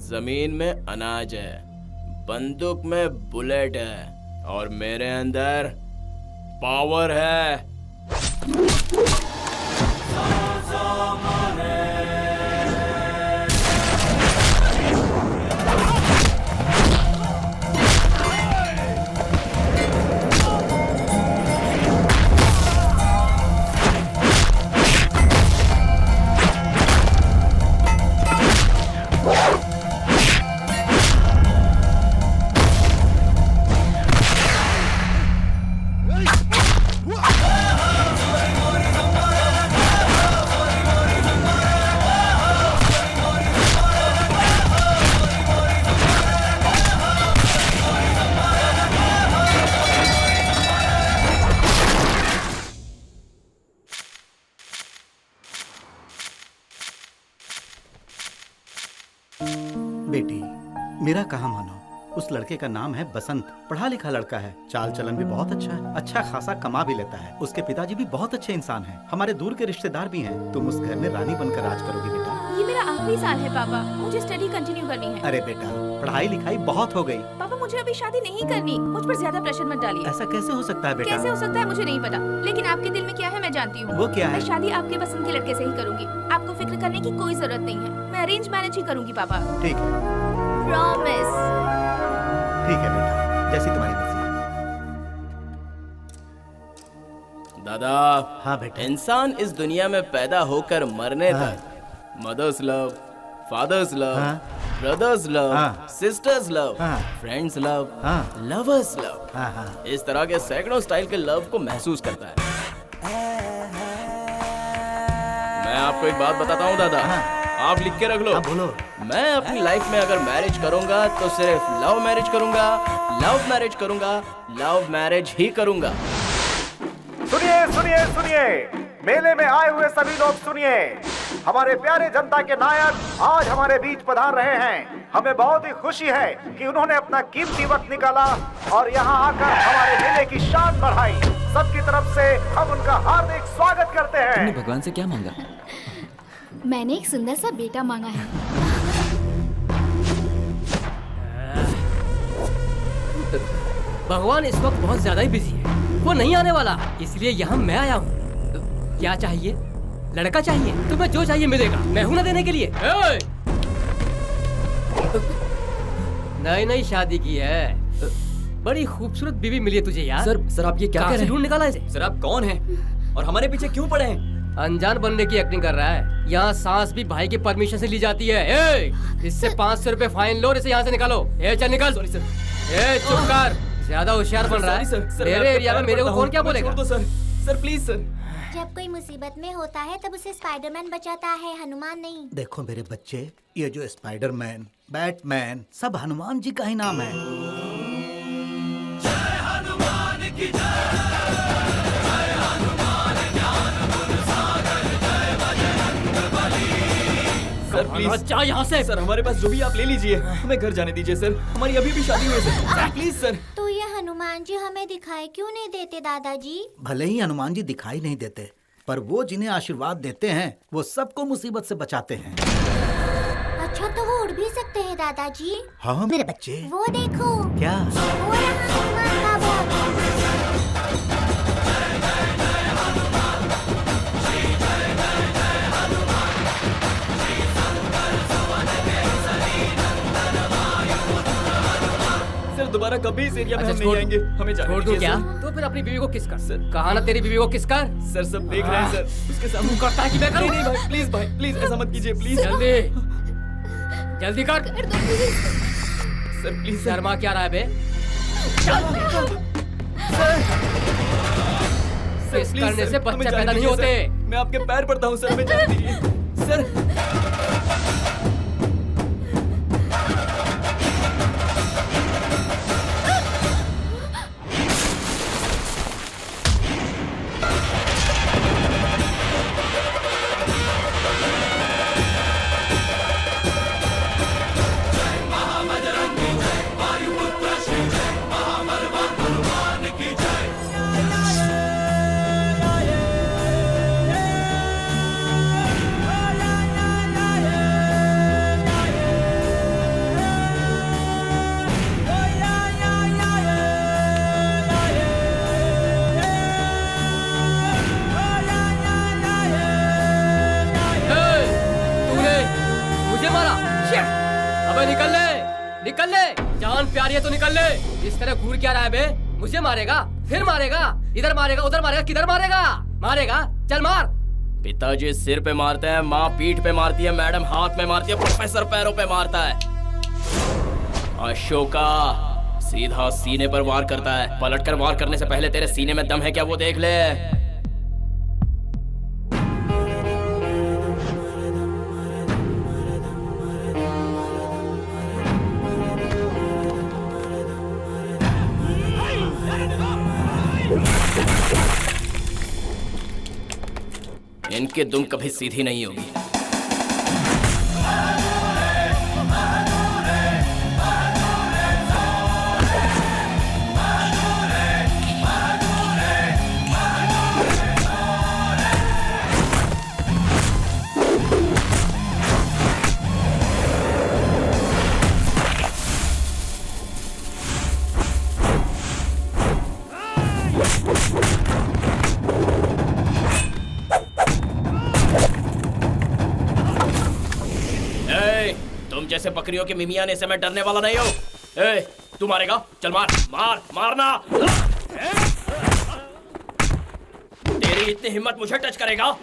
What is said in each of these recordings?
जमीन में अनाज है, बंदूक में बुलेट है और मेरे अंदर पावर है। बेटी, मेरा कहा मानो, उस लड़के का नाम है बसंत। पढ़ा लिखा लड़का है, चाल चलन भी बहुत अच्छा है, अच्छा खासा कमा भी लेता है। उसके पिताजी भी बहुत अच्छे इंसान हैं, हमारे दूर के रिश्तेदार भी हैं। तुम उस घर में रानी बनकर राज करोगी बेटा। ये मेरा आखिरी साल है पापा, मुझे स्टडी कंटिन्यू करनी है। अरे बेटा, पढ़ाई लिखाई बहुत हो गई। पापा मुझे अभी शादी नहीं करनी, मुझ पर ज्यादा प्रेशर मत डालिए। ऐसा कैसे हो सकता है बेटा? कैसे हो सकता है मुझे नहीं पता, लेकिन आपके दिल में क्या है मैं जानती हूँ। वो क्या है? मैं शादी आपके पसंद के लड़के से ही करूँगी, आपको फिक्र करने की कोई जरूरत नहीं है। मैं अरेंज मैरिज ही करूँगी पापा। ठीक है, प्रॉमिस। ठीक है बेटा, जैसी तुम्हारी मर्जी। दादा, हाँ बेटा। इंसान इस दुनिया में पैदा होकर मरने तक mother's love, father's love, brother's love, sister's love, friend's love, lover's love, इस तरह के सैकड़ों स्टाइल के लव को महसूस करता है। मैं आपको एक बात बताता हूँ दादा, आप लिख के रख लो। बोलो। मैं अपनी लाइफ में अगर मैरिज करूंगा तो सिर्फ लव मैरिज करूंगा, लव मैरिज करूंगा, लव मैरिज ही करूंगा। सुनिए सुनिए सुनिए, मेले में आए हुए सभी लोग सुनिए। हमारे प्यारे जनता के नायक आज हमारे बीच पधार रहे हैं। हमें बहुत ही खुशी है कि उन्होंने अपना कीमती वक्त निकाला और यहाँ आकर हमारे मेले की शान बढ़ाई। सबकी तरफ से हम उनका हार्दिक स्वागत करते हैं। तुमने भगवान से क्या मांगा? मैंने एक सुंदर सा बेटा मांगा है। भगवान इस वक्त बहुत ज्यादा ही बिजी है, वो नहीं आने वाला, इसलिए यहाँ मैं आया हूँ। क्या चाहिए? लड़का चाहिए? तुम्हें जो चाहिए मिलेगा, मैं हूं ना देने के लिए। नई नई शादी की है, बड़ी खूबसूरत बीवी मिली है तुझे यार। सर आप ये क्या कह रहे हैं? ढूंढ निकाला इसे? सर आप कौन हैं और हमारे पीछे क्यों पड़े हैं? अनजान बनने की एक्टिंग कर रहा है। यहाँ सांस भी भाई की परमिशन से ली जाती है। इससे 500 रुपए फाइन लो और इसे यहाँ से निकालो। चल निकल। Sorry sir. चुप कर, ज्यादा होशियार बन रहा है। मेरे एरिया में मेरे को कौन क्या बोलेगा? Sir please sir. जब कोई मुसीबत में होता है तब उसे स्पाइडरमैन बचाता है, हनुमान नहीं। देखो मेरे बच्चे, ये जो स्पाइडरमैन, बैटमैन, सब हनुमान जी का ही नाम है। जय हनुमान की जय, जय हनुमान ज्ञान गुण सागर, जय बजरंगबली। सर प्लीज जा यहाँ से। सर हमारे पास जो भी आप ले लीजिए, हमें घर जाने दीजिए सर, हमारी अभी भी शादी हुई है सर। Please sir. तो ये हनुमान जी हमें दिखाई क्यों नहीं देते दादाजी? भले ही हनुमान जी दिखाई नहीं देते, पर वो जिन्हें आशीर्वाद देते हैं वो सबको मुसीबत से बचाते हैं। अच्छा तो वो उड़ भी सकते हैं दादाजी? हाँ मेरे बच्चे। वो देखो। क्या? वो रहा हनुमान का बाग। सर दोबारा कभी इस एरिया में अच्छा, हम नहीं आएंगे, हमें जाने छोड़ दूं दीजिए क्या? सर। तो फिर अपनी बीवी को किस कर। सर। कहा ना तेरी बीवी को किस कर। सर सब देख रहे हैं सर, उसके सामने तू करता है कि मैं करूं? नहीं भाई प्लीज ऐसा मत कीजिए प्लीज। जल्दी कर। Sir please. शर्मा क्या रहा है बे? किस करने से बच्चे पैदा नहीं होते। मैं आपके पैर पड़ता हूँ सर, हमें जाने दीजिए सर। जान प्यारी है तो निकल ले। इस तरह घूर क्या रहा है बे? मुझे मारेगा, फिर मारेगा, इधर मारेगा, उधर मारेगा, किधर मारेगा? मारेगा, चल मार। पिताजी सिर पे मारते हैं, माँ पीठ पे मारती है, मैडम हाथ में मारती है, प्रोफेसर पैरों पे मारता है। अशोका सीधा सीने पर वार करता है। पलटकर वार करने से पहले तेरे सीने में दम है क्या वो देख ले। इनकी दुम कभी सीधी नहीं होगी। जैसे बकरियों के मिमियाने से मैं डरने वाला नहीं हूँ। ए, तू मारेगा? चल मार, मार, मारना। तेरी इतनी हिम्मत मुझे टच करेगा?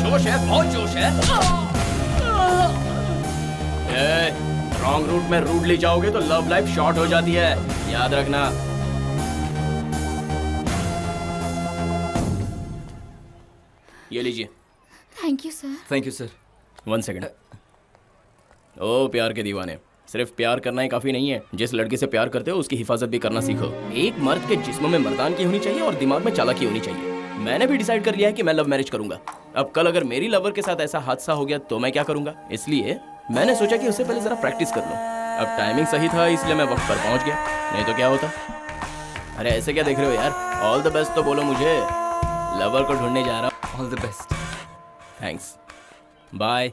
जोश है, बहुत जोश है। रॉन्ग रूट में रूडली जाओगे तो लव लाइफ शॉर्ट हो जाती है, याद रखना। ये लीजिए। Thank you sir. Thank you sir. 1 second. ओ प्यार के दीवाने, सिर्फ प्यार करना ही काफी नहीं है। जिस लड़की से प्यार करते हो उसकी हिफाजत भी करना सीखो। एक मर्द के जिस्म में मर्दान की होनी चाहिए और दिमाग में चालाकी होनी चाहिए। मैंने भी डिसाइड कर लिया है कि मैं लव मैरिज करूंगा। अब कल अगर मेरी लवर के साथ ऐसा हादसा हो गया तो मैं क्या करूंगा, इसलिए मैंने सोचा कि उससे पहले जरा प्रैक्टिस कर लूं। अब टाइमिंग सही था इसलिए मैं वक्त पर पहुंच गया, नहीं तो क्या होता। अरे ऐसे क्या देख रहे हो यार, ऑल द बेस्ट तो बोलो मुझे। लवर को ढूंढने जा रहा हूँ। All the best. Thanks, bye.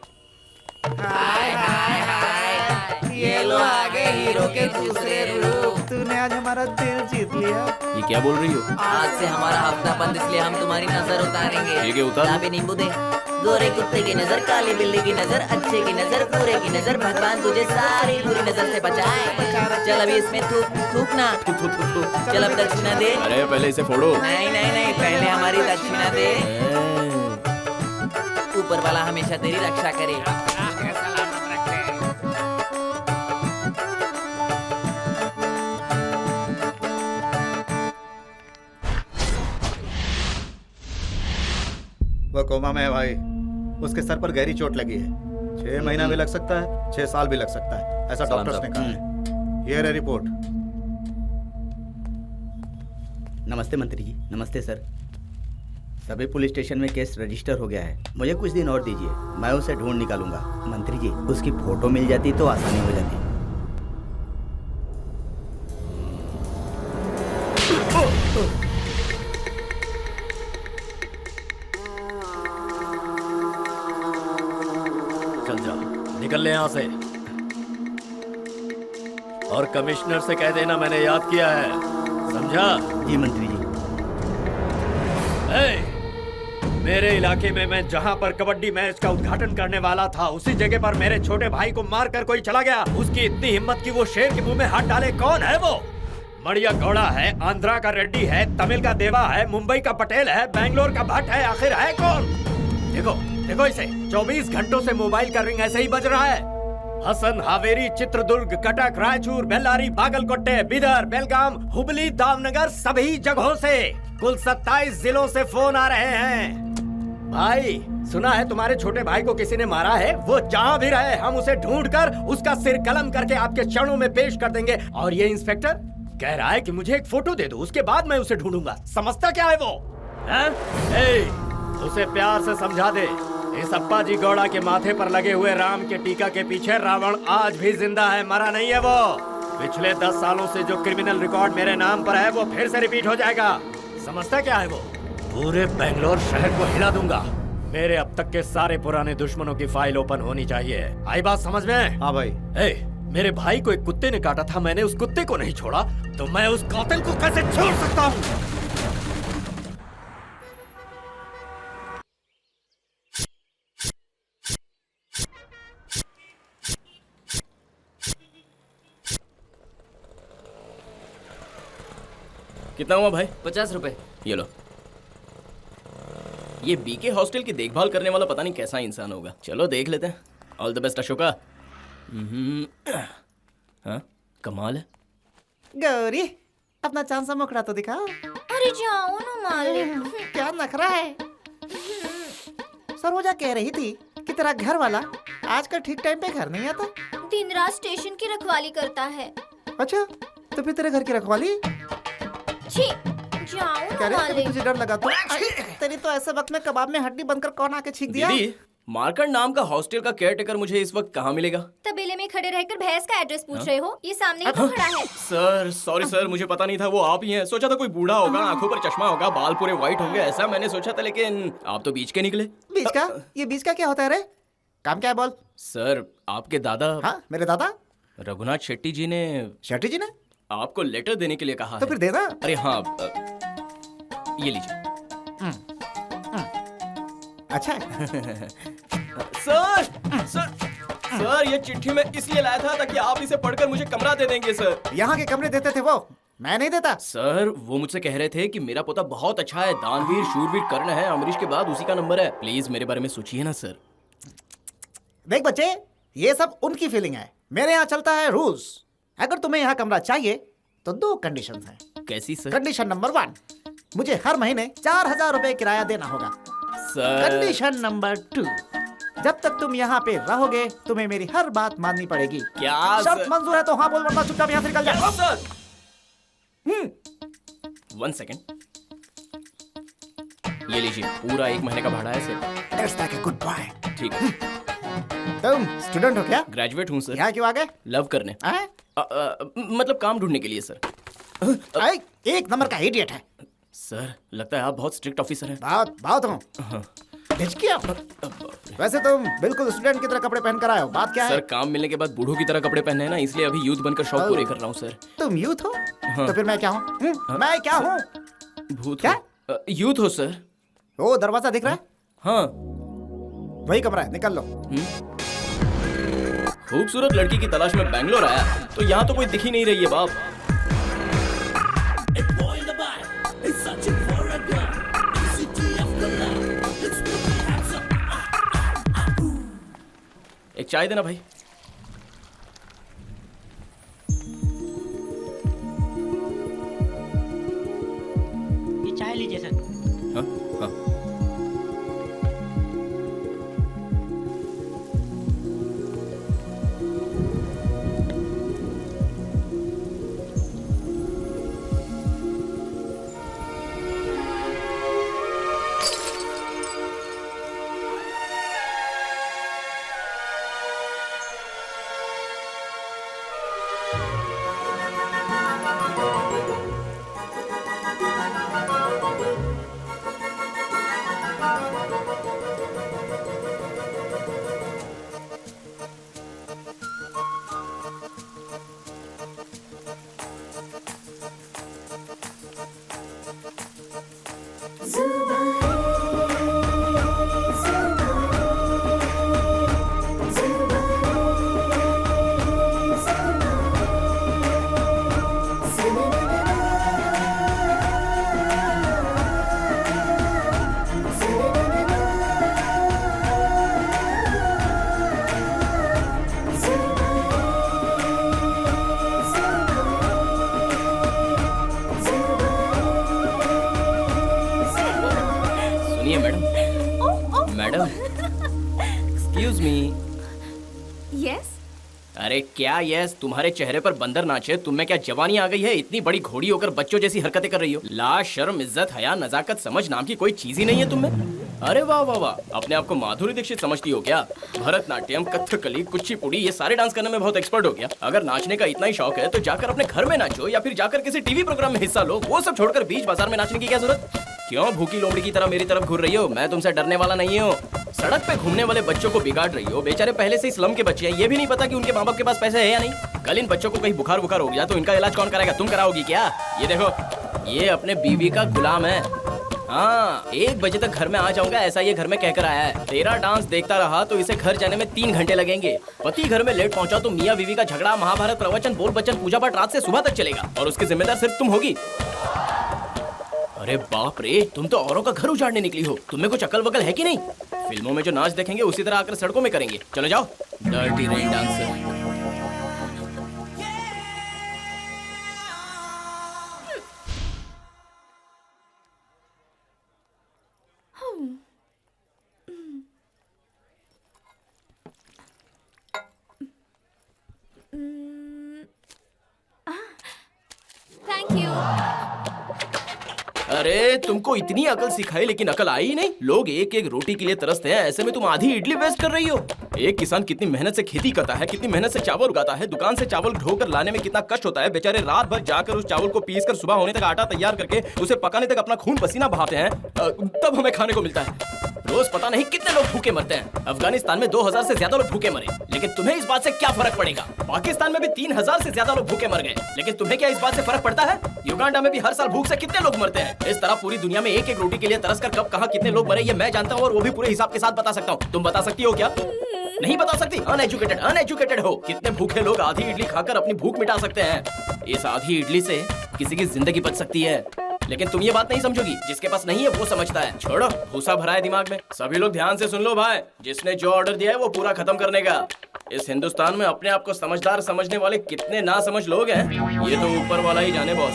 हाय हाय हाय, ये लो आ गए हीरो के दूसरे रूप। तूने आज हमारा दिल जीत लिया। ये क्या बोल रही हो? आज से हमारा हफ्ता बंद, इसलिए हम तुम्हारी नजर उतारेंगे। ठीक है, उतार। यहाँ पे नींबू दे। गोरे कुत्ते की नजर, काली बिल्ली की नजर, अच्छे की नजर, बुरे की नजर, भगवान तुझे सारी बुरी नजर से बचाए। चल अभी इसमें थूकना। चल अब दक्षिणा दे। अरे पहले इसे फोड़ो। नहीं नहीं नहीं, पहले हमारी दक्षिणा दे। ऊपर वाला हमेशा तेरी रक्षा करे। वो कोमा में है भाई, उसके सर पर गहरी चोट लगी है। 6 महीना भी लग सकता है, 6 साल भी लग सकता है, ऐसा डॉक्टर्स ने कहा है। ये रही रिपोर्ट। नमस्ते मंत्री जी। नमस्ते सर। सभी पुलिस स्टेशन में केस रजिस्टर हो गया है। मुझे कुछ दिन और दीजिए, मैं उसे ढूंढ निकालूंगा। मंत्री जी, उसकी फोटो मिल जाती तो आसानी हो जाती। चल जा, निकल ले यहाँ से। और कमिश्नर से कह देना मैंने याद किया है, समझा? जी मंत्री जी। मेरे इलाके में मैं जहाँ पर कबड्डी मैच का उद्घाटन करने वाला था, उसी जगह पर मेरे छोटे भाई को मारकर कोई चला गया। उसकी इतनी हिम्मत कि वो शेर के मुंह में हाथ डाले। कौन है वो? मड़िया गौड़ा है, आंध्रा का रेड्डी है, तमिल का देवा है, मुंबई का पटेल है, बेंगलोर का भट्ट है, आखिर है कौन? देखो देखो इसे, 24 घंटों से मोबाइल का रिंग ऐसे ही बज रहा है। हसन, हावेरी, चित्रदुर्ग, कटक, रायचूर, बेल्लारी, बागलकोटे, बिदर, बेलगाम, हुबली, दामनगर, सभी जगहों से कुल 27 जिलों से फोन आ रहे हैं। भाई सुना है तुम्हारे छोटे भाई को किसी ने मारा है। वो जहाँ भी रहे हम उसे ढूंढकर उसका सिर कलम करके आपके चरणों में पेश कर देंगे। और ये इंस्पेक्टर कह रहा है कि मुझे एक फोटो दे दो, उसके बाद मैं उसे ढूंढूंगा। समझता क्या है वो? उसे प्यार से समझा दे, इस अप्पा जी गौड़ा के माथे पर लगे हुए राम के टीका के पीछे रावण आज भी जिंदा है, मरा नहीं है वो। पिछले 10 सालों से जो क्रिमिनल रिकॉर्ड मेरे नाम पर है वो फिर से रिपीट हो जाएगा। समझता क्या है वो? पूरे बेंगलोर शहर को हिला दूंगा। मेरे अब तक के सारे पुराने दुश्मनों की फाइल ओपन होनी चाहिए। आई बात समझ में? हाँ भाई। मेरे भाई को एक कुत्ते ने काटा था, मैंने उस कुत्ते को नहीं छोड़ा, तो मैं उस कातिल को कैसे छोड़ सकता हूँ? कितना हुआ भाई? 50 रुपए। ये लो। ये बीके हॉस्टल की देखभाल करने वाला पता नहीं कैसा इंसान होगा। चलो देख लेते हैं। All the best Ashoka. हाँ कमाल है। गौरी अपना चांद सा मुखड़ा तो दिखाओ। अरे जाओ ना मालिक। क्या नखरा है। सरोजा कह रही थी कि तेरा घर वाला आजकल ठीक टाइम पे घर नहीं आता। दिन रात स्टेशन की रखवाली करता है। अच्छा तो फिर तेरे घर की रखवाली? छी जाओ ना मालिक। तुझे डर लगा तो तेरी तो ऐसे वक्त में कबाब में हड्डी बनकर कौन आके छींक दिया? दीदी मार्कंड नाम का हॉस्टल का केयरटेकर मुझे इस वक्त कहाँ मिलेगा? तबेले में खड़े रहकर भैंस का एड्रेस पूछ रहे हो? ये सामने ही तो खड़ा है। सर सॉरी सर, मुझे पता नहीं था वो आप ही हैं। सोचा था कोई बूढ़ा होगा, आंखों पर चश्मा होगा, बाल पूरे व्हाइट होंगे, ऐसा मैंने सोचा था, लेकिन आप तो बीच के निकले। बीच का? ये बीच का क्या होता है रे? काम क्या है बोल? सर आपके दादा। हाँ मेरे दादा रघुनाथ शेट्टी जी ने। शेट्टी जी ने आपको लेटर देने के लिए कहा तो है। फिर दे ना। अरे हाँ ये लीजिए। अच्छा सर सर ये चिट्ठी मैं इसलिए लाया था ताकि आप इसे पढ़कर मुझे कमरा दे देंगे सर। यहाँ के कमरे देते थे वो, मैं नहीं देता। सर वो मुझसे कह रहे थे कि मेरा पोता बहुत अच्छा है, दानवीर शूरवीर कर्ण है, अमरीश के बाद उसी का नंबर है। प्लीज मेरे बारे में सोचिए ना सर। देख बच्चे ये सब उनकी फीलिंग है, मेरे यहाँ चलता है रूल्स। अगर तुम्हें यहाँ कमरा चाहिए तो 2 कंडीशंस हैं। कैसी सर? कंडीशन नंबर 1, मुझे हर महीने 4000 रुपए किराया देना होगा। सर कंडीशन नंबर 2, जब तक तुम यहाँ पे रहोगे तुम्हें मेरी हर बात माननी पड़ेगी। क्या शर्त मंजूर है तो हाँ बोल, वरना चुपचाप यहाँ से निकल जाओ। सर 1 सेकेंड, ये लीजिए पूरा 1 महीने का भाड़ा है sir. That's like a good boy। ठीक है। तुम स्टूडेंट हो क्या? ग्रेजुएट हूँ सर। यहाँ क्यों आ गए? लव करने। मतलब काम ढूंढने के लिए सर। एक नंबर का इडियट है सर। लगता है आप बहुत स्ट्रिक्ट ऑफिसर हैं। बहुत हूँ। वैसे तुम बिल्कुल स्टूडेंट की तरह कपड़े पहन कर आए हो, बात क्या है? सर काम मिलने के बाद बूढ़ों की तरह कपड़े पहनने हैं ना, इसलिए अभी यूथ बनकर शौक पूरे कर रहा हूँ सर। तुम यूथ हो? हाँ। तो फिर मैं क्या हूँ? मैं क्या हूँ? भूत क्या? यूथ हो सर। वो दरवाजा दिख रहा है? हाँ वही कमरा है, निकल लो। खूबसूरत लड़की की तलाश में बेंगलोर आया तो यहाँ तो कोई दिख ही नहीं रही है बाप। एक चाय देना भाई। ये चाय लीजिए सर। हाँ हाँ मैडम। Excuse me. यस। अरे क्या यस? तुम्हारे चेहरे पर बंदर नाचे, तुम में क्या जवानी आ गई है? इतनी बड़ी घोड़ी होकर बच्चों जैसी हरकतें कर रही हो। लाज, शर्म, इज्जत, हया, नजाकत, समझ नाम की कोई चीज ही नहीं है तुम में। अरे वाह वाह वाह, अपने आप को माधुरी दीक्षित समझती हो क्या? भरतनाट्यम, कथकली, कुचिपुड़ी, ये सारे डांस करने में बहुत एक्सपर्ट हो गया। अगर नाचने का इतना ही शौक है तो जाकर अपने घर में नाचो या फिर जाकर किसी टीवी प्रोग्राम में हिस्सा लो। वो सब छोड़कर बीच बाजार में नाचने की क्या जरूरत? क्यों भूखी लोमड़ी की तरह मेरी तरफ घूर रही हो? मैं तुमसे डरने वाला नहीं हूँ। सड़क पे घूमने वाले बच्चों को बिगाड़ रही हो। बेचारे पहले से ही स्लम के बच्चे हैं, ये भी नहीं पता कि उनके माँ बाप के पास पैसे है या नहीं। कल इन बच्चों को कहीं बुखार हो गया तो इनका इलाज कौन कराएगा? तुम कराओगी क्या? ये देखो, ये अपने बीवी का गुलाम है। हाँ, 1 बजे तक घर में आ जाऊंगा ऐसा ये घर में कहकर आया है। तेरा डांस देखता रहा तो इसे घर जाने में 3 घंटे लगेंगे। पति घर में लेट पहुंचा तो मियाँ बीवी का झगड़ा, महाभारत, प्रवचन, बोल बच्चन, पूजा पाठ रात से सुबह तक चलेगा और उसकी जिम्मेदार सिर्फ तुम होगी। अरे बाप रे, तुम तो औरों का घर उजाड़ने निकली हो। तुम्हें कुछ अकल वकल है कि नहीं? फिल्मों में जो नाच देखेंगे उसी तरह आकर सड़कों में करेंगे। चलो जाओ, dirty rain dancer. Thank you. अरे तुमको इतनी अकल सिखाई लेकिन अकल आई ही नहीं। लोग एक एक रोटी के लिए तरसते हैं, ऐसे में तुम आधी इडली वेस्ट कर रही हो। एक किसान कितनी मेहनत से खेती करता है, कितनी मेहनत से चावल उगाता है, दुकान से चावल ढोकर लाने में कितना कष्ट होता है। बेचारे रात भर जाकर उस चावल को पीसकर सुबह होने तक आटा तैयार करके उसे पकाने तक अपना खून पसीना बहाते हैं, तब हमें खाने को मिलता है। रोज पता नहीं कितने लोग भूखे मरते हैं। अफगानिस्तान में 2000 से ज्यादा लोग भूखे मरे, लेकिन तुम्हें इस बात से क्या फर्क पड़ेगा? पाकिस्तान में भी 3000 से ज्यादा लोग भूखे मर गए, लेकिन तुम्हें क्या इस बात से फर्क पड़ता है? युगांडा में भी हर साल भूख से कितने लोग मरते हैं। इस तरह पूरी दुनिया में एक एक रोटी के लिए तरसकर कब कहां कितने लोग मरे ये मैं जानता हूँ, और वो भी पूरे हिसाब के साथ बता सकता हूँ। तुम बता सकती हो क्या? नहीं बता सकती? अनएजुकेटेड हो। कितने भूखे लोग आधी इडली खाकर अपनी भूख मिटा सकते हैं। इस आधी इडली से किसी की जिंदगी बच सकती है, लेकिन तुम ये बात नहीं समझोगी। जिसके पास नहीं है वो समझता है। छोड़ो, भूसा भरा है दिमाग में। सभी लोग ध्यान से सुन लो भाई, जिसने जो ऑर्डर दिया है वो पूरा खत्म करने का। इस हिंदुस्तान में अपने आप को समझदार समझने वाले कितने ना समझ लोग हैं, ये तो ऊपर वाला ही जाने बॉस।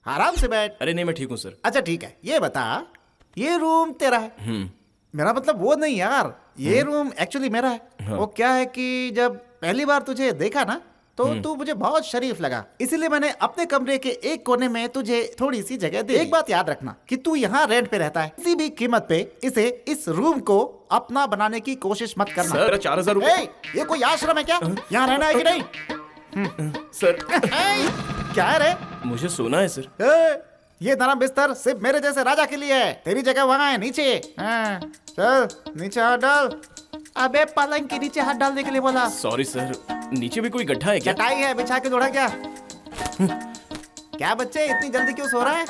आराम से बैठ। अरे नहीं, मैं ठीक हूँ सर। अच्छा ठीक है, ये बता, ये रूम तेरा है? मेरा मतलब वो नहीं यार, ये रूम एक्चुअली मेरा है। हाँ। वो क्या है कि जब पहली बार तुझे देखा ना तो तू मुझे बहुत शरीफ लगा, इसीलिए मैंने अपने कमरे के एक कोने में तुझे थोड़ी सी जगह दी। एक बात याद रखना कि तू यहाँ रेंट पे रहता है, किसी भी कीमत पे इस रूम को अपना बनाने की कोशिश मत करना। सर 4000 रुपए। ये कोई आश्रम है क्या? यहाँ रहना है कि नहीं? सर क्या है रे? मुझे सोना है सर। ये नरम बिस्तर सिर्फ मेरे जैसे राजा के लिए है, तेरी जगह वहाँ है नीचे। चल नीचे हाथ डाल। अबे पलंग के नीचे हाथ डालने के लिए बोला। सॉरी सर, नीचे भी कोई गड्ढा है क्या? चटाई है, बिछा के जोड़ा क्या? क्या बच्चे इतनी जल्दी क्यों सो रहा है?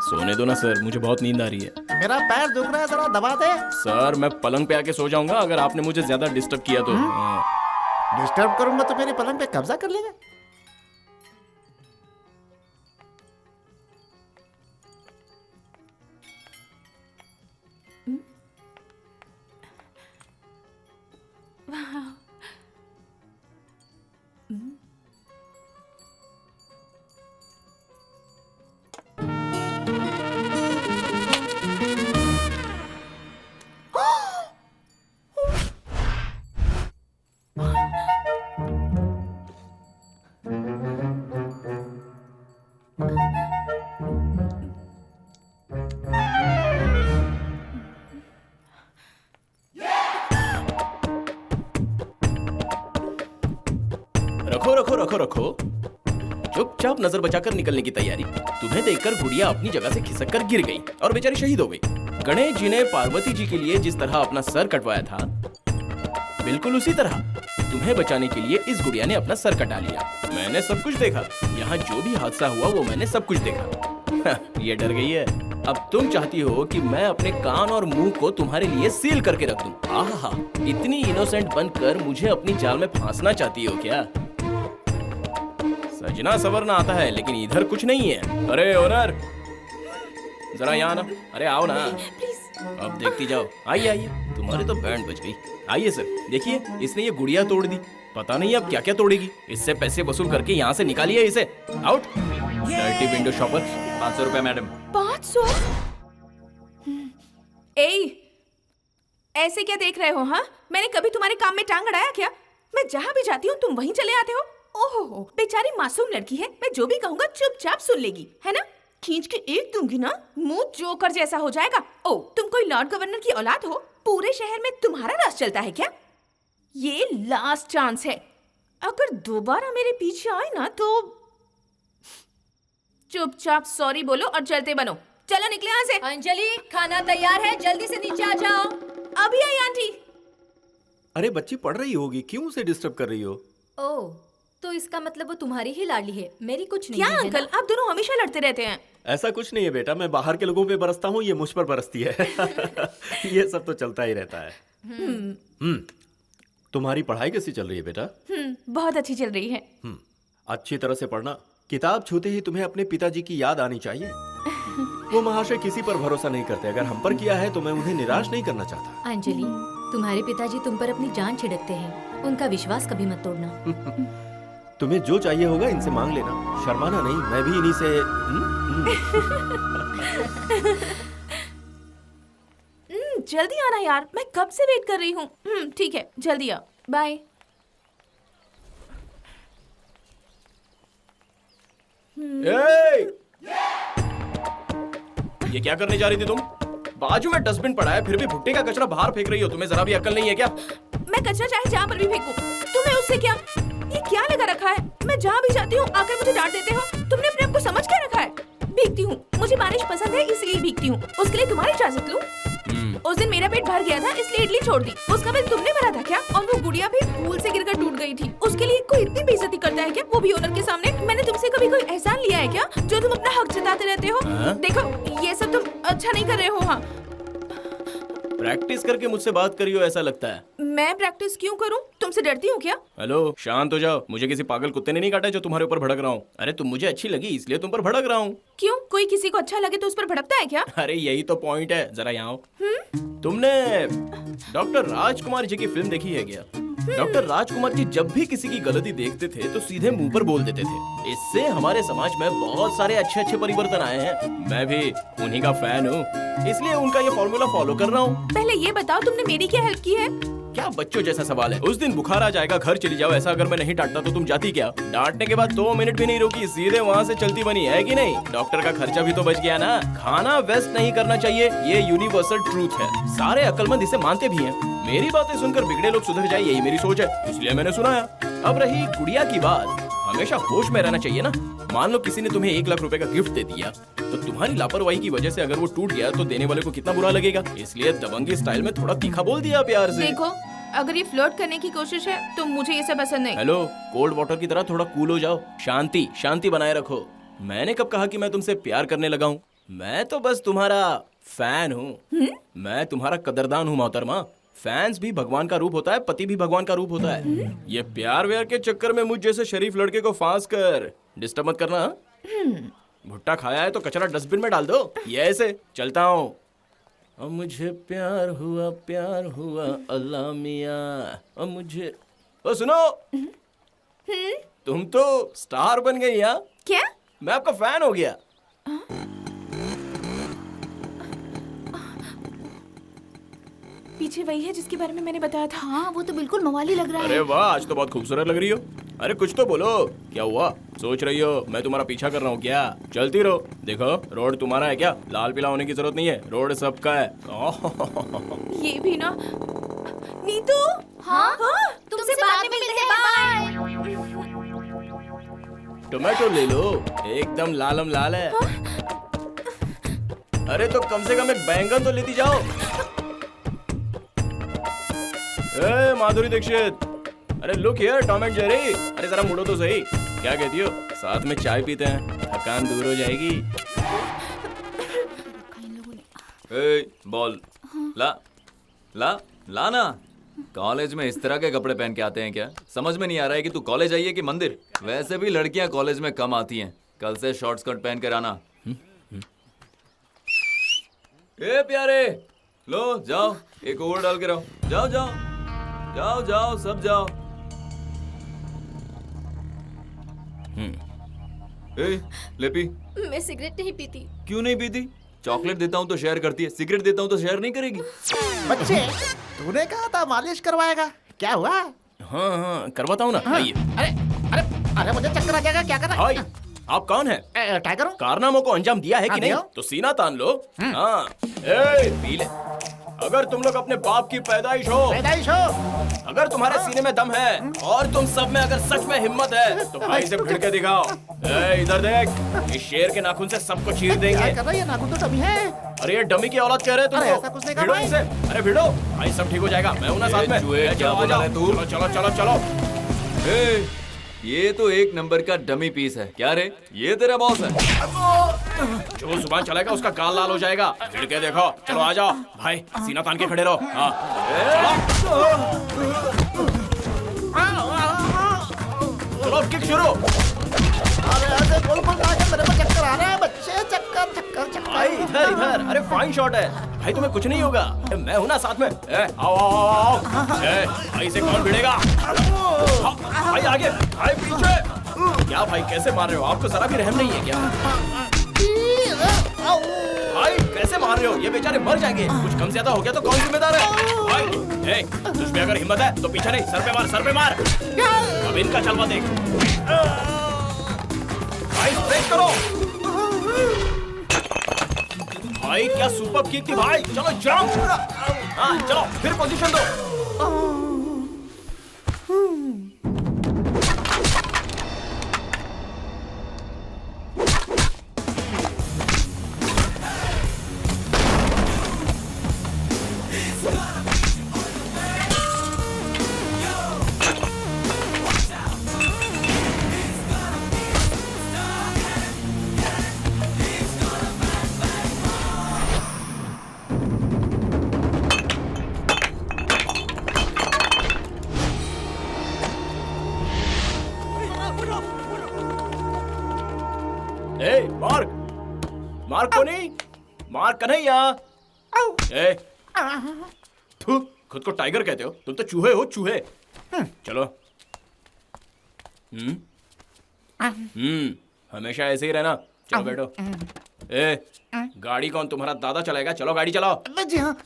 सोने दो ना सर, मुझे बहुत नींद आ रही है। मेरा पैर दुख रहा है, जरा दबा दे। सर मैं पलंग पे आके सो जाऊंगा अगर आपने मुझे ज्यादा डिस्टर्ब किया तो। डिस्टर्ब करूंगा तो मेरी पलंग पे कब्जा कर लेगा। रखो चुपचाप नजर बचाकर निकलने की तैयारी। तुम्हें देखकर गुड़िया अपनी जगह से खिसक कर गिर गई और बेचारी शहीद हो गई। गणेश जी ने पार्वती जी के लिए जिस तरह अपना सर कटवाया था, बिल्कुल उसी तरह तुम्हें बचाने के लिए इस गुड़िया ने अपना सर कटा लिया। मैंने सब कुछ देखा, यहाँ जो भी हादसा हुआ वो मैंने सब कुछ देखा। ये डर गई है। अब तुम चाहती हो कि मैं अपने कान और मुंह को तुम्हारे लिए सील करके रख दूं। आहा, इतनी इनोसेंट बनकर मुझे अपनी जाल में फांसना चाहती हो क्या? सजना सवरना आता है लेकिन इधर कुछ नहीं है। अरे ओनर, जरा यहाँ ना। अरे आओ ना, अब देखती जाओ। आइए आइए, तुम्हारी तो बैंड बज गई। आइए सर, देखिए इसने ये गुड़िया तोड़ दी, पता नहीं अब क्या क्या तोड़ेगी। इससे पैसे वसूल करके यहाँ से निकालिए इसे। आउट। Dirty window shopper. 500 रुपए मैडम। 500? ऐसे क्या देख रहे हो? हाँ, मैंने कभी तुम्हारे काम में टांग अड़ाया क्या? मैं जहाँ भी जाती हूँ तुम वहीं चले आते हो। ओहो, बेचारी मासूम लड़की है, मैं जो भी कहूँगा चुपचाप सुन लेगी, है ना? खींच के एक दूंगी ना, मुंह जोकर जैसा हो जाएगा। ओ, तुम कोई लॉर्ड गवर्नर की औलाद हो? पूरे शहर में तुम्हारा राज चलता है क्या? ये लास्ट चांस है, अगर दोबारा मेरे पीछे आए ना तो चुपचाप सॉरी बोलो और चलते बनो। चलो निकले यहाँ से। अंजलि, खाना तैयार है, जल्दी से नीचे आ जाओ। अभी आई आंटी। अरे बच्ची पढ़ रही होगी, क्यों उसे डिस्टर्ब कर रही हो? ओह, तो इसका मतलब वो तुम्हारी ही लाडली है, मेरी कुछ नहीं क्या है अंकल, आप दोनों हमेशा लड़ते रहते हैं। ऐसा कुछ नहीं है बेटा, मैं बाहर के लोगों पे बरसता हूँ, ये मुझ पर बरसती है। ये सब तो चलता ही रहता है। तुम्हारी पढ़ाई कैसी चल रही है बेटा? बहुत अच्छी चल रही है। अच्छी तरह से पढ़ना। किताब छूते ही तुम्हें अपने पिताजी की याद आनी चाहिए। वो महाशय किसी पर भरोसा नहीं करते, अगर हम पर किया है तो मैं उन्हें निराश नहीं करना चाहता। अंजलि, तुम्हारे पिताजी तुम पर अपनी जान छिड़कते हैं, उनका विश्वास कभी मत तोड़ना। तुम्हें जो चाहिए होगा इनसे मांग लेना, शर्माना नहीं। मैं भी इन्हीं से जल्दी आना यार, मैं कब से वेट कर रही हूँ। ठीक है, जल्दी आओ, बाय। ये क्या करने जा रही थी तुम? बाजू में डस्टबिन पड़ा है, फिर भी भुट्टे का कचरा बाहर फेंक रही हो। तुम्हें जरा भी अक्ल नहीं है क्या? मैं कचरा चाहे जहाँ पर भी फेंकूं, तुम्हें उससे क्या? ये क्या लगा रखा है? मैं जहाँ भी जाती हूँ आकर मुझे डांट देते हो। तुमने अपने आप को समझ क्या रखा है? भीगती हूँ, मुझे बारिश पसंद है इसलिए भीगती हूँ। उसके लिए तुम्हारी इजाजत लूं? उस दिन मेरा पेट भर गया था इसलिए इडली छोड़ दी, उसका बिल तुमने भरा था क्या? और वो गुड़िया भी पूल से गिरकर टूट गई थी, उसके लिए कोई इतनी बेइज्जती करता है क्या? वो भी ओनर के सामने। मैंने तुमसे कभी कोई एहसान लिया है क्या जो तुम अपना हक जताते रहते हो? देखो, ये सब तुम अच्छा नहीं कर रहे हो। हाँ, प्रैक्टिस करके मुझसे बात करी हो ऐसा लगता है। मैं प्रैक्टिस क्यों करूं? तुमसे डरती हूँ क्या? हेलो, शांत हो जाओ। मुझे किसी पागल कुत्ते ने नहीं काटा जो तुम्हारे ऊपर भड़क रहा हूँ। अरे तुम मुझे अच्छी लगी इसलिए तुम पर भड़क रहा हूँ। क्यों? कोई किसी को अच्छा लगे तो उस पर भड़कता है क्या? अरे यही तो पॉइंट है, जरा यहाँ आओ। तुमने डॉक्टर राजकुमार जी की फिल्म देखी है क्या? डॉक्टर राजकुमार जी जब भी किसी की गलती देखते थे तो सीधे मुंह पर बोल देते थे। इससे हमारे समाज में बहुत सारे अच्छे परिवर्तन आए हैं। मैं भी उन्हीं का फैन हूँ, इसलिए उनका ये फॉर्मूला फॉलो कर रहा हूँ। पहले ये बताओ, तुमने मेरी क्या हेल्प की है? क्या बच्चों जैसा सवाल है? उस दिन बुखार आ जाएगा, घर चली जाओ, ऐसा अगर मैं नहीं डांटता तो तुम जाती क्या? डांटने के बाद 2 मिनट भी नहीं रुकी, सीधे वहाँ से चलती बनी, है कि नहीं? डॉक्टर का खर्चा भी तो बच गया ना। खाना वेस्ट नहीं करना चाहिए, ये यूनिवर्सल ट्रूथ है। सारे अक्लमंद इसे मानते भी हैं। मेरी बातें सुनकर बिगड़े लोग सुधर जाए, यही मेरी सोच है, इसलिए मैंने सुनाया। अब रही गुड़िया की बात, हमेशा होश में रहना चाहिए ना। मान लो किसी ने तुम्हें 1 लाख रुपए का गिफ्ट दे दिया, तो तुम्हारी लापरवाही की वजह से अगर वो टूट गया तो देने वाले को कितना बुरा लगेगा। इसलिए दबंगी स्टाइल में थोड़ा तीखा बोल दिया प्यार से। देखो, अगर ये फ्लर्ट करने की कोशिश है तो मुझे ये सब पसंद नहीं। हेलो, कोल्ड वाटर की तरह थोड़ा कूल हो जाओ, शांति बनाए रखो। मैंने कब कहा कि मैं तुमसे प्यार करने लगा हूँ? मैं तो बस तुम्हारा फैन हूँ। मैं तुम्हारा कदरदान हूँ मोहतरमा। फैंस भी भगवान का रूप होता है, पति भी भगवान का रूप होता है। ये प्यार व्यार के चक्कर में मुझ जैसे शरीफ लड़के को फांस कर डिस्टर्ब मत करना। भुट्टा खाया है तो कचरा डस्टबिन में डाल दो। ये ऐसे चलता हूँ। अब मुझे प्यार हुआ अल्लाह मियाँ। अब मुझे ओ सुनो, तुम तो स्टार बन गई यार। क्या? मैं आपका फैन हो गया। पीछे वही है जिसके बारे में मैंने बताया था। हाँ, वो तो बिल्कुल मवाली लग रहा है। अरे वाह, आज तो बहुत खूबसूरत लग रही हो। अरे कुछ तो बोलो, क्या हुआ? सोच रही हो मैं तुम्हारा पीछा कर रहा हूँ क्या? चलती रहो। देखो, रोड तुम्हारा है क्या? लाल पीला होने की जरूरत नहीं है, रोड सबका है। ये भी ना। नीतू। हाँ? तुमसे बाद में मिलते हैं, बाय। टोमेटो ले लो, एकदम लालम लाल है। अरे तो कम से कम एक बैंगन तो लेती जाओ। ए माधुरी दीक्षित, अरे look here Tom and Jerry. अरे जरा मुड़ो तो सही। क्या कहती हो? साथ में चाय पीते हैं, थकान दूर हो जाएगी। ए, बॉल ला ना। कॉलेज में इस तरह के कपड़े पहन के आते हैं क्या? समझ में नहीं आ रहा है कि तू कॉलेज आई है कि मंदिर। वैसे भी लड़कियां कॉलेज में कम आती हैं। कल से शॉर्ट स्कर्ट पहन कर आना। ए प्यारे, लो जाओ, एक ओवर डाल के रहो। जाओ जाओ जाओ जाओ, सब जाओ। ए, ले पी। मैं सिगरेट नहीं पीती। क्यों नहीं पीती? चॉकलेट देता हूँ तो शेयर करती है, सिगरेट देता हूँ तो शेयर नहीं करेगी। बच्चे, तूने कहा था मालिश करवाएगा, क्या हुआ? हाँ करवाता हूँ ना। आइए। अरे मुझे चक्कर आ जाएगा, क्या कर रहा है? आप कौन है? टाइगर हूँ। कारनामों को अंजाम दिया है कि नहीं? तो सीना तान लो। हाँ पी ले। अगर तुम लोग अपने बाप की पैदाइश हो, अगर तुम्हारे सीने में दम है और तुम सब में अगर सच में हिम्मत है तो भाई से भिड़ के दिखाओ। इधर देख, इस शेर के नाखून से सबको चीर देंगे। ये नाखून तो डमी है। अरे ये डमी की औलाद कह रहे तुम ऐसा कुछ नहीं भिड़ो इनसे। अरे भिड़ो भाई, सब ठीक हो जाएगा। मैं हूं ना साथ में। क्या बोला है तू? चलो चलो चलो। ये तो एक नंबर का डमी पीस है। क्या रे, ये तेरा बॉस है? जो जुबान चलाएगा उसका गाल लाल हो जाएगा। भिड़ के देखो। चलो आ जाओ भाई, सीना तान के खड़े रहो। चलो किक शुरू। अरे ऐसे बोल मेरे को चक्कर आ रहा है बच्चे, चक्कर। भाई इधर इधर। अरे फाइन शॉट है भाई, तुम्हें कुछ नहीं होगा। मैं हूं ना साथ में। आओ। भाई से कौन भिड़ेगा? भाई आगे, भाई पीछे। क्या भाई कैसे मार रहे हो? आपको जरा भी रहम नहीं है क्या? भाई कैसे मार रहे हो? ये बेचारे मर जाएंगे। कुछ कम ज्यादा हो गया तो कौन जिम्मेदार है? भाई तुझमें अगर हिम्मत है तो पीछे नहीं, सर पे मार। अब इनका जलवा देख। भाई ब्रेक करो। भाई क्या सुपर किक थी भाई। चलो जंप। हाँ चलो फिर पोजीशन दो। मार्क को नहीं, मार्क कन्हैया। थू, खुद को टाइगर कहते हो? तुम तो चूहे हो, चूहे। चलो। हमेशा ऐसे ही रहना। चलो बैठो। गाड़ी कौन तुम्हारा दादा चलाएगा? चलो गाड़ी चलाओ। जी हाँ।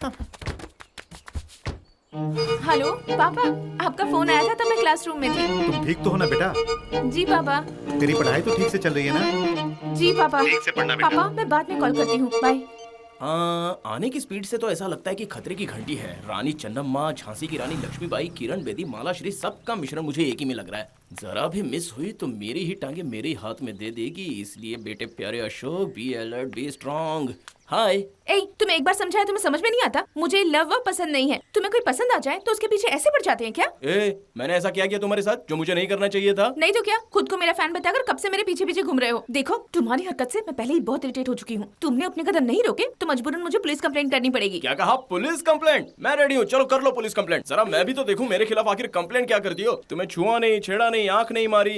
हेलो पापा, आपका फोन आया था तब मैं क्लासरूम में थी। तुम ठीक तो हो ना बेटा? जी पापा। तेरी पढ़ाई तो ठीक से चल रही है ना? जी पापा। ठीक से पढ़ना बेटा। पापा मैं बाद में कॉल करती हूँ, बाय। आने की स्पीड से तो ऐसा लगता है कि खतरे की घंटी है। रानी चन्नम्मा, झांसी की रानी लक्ष्मीबाई, किरण बेदी, माला श्री, सबका मिश्रण मुझे एक ही में लग रहा है। जरा भी मिस हुई तो मेरी ही टांगे मेरे हाथ में दे देगी। इसलिए बेटे प्यारे Ashok, be alert, be strong. हाय। तुम्हें एक बार समझाया तुम्हें समझ में नहीं आता? मुझे लव पसंद नहीं है। तुम्हें कोई पसंद आ जाए तो उसके पीछे ऐसे पड़ जाते हैं क्या? मैंने ऐसा क्या किया तुम्हारे साथ जो मुझे नहीं करना चाहिए था? नहीं तो क्या, खुद को मेरा फैन बताकर कब से मेरे पीछे पीछे घूम रहे हो। देखो तुम्हारी हरकत से मैं पहले ही बहुत इरिटेट हो चुकी हूँ। तुमने अपने कदम नहीं रोके तो मजबूरन मुझे पुलिस कंप्लेंट करनी पड़ेगी। क्या कहा? Police complaint? मैं रेडी हूँ, चलो कर लो पुलिस कंप्लेंट। जरा मैं भी तो देखूं मेरे खिलाफ आखिर कंप्लेंट क्या करती हो। तुम्हें छुआ नहीं, छेड़ा नहीं, आंख नहीं मारी,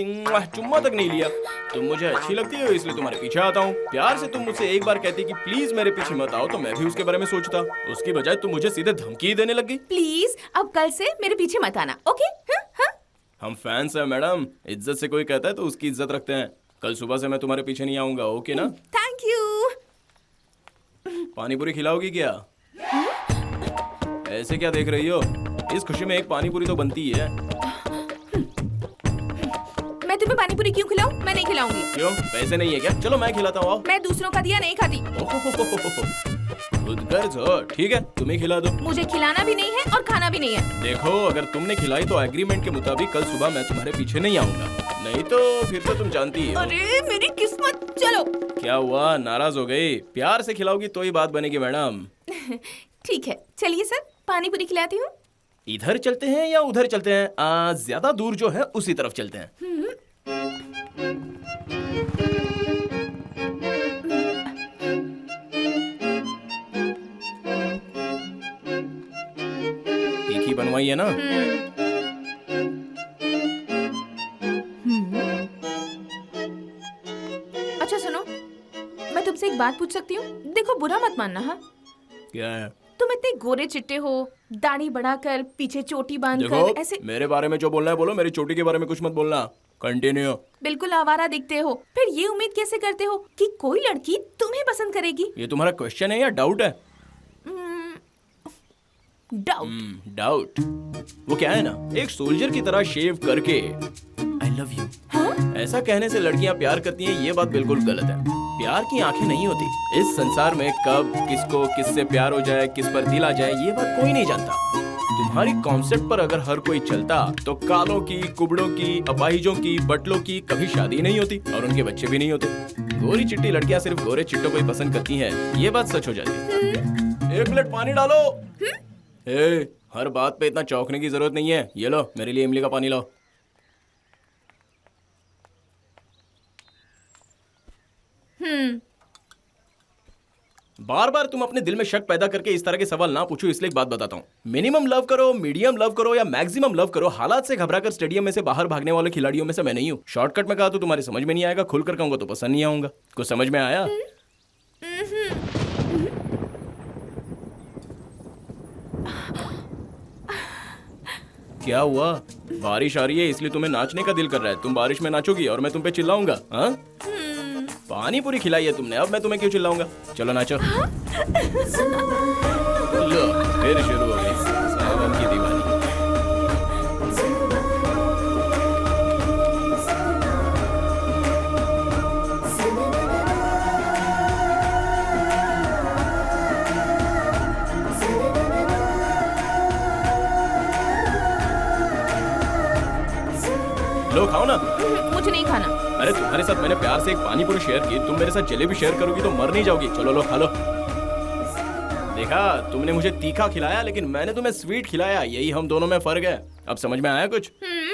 चुम्मा तक नहीं लिया। तुम मुझे अच्छी लगती हो इसलिए तुम्हारे पीछे आता हूँ। प्यार से तुम मुझसे एक बार कहती कि प्लीज मेरे पीछे मत आओ तो मैं भी उसके बारे में सोचता। उसकी बजाय तुम मुझे सीधे धमकी देने लगी। प्लीज अब कल से मेरे पीछे मत आना, ओके? हम फैंस हैं मैडम, इज्जत से कोई कहता है तो उसकी इज्जत रखते हैं। कल सुबह से मैं तुम्हारे पीछे नहीं आऊंगा, ओके ना? Thank you. पानी पूरी खिलाओगी क्या? ऐसे क्या देख रही हो? इस खुशी में एक पानी पूरी तो बनती है। मैं तुम्हें पानी पूरी क्यों खिलाऊं? मैं नहीं खिलाऊंगी। क्यों? पैसे नहीं है क्या? चलो मैं खिलाता हूँ। मैं दूसरों का दिया नहीं खाती। खुद गर्ज हो, ठीक है तुम्हें खिला दो। मुझे खिलाना भी नहीं है और खाना भी नहीं है। देखो अगर तुमने खिलाई तो एग्रीमेंट के मुताबिक कल सुबह मैं तुम्हारे पीछे नहीं आऊंगा, नहीं तो फिर तो तुम जानती हो। अरे मेरी किस्मत। चलो। क्या हुआ, नाराज हो गई? प्यार से खिलाओगी तो ही बात बनेगी मैडम। ठीक है चलिए सर, पानी पूरी खिलाती हूँ। इधर चलते हैं या उधर चलते हैं? ज्यादा दूर जो है उसी तरफ चलते हैं। तीखी बनवाई है ना? अच्छा सुनो, मैं तुमसे एक बात पूछ सकती हूँ? देखो बुरा मत मानना। हाँ क्या है? तुम इतने गोरे चिट्टे हो, दाढ़ी बढ़ाकर, पीछे चोटी बांधकर, ऐसे। मेरे बारे में जो बोलना है बोलो, मेरी चोटी के बारे में कुछ मत बोलना। कंटिन्यू। बिल्कुल आवारा दिखते हो, फिर ये उम्मीद कैसे करते हो कि कोई लड़की तुम्हें पसंद करेगी? ये तुम्हारा क्वेश्चन है या डाउट है? डाउट। डाउट। वो क्या है ना, एक सोल्जर की तरह शेव करके आई लव यू ऐसा कहने से लड़कियां प्यार करती हैं, ये बात बिल्कुल गलत है। प्यार की आंखें नहीं होती। इस संसार में कब किसको किससे प्यार हो जाए, किस पर दिल आ जाए, ये बात कोई नहीं जानता। तुम्हारी कॉन्सेप्ट पर अगर हर कोई चलता तो कालों की, कुबड़ों की, अपाहिजों की, बटलों की कभी शादी नहीं होती और उनके बच्चे भी नहीं होते। गोरी चिट्टी लड़कियां सिर्फ गोरे चिट्टों को ही पसंद करती हैं, ये बात सच हो जाती। 1 प्लेट पानी डालो। हर बात पे इतना चौंकने की जरूरत नहीं है। ये लो, मेरे लिए इमली का पानी लाओ। बार बार तुम अपने दिल में शक पैदा करके इस तरह के सवाल ना पूछो, इसलिए एक बात बताता हूँ। मिनिमम लव करो, मीडियम लव करो या मैक्सिमम लव करो, हालात से घबराकर स्टेडियम में से बाहर भागने वाले खिलाड़ियों में से मैं नहीं हूँ। शॉर्टकट में कहा तो तुम्हारे समझ में नहीं आएगा, खुलकर कहूंगा तो पसंद नहीं आऊंगा। कुछ समझ में आया? क्या हुआ? बारिश आ रही है इसलिए तुम्हें नाचने का दिल कर रहा है। तुम बारिश में नाचोगी और मैं तुम पे चिल्लाऊंगा? हाँ, पानी पूरी खिलाई है तुमने, अब मैं तुम्हें क्यों चिल्लाऊंगा? चलो नाचो। लो, फिर शुरू हो गई सावन की दीवानी। लो खाओ ना। मुझे नहीं खाना। अरे तुम्हारे साथ मैंने प्यार से एक पानी पूरी शेयर की, तुम मेरे साथ जलेबी शेयर करोगी तो मर नहीं जाओगी। चलो लो, खा लो। देखा, तुमने मुझे तीखा खिलाया लेकिन मैंने तुम्हें स्वीट खिलाया, यही हम दोनों में फर्क है। अब समझ में आया कुछ?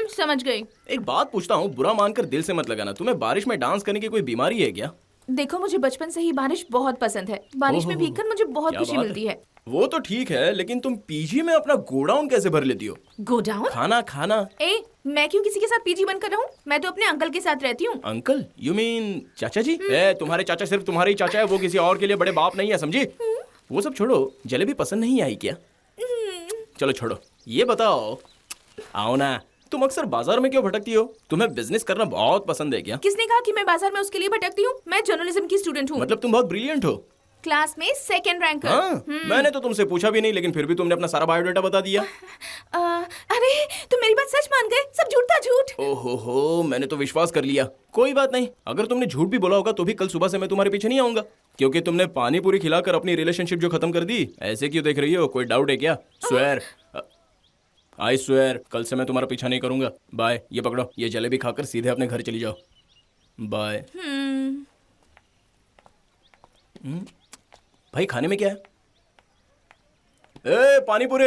समझ गई। एक बात पूछता हूँ, बुरा मानकर दिल से मत लगाना, तुम्हें बारिश में डांस करने की कोई बीमारी है क्या? देखो, मुझे बचपन से ही बारिश बहुत पसंद है। बारिश में भीगकर मुझे बहुत खुशी मिलती है। वो तो ठीक है, लेकिन तुम पीजी में अपना गोडाउन कैसे भर लेती हो? गोडाउन? खाना खाना। मैं क्यों किसी के साथ पीजी बनकर रहूं? मैं तो अपने अंकल के साथ रहती हूँ। अंकल? यू मीन चाचा जी? तुम्हारे चाचा सिर्फ तुम्हारे ही चाचा है, वो किसी और के लिए बड़े बाप नहीं है, समझी? वो सब छोड़ो, जलेबी पसंद नहीं आई क्या? चलो छोड़ो, ये बताओ, आओ ना, तुम अक्सर बाजार में क्यों भटकती हो? तुम्हें बिजनेस करना बहुत पसंद है क्या? किसने कहा कि मैं बाजार में उसके लिए भटकती हूँ? मैं जर्नलिज्म की स्टूडेंट हूँ। मतलब तुम बहुत ब्रिलियंट हो? क्लास में 2nd रैंकर। हाँ? मैंने तो तुमसे पूछा भी नहीं, लेकिन फिर भी तुमने अपना सारा बायोडाटा बता दिया। अरे तुम मेरी बात सच मान गए? सब झूठ था, झूठ। ओहो, मैंने तो विश्वास कर लिया। कोई बात नहीं, अगर तुमने झूठ भी बोला होगा तो भी कल सुबह से मैं तुम्हारे पीछे नहीं आऊंगा, क्योंकि तुमने पानी पूरी खिलाकर अपनी रिलेशनशिप जो खत्म कर दी। ऐसे क्यों देख रही हो? कोई डाउट है क्या? स्वेयर, आई स्वेयर, कल से मैं तुम्हारा पीछा नहीं करूंगा। बाय। ये पकड़ो, ये जलेबी खाकर सीधे अपने घर चली जाओ। बाय। भाई खाने में क्या है? पानी पूरी।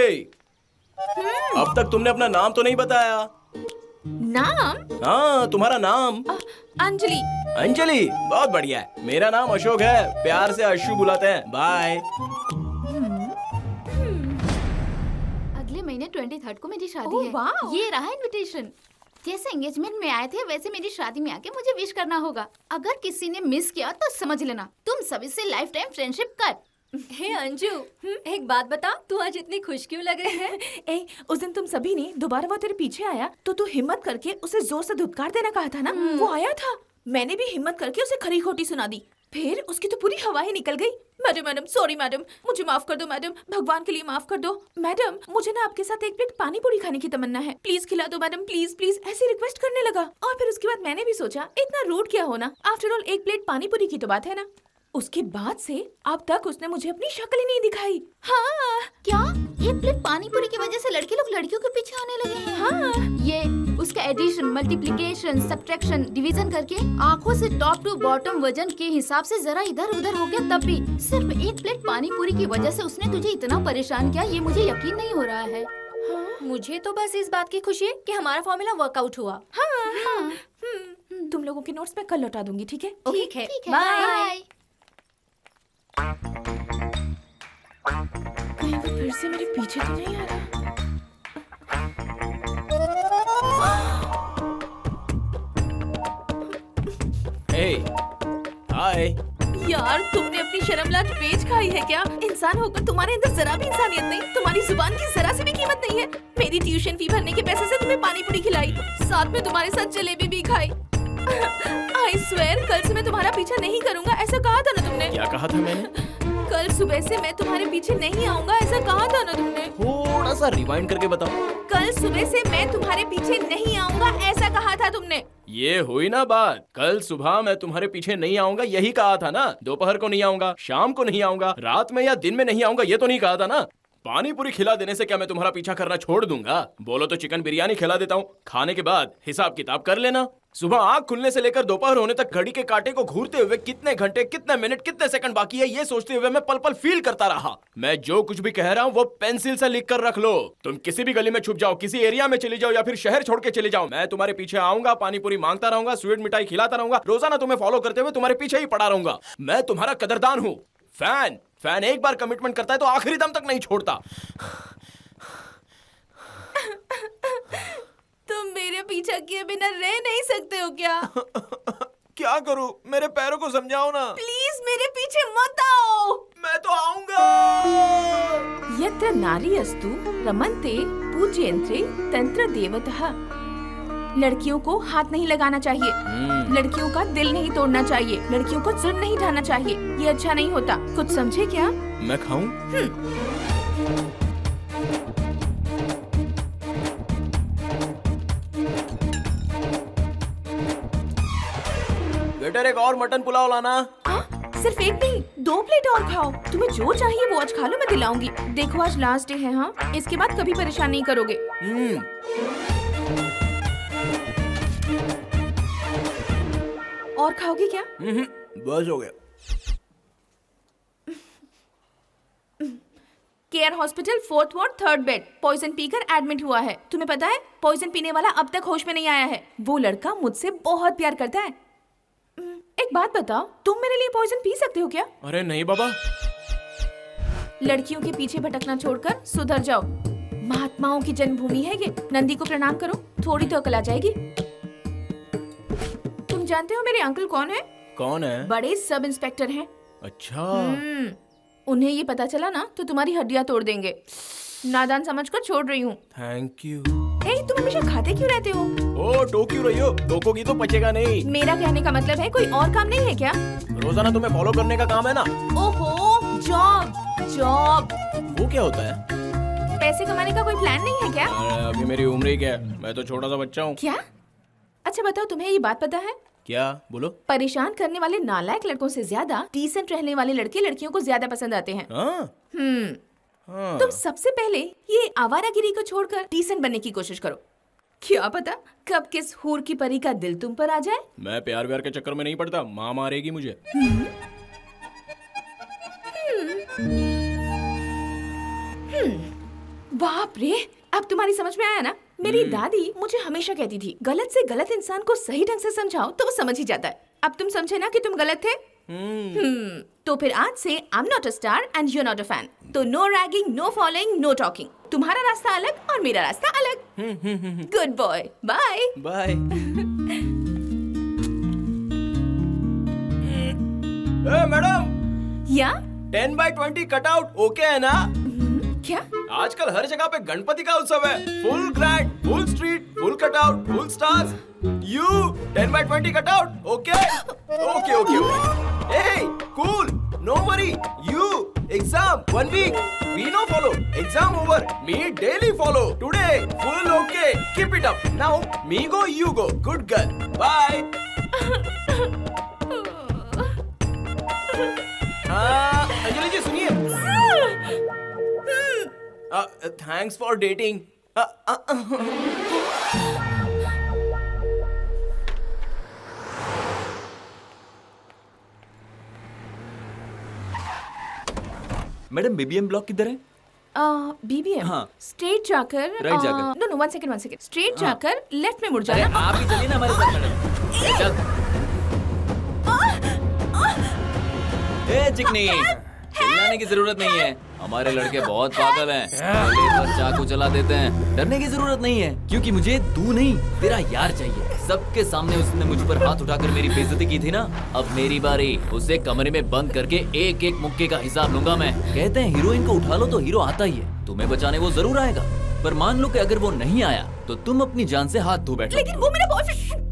अब तक तुमने अपना नाम तो नहीं बताया। नाम? हाँ, तुम्हारा नाम। अंजलि। अंजलि, बहुत बढ़िया है। मेरा नाम अशोक है, प्यार से अशु बुलाते हैं। बाय। अगले महीने 23rd को मेरी शादी है। ये रहा इनविटेशन। जैसे एंगेजमेंट में आए थे वैसे मेरी शादी में आके मुझे विश करना होगा। अगर किसी ने मिस किया तो समझ लेना, तुम सभी से लाइफ टाइम फ्रेंडशिप कर। हे अंजू, एक बात बता, तू आज इतनी खुश क्यों लग रही है? उस दिन तुम सभी ने दोबारा वो तेरे पीछे आया तो तू हिम्मत करके उसे जोर से धुतकार देना कहा था ना? वो आया था, मैंने भी हिम्मत करके उसे खरी खोटी सुना दी, फिर उसकी तो पूरी हवा ही निकल गई। मैडम, सॉरी मैडम, मुझे माफ कर दो मैडम, भगवान के लिए माफ कर दो मैडम। मुझे ना आपके साथ 1 प्लेट पानी पूरी खाने की तमन्ना है, प्लीज खिला दो मैडम, प्लीज प्लीज, ऐसी रिक्वेस्ट करने लगा। और फिर उसके बाद मैंने भी सोचा इतना रूड क्या होना, आफ्टर ऑल 1 प्लेट पानी पूरी की तो बात है ना। उसके बाद से अब तक उसने मुझे अपनी शक्ल ही नहीं दिखाई। हाँ। क्या 1 प्लेट पानी पूरी की वजह से लड़के लोग लड़कियों के पीछे आने लगे हैं? हाँ। ये उसका एडिशन, मल्टीप्लिकेशन, सब्ट्रैक्शन, डिवीजन करके आंखों से टॉप टू बॉटम वजन के हिसाब से जरा इधर उधर हो गया, तब भी सिर्फ 1 प्लेट पानी पूरी की वजह से उसने तुझे इतना परेशान किया, ये मुझे यकीन नहीं हो रहा है। हाँ? मुझे तो बस इस बात की खुशी है कि हमारा फॉर्मूला वर्कआउट हुआ। हाँ। तुम लोगों के नोट्स मैं कल लौटा दूंगी, ठीक है? ठीक है, बाय। कहीं वो फिर से मेरे पीछे तो नहीं आ रहा? हाय। यार, तुमने अपनी शर्मलाज पेच खाई है क्या? इंसान होकर तुम्हारे अंदर जरा भी इंसानियत नहीं, तुम्हारी जुबान की जरा सी भी कीमत नहीं है। मेरी ट्यूशन फी भरने के पैसे से तुम्हें पानी पूरी खिलाई, साथ में तुम्हारे साथ जलेबी भी खाई। आई स्वेयर कल से मैं तुम्हारा पीछा नहीं करूंगा, ऐसा कहा था ना तुमने। क्या कहा था मैंने? कल सुबह से मैं तुम्हारे पीछे नहीं आऊंगा, ऐसा कहा था ना तुमने। थोड़ा सा रिवाइंड करके बताओ। कल सुबह से मैं तुम्हारे पीछे नहीं आऊंगा, ऐसा कहा था तुमने। ये हुई ना बात, कल सुबह मैं तुम्हारे पीछे नहीं आऊंगा यही कहा था ना। दोपहर को नहीं आऊंगा, शाम को नहीं आऊंगा, रात में या दिन में नहीं आऊंगा ये तो नहीं कहा था ना। पानी पूरी खिला देने से क्या मैं तुम्हारा पीछा करना छोड़ दूंगा? बोलो तो चिकन बिरयानी खिला देता हूँ, खाने के बाद हिसाब किताब कर लेना। सुबह आँख खुलने से लेकर दोपहर होने तक घड़ी के कांटे को घूरते हुए कितने घंटे, कितने मिनट, कितने सेकंड बाकी है ये सोचते हुए मैं पल पल फील करता रहा। मैं जो कुछ भी कह रहा हूँ वो पेंसिल से लिख कर रख लो। तुम किसी भी गली में छुप जाओ, किसी एरिया में चली जाओ या फिर शहर छोड़ के चले जाओ, मैं तुम्हारे पीछे आऊंगा, पानी पूरी मांगता रहूंगा, स्वीट मिठाई खिलाता रहूंगा, रोजाना तुम्हें फॉलो करते हुए तुम्हारे पीछे ही पड़ा रहूंगा। मैं तुम्हारा कदरदान हूँ। फैन एक बार कमिटमेंट करता है तो आखिरी दम तक नहीं छोड़ता। तुम मेरे पीछा किए बिना रह नहीं सकते हो क्या? क्या करूं? मेरे पैरों को समझाओ ना। प्लीज मेरे पीछे मत आओ। मैं तो आऊंगा। यत्र नारी अस्तु रमन्ते पूज्यन्ते तंत्र देवतः। लड़कियों को हाथ नहीं लगाना चाहिए, लड़कियों का दिल नहीं तोड़ना चाहिए, लड़कियों को जुल्म नहीं ढाना चाहिए, ये अच्छा नहीं होता। कुछ समझे क्या? मैं खाऊं? बेटर एक और मटन पुलाव लाना। सिर्फ एक नहीं, 2 प्लेट और खाओ। तुम्हें जो चाहिए वो आज खा लो, मैं दिलाऊंगी। देखो आज लास्ट डे है, हाँ, इसके बाद कभी परेशान नहीं करोगे। और खाओगे क्या? बस हो गया। Care hospital 4th ward 3rd bed, poison पीकर एडमिट हुआ है। तुम्हें पता है पॉइजन पीने वाला अब तक होश में नहीं आया है। वो लड़का मुझसे बहुत प्यार करता है। एक बात बताओ, तुम मेरे लिए पॉइजन पी सकते हो क्या? अरे नहीं बाबा। लड़कियों के पीछे भटकना छोड़कर सुधर जाओ। महात्माओं की जन्मभूमि है ये। नंदी को प्रणाम करो, थोड़ी तो अकल आ जाएगी। तुम जानते हो मेरे अंकल कौन है? कौन है? बड़े सब इंस्पेक्टर हैं। अच्छा। उन्हें ये पता चला ना तो तुम्हारी हड्डियां तोड़ देंगे। नादान समझकर छोड़ रही हूँ। Thank you. तुम हमेशा खाते क्यों रहते हो? ओ टोक क्यों रही हो? टोकोगी तो पचेगा नहीं। मेरा कहने का मतलब है कोई और काम नहीं है क्या? रोजाना तुम्हें फॉलो करने का काम है ना। ओहो, जॉब। वो क्या होता है? पैसे कमाने का कोई प्लान नहीं है क्या? अभी मेरी उम्र ही क्या है, मैं तो छोटा सा बच्चा हूँ। क्या? अच्छा बताओ, तुम्हें ये बात पता है? क्या? बोलो। परेशान करने वाले नालायक लड़कों से ज्यादा डिसेंट रहने वाले लड़के लड़कियों को ज्यादा पसंद आते हैं। तुम सबसे पहले ये आवारागिरी को छोड़कर डिसेंट बनने की कोशिश करो। क्या पता कब किस हूर की परी का दिल तुम पर आ जाए। मैं प्यार व्यार के चक्कर में नहीं पड़ता, माँ मारेगी मुझे। बाप रे, अब तुम्हारी समझ में आया ना? मेरी दादी मुझे हमेशा कहती थी, गलत से गलत इंसान को सही ढंग से समझाओ तो वो समझ ही जाता है। अब तुम समझे ना कि तुम गलत थे? तो फिर आज से I am not a star and you are not a fan. तो no ragging, no following, no talking. तुम्हारा रास्ता अलग और मेरा रास्ता अलग। Good boy, bye bye. Madam, या 10x20 कटआउट ओके है ना? क्या? आजकल हर जगह पे गणपति का उत्सव है। Full grand, full street, full cutout, full stars. You 10x20 cutout okay? Okay okay okay. Hey, cool, no worry. You, exam, 1 week. We no follow. Exam over. Me daily follow. Today, full okay. Keep it up. Now, me go, you go. Good girl. Bye. Anjali ji सुनिए। Thanks for dating. Madam BBM block किधर है? BBM straight जाकर right जाकर। No 1 second straight जाकर left में मुड़ जाना। आप ही चलिए ना हमारे साथ मैडम। चल। ए चिकनी, चिल्लाने की जरूरत नहीं है। हमारे लड़के बहुत पागल हैं। पहले चाकू चला देते हैं। डरने की जरूरत नहीं है, क्योंकि मुझे तू नहीं तेरा यार चाहिए। सबके सामने उसने मुझ पर हाथ उठाकर मेरी बेइज्जती की थी ना, अब मेरी बारी। उसे कमरे में बंद करके एक एक मुक्के का हिसाब लूंगा मैं। कहते हैं हीरोइन को उठा लो तो हीरो आता ही है। तुम्हें बचाने वो जरूर आएगा। पर मान लो कि अगर वो नहीं आया तो तुम अपनी जान से हाथ धो बैठो। लेकिन वो मेरा बॉयफ्रेंड।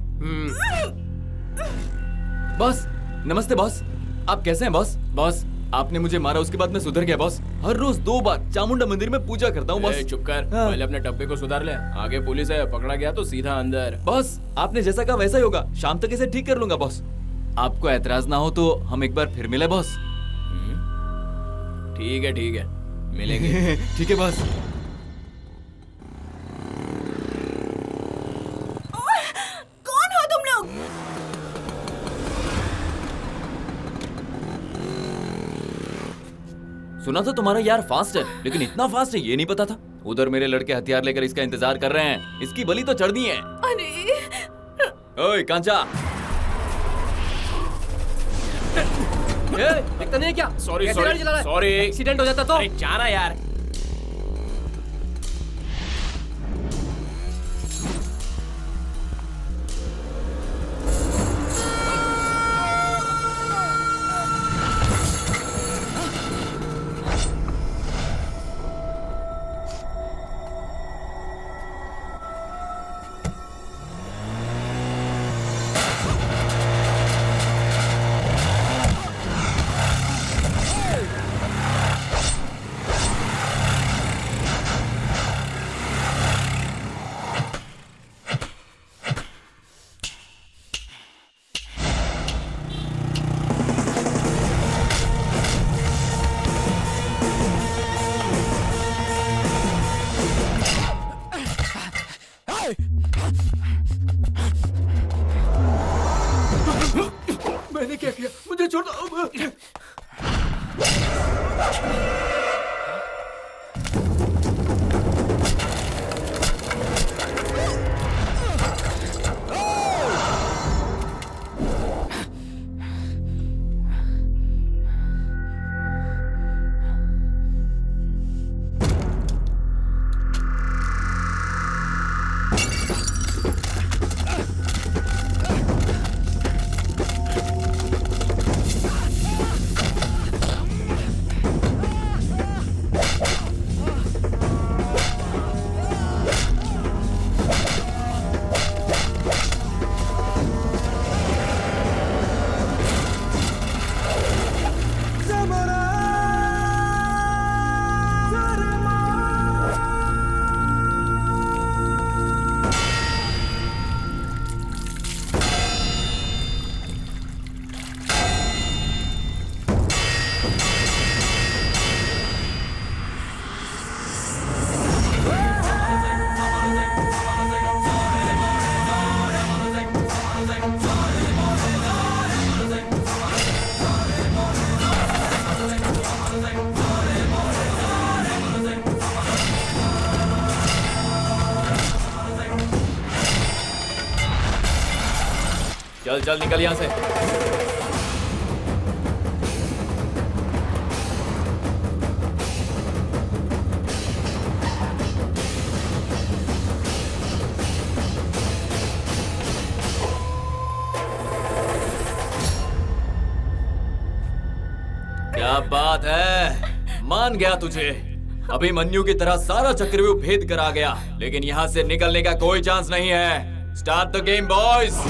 बॉस नमस्ते बॉस, आप कैसे हैं बॉस? बॉस आपने मुझे मारा, उसके बाद मैं सुधर गया बॉस। हर रोज 2 बार चामुंडा मंदिर में पूजा करता हूँ बॉस। चुप कर, पहले अपने डब्बे को सुधार ले, आगे पुलिस है, पकड़ा गया तो सीधा अंदर। बॉस आपने जैसा कहा वैसा ही होगा, शाम तक इसे ठीक कर लूंगा बॉस। आपको एतराज ना हो तो हम एक बार फिर मिले बॉस। ठीक है मिलेंगे। ठीक है बॉस। कौन हो तुम लोग? सुना था तुम्हारा यार फास्ट है, लेकिन इतना फास्ट है ये नहीं पता था। उधर मेरे लड़के हथियार लेकर इसका इंतजार कर रहे हैं, इसकी बलि तो चढ़ दी है। अरे ओए कांचा, देखता नहीं है क्या? सॉरी कैसे गाड़ी चला रहा है? सॉरी, एक्सीडेंट हो जाता तो? अरे जाना यार। मैंने क्या किया? मुझे छोड़ दो। चल चल निकल यहाँ से। क्या बात है, मान गया तुझे। अभिमन्यु की तरह सारा चक्रव्यूह भेद कर आ गया, लेकिन यहाँ से निकलने का कोई चांस नहीं है। Start the game boys.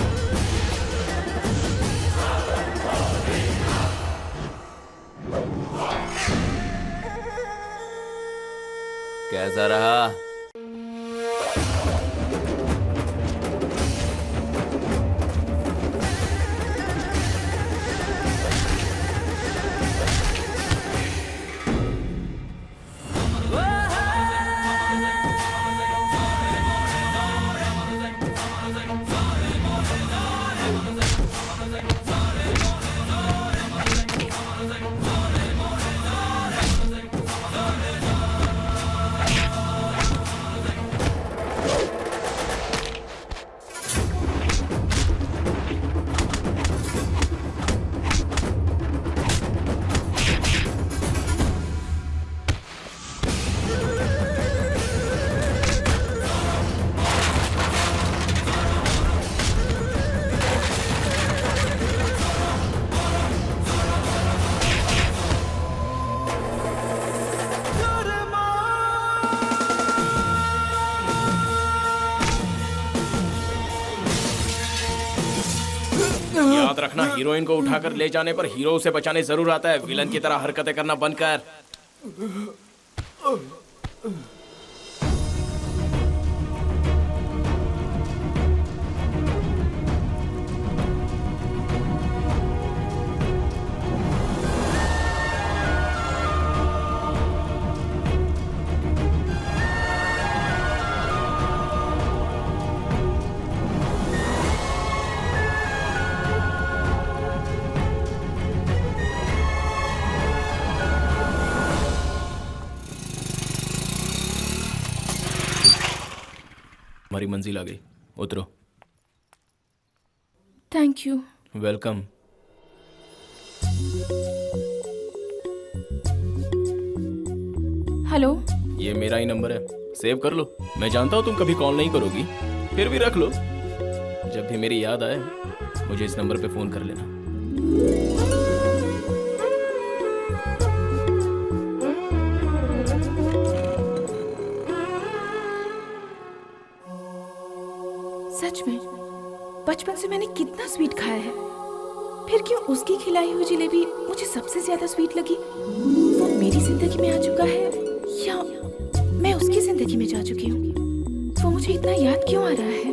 कैसा रहा? याद रखना, हीरोइन को उठाकर ले जाने पर हीरो उसे बचाने जरूर आता है। विलन की तरह हरकतें करना बंद कर। हमारी मंजिल आ गई, उतरो। Thank you. वेलकम। हेलो, ये मेरा ही नंबर है, सेव कर लो। मैं जानता हूँ तुम कभी कॉल नहीं करोगी, फिर भी रख लो। जब भी मेरी याद आए मुझे इस नंबर पे फोन कर लेना। सच में बचपन से मैंने कितना स्वीट खाया है, फिर क्यों उसकी खिलाई हुई जलेबी मुझे सबसे ज्यादा स्वीट लगी? वो मेरी जिंदगी में आ चुका है या मैं उसकी जिंदगी में जा चुकी हूँ? वो मुझे इतना याद क्यों आ रहा है?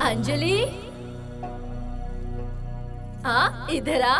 अंजलि, इधर आ।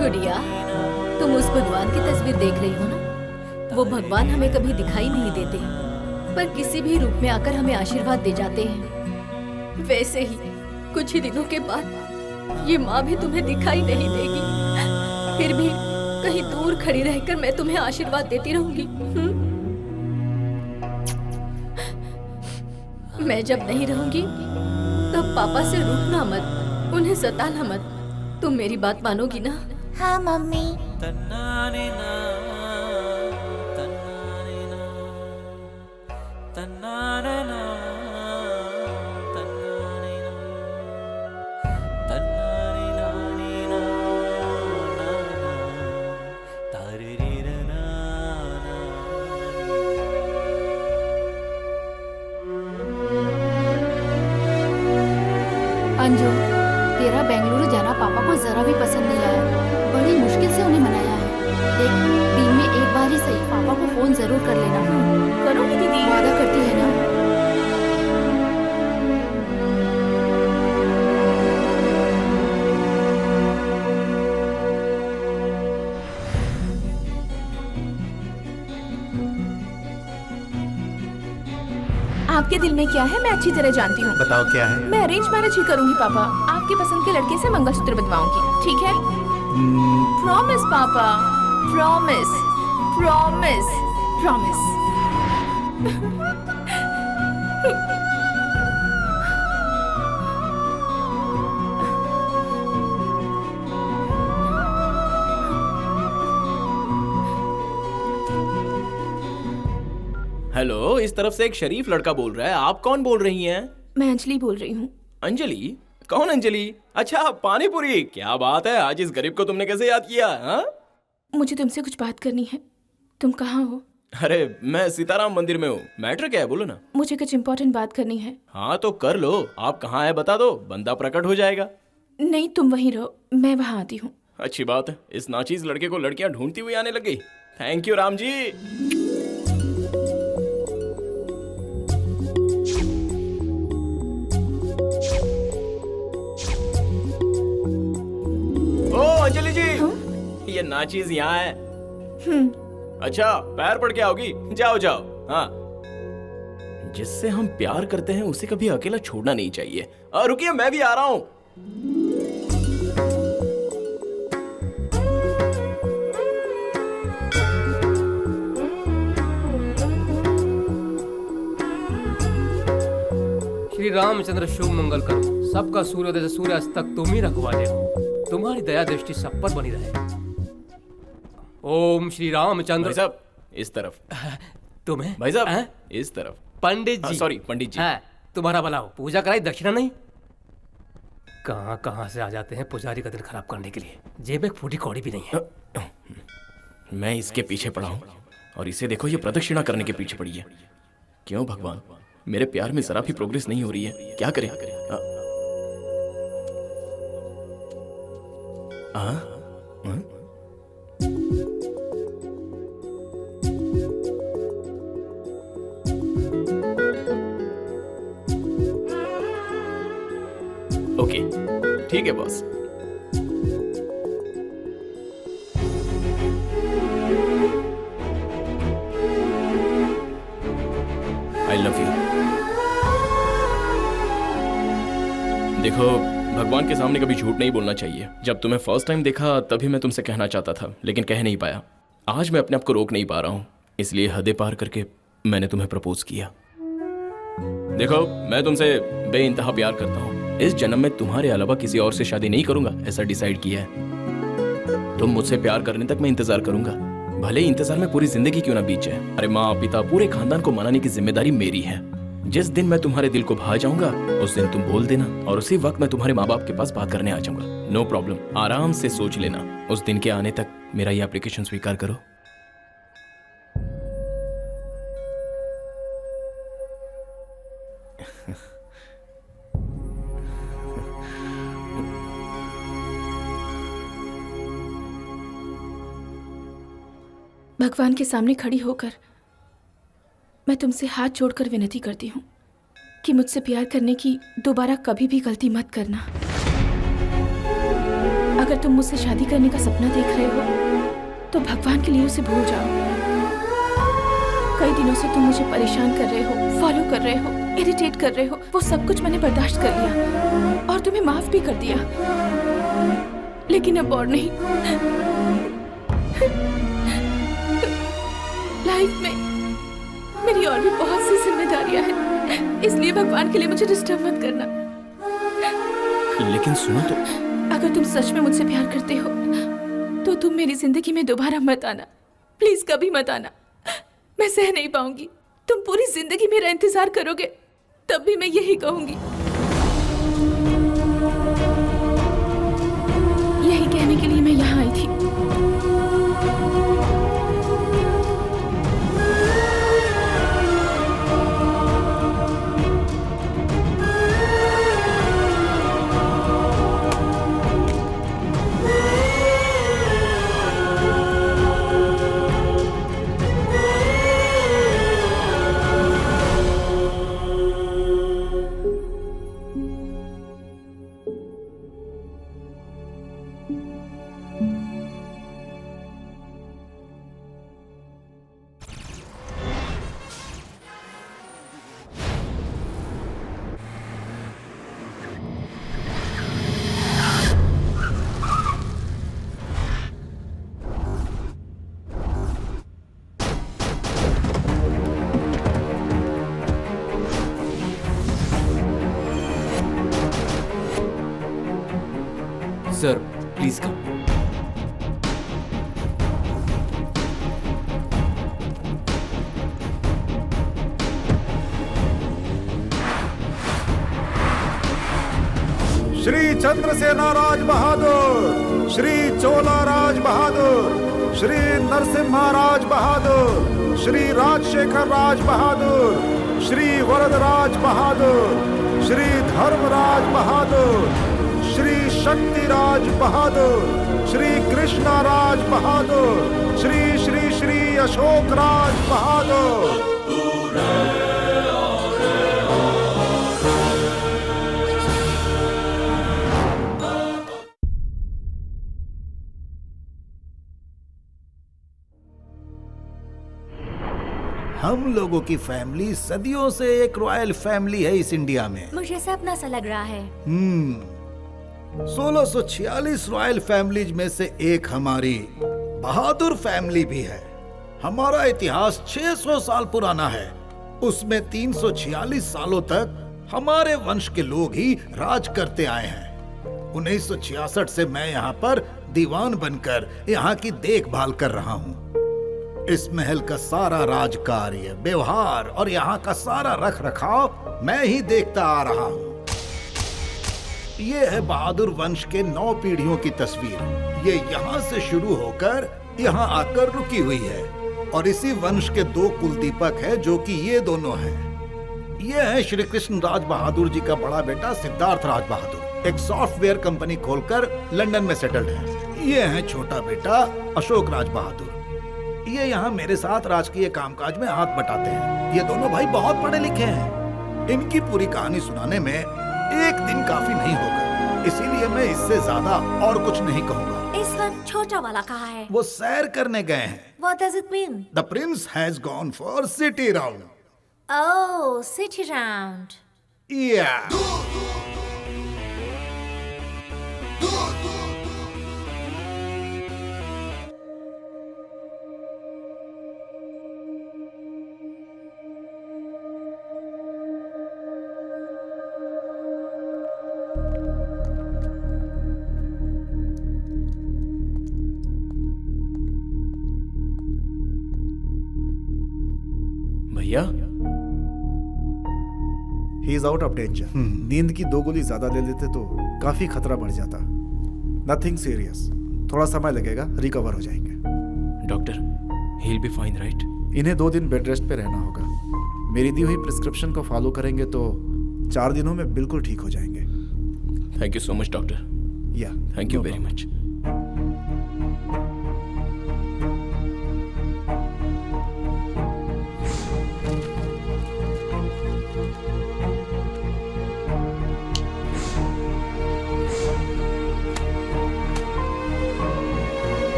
गुड़िया, तुम उस भगवान की तस्वीर देख रही हो ना? वो भगवान हमें कभी दिखाई नहीं देते, पर किसी भी रूप में आकर हमें आशीर्वाद दे जाते हैं। वैसे ही कुछ ही दिनों के बाद ये माँ भी तुम्हें दिखाई नहीं देगी, फिर भी कहीं दूर खड़ी रहकर मैं तुम्हें आशीर्वाद देती रहूंगी। मैं जब नहीं रहूंगी तब पापा से रूठना मत, उन्हें सताना मत। तुम मेरी बात मानोगी ना? हाँ मम्मी। अंजू, तेरा बेंगलुरु जाना पापा को जरा भी पसंद नहीं आया। बड़ी मुश्किल से उन्हें मनाया है। देख, दिन में एक बार ही सही पापा को फोन जरूर कर लेना। करोगी दीदी? वादा करती है ना? आपके दिल में क्या है मैं अच्छी तरह जानती हूँ। बताओ क्या है? मैं अरेंज मैरिज ही करूंगी पापा। आपके पसंद के लड़के से मंगलसूत्र बंधवाऊंगी, ठीक है? प्रॉमिस पापा, प्रॉमिस, प्रॉमिस, प्रॉमिस। हेलो, इस तरफ से एक शरीफ लड़का बोल रहा है। आप कौन बोल रही हैं? मैं अंजलि बोल रही हूँ। अंजलि? कौन अंजलि? अच्छा, पानीपुरी। क्या बात है, आज इस गरीब को तुमने कैसे याद किया? हाँ? मुझे तुमसे कुछ बात करनी है। तुम कहाँ हो? अरे, मैं सीताराम मंदिर में हूँ। मैटर क्या है, बोलो ना। मुझे कुछ इम्पोर्टेंट बात करनी है। हाँ तो कर लो। आप कहाँ है बता दो, बंदा प्रकट हो जाएगा। नहीं, तुम वहीं रहो, मैं वहाँ आती हूँ। अच्छी बात है, इस नाचीज लड़के को लड़कियां ढूंढती हुई आने लग गई। Thank you Ram ji. ओ अंजलि जी, ये नाचीज यहाँ है। अच्छा, पैर पड़ के आओगी? जाओ जाओ। हाँ, जिससे हम प्यार करते हैं उसे कभी अकेला छोड़ना नहीं चाहिए। रुकिए, मैं भी आ रहा हूं। श्री रामचंद्र शुभ मंगल करो। सबका सूर्योदय से सूर्यास्त तक तुम ही रखवाले हो। तुम्हारी दया दृष्टि सब पर बनी रहे। ओम श्री रामचंद्र। भाई साहब, इस तरफ। तुम्हें भाई साहब, इस तरफ। पंडित जी। सॉरी, पंडित जी। तुम्हारा भला हो। पूजा कराई, दक्षिणा नहीं। कहां से आ जाते हैं पुजारी का दिल खराब करने के लिए। जेब में फूटी कौड़ी भी नहीं है। मैं इसके पीछे पड़ा हूं और इसे देखो, ये प्रदक्षिणा करने के पीछे पड़ी है। क्यों भगवान, मेरे प्यार में जरा भी प्रोग्रेस नहीं हो रही है। क्या करें? ओके, ठीक है बॉस। I love you. देखो, भगवान के सामने कभी झूठ नहीं बोलना चाहिए। जब तुम्हें फर्स्ट टाइम देखा तभी मैं तुमसे कहना चाहता था, लेकिन कह नहीं पाया। आज मैं अपने आप को रोक नहीं पा रहा हूं, इसलिए हदें पार करके मैंने तुम्हें प्रपोज किया। देखो, मैं तुमसे बेइंतहा प्यार करता हूं। इस जन्म में तुम्हारे अलावा किसी और से शादी नहीं करूंगा, ऐसा डिसाइड किया है। तुम मुझसे प्यार करने तक मैं इंतजार करूंगा, भले ही इंतजार में पूरी जिंदगी क्यों ना बीत जाए। अरे माँ, पिता, पूरे खानदान को मनाने की जिम्मेदारी मेरी है। जिस दिन मैं तुम्हारे दिल को भा जाऊंगा उस दिन तुम बोल देना और उसी वक्त मैं तुम्हारे माँ बाप के पास बात करने आ जाऊंगा। नो प्रॉब्लम, आराम से सोच लेना। उस दिन के आने तक मेरा ये एप्लीकेशन स्वीकार करो। भगवान के सामने खड़ी होकर मैं तुमसे हाथ जोड़कर विनती करती हूँ कि मुझसे प्यार करने की दोबारा कभी भी गलती मत करना। अगर तुम मुझसे शादी करने का सपना देख रहे हो तो भगवान के लिए उसे भूल जाओ। कई दिनों से तुम मुझे परेशान कर रहे हो, फॉलो कर रहे हो, इरिटेट कर रहे हो। वो सब कुछ मैंने बर्दाश्त कर लिया और तुम्हें माफ भी कर दिया, लेकिन अब और नहीं। लाइफ में मेरी और भी बहुत सी जिम्मेदारियां हैं, इसलिए भगवान के लिए मुझे डिस्टर्ब मत करना। लेकिन सुनो तो, अगर तुम सच में मुझसे प्यार करते हो तो तुम मेरी जिंदगी में दोबारा मत आना, प्लीज कभी मत आना। मैं सह नहीं पाऊंगी। तुम पूरी जिंदगी मेरा इंतजार करोगे तब भी मैं यही कहूंगी। यही कहने के लिए मैं यहाँ आई थी। Sir please come. Shri Chandrasena Raj Bahadur, Shri Chola Raj Bahadur, Shri Narasimha Raj Bahadur, Shri Rajashekar Raj Bahadur, Shri Varadaraj Bahadur, Shri Dharmaraj Bahadur, Shri Shaktiraj Bahadur, Shri Krishna Raj Bahadur, Shri Shri Shri Ashok Raj Bahadur. हम लोगों की फैमिली सदियों से एक रॉयल फैमिली है इस इंडिया में। मुझे सपना सा लग रहा है। 1646 रॉयल फैमिलीज में से एक हमारी बहादुर फैमिली भी है। हमारा इतिहास 600 साल पुराना है। उसमें 346 सालों तक हमारे वंश के लोग ही राज करते आए हैं। 1966 से मैं यहाँ पर दीवान बनकर यहाँ की देखभाल कर रहा हूँ। इस महल का सारा राजकार्य, व्यवहार और यहाँ का सारा रख रखाव मैं ही देखता आ रहा हूँ। ये है बहादुर वंश के 9 पीढ़ियों की तस्वीर। ये यहाँ से शुरू होकर यहाँ आकर रुकी हुई है और इसी वंश के 2 कुलदीपक है जो कि ये दोनों हैं। ये है श्री कृष्ण राज बहादुर जी का बड़ा बेटा सिद्धार्थ राज बहादुर, एक सॉफ्टवेयर कंपनी खोलकर लंदन में सेटल्ड है। ये है छोटा बेटा अशोक राज बहादुर। ये यहाँ मेरे साथ राजकीय कामकाज में हाथ बटाते हैं। ये दोनों भाई बहुत पढ़े लिखे हैं। इनकी पूरी कहानी सुनाने में एक दिन काफी नहीं होगा, इसीलिए मैं इससे ज्यादा और कुछ नहीं कहूँगा। इस वक्त छोटा वाला कहाँ है? वो सैर करने गए हैं। What does it mean? The prince has gone for city round. Oh, city round. Yeah. भैया he is out of danger. नींद की 2 गोली ज्यादा ले लेते तो काफी खतरा बढ़ जाता। नथिंग सीरियस, थोड़ा समय लगेगा, रिकवर हो जाएंगे। Doctor, he will be fine right? इन्हें 2 दिन बेड रेस्ट पे रहना होगा। मेरी दी हुई प्रिस्क्रिप्शन को फॉलो करेंगे तो 4 दिनों में बिल्कुल ठीक हो जाएंगे। Thank you so much doctor. या thank you very much.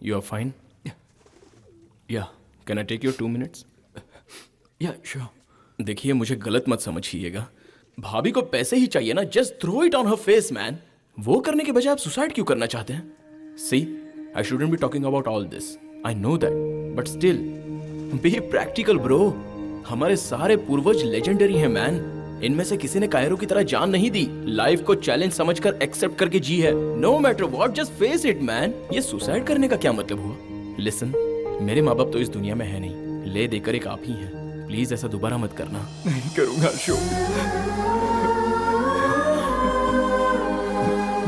You are fine? Yeah. Can I take your 2 minutes? Yeah, sure. देखिए, मुझे गलत मत समझिएगा। भाभी को पैसे ही चाहिए ना, just throw it on her face man. वो करने के बजाय आप सुसाइड क्यों करना चाहते हैं? See, I shouldn't be talking about all this. I know that, but still, be practical, bro. हमारे सारे पूर्वज लेजेंडरी हैं मैन। इनमें से किसी ने कायरो की तरह जान नहीं दी। लाइफ को चैलेंज समझकर एक्सेप्ट करके जी है। No matter what, just face it man. ये सुसाइड करने का क्या मतलब हुआ? लिसन, मेरे माँ बाप तो इस दुनिया में है नहीं, ले देकर एक आप ही हैं। प्लीज ऐसा दोबारा मत करना। नहीं करूंगा अशोक,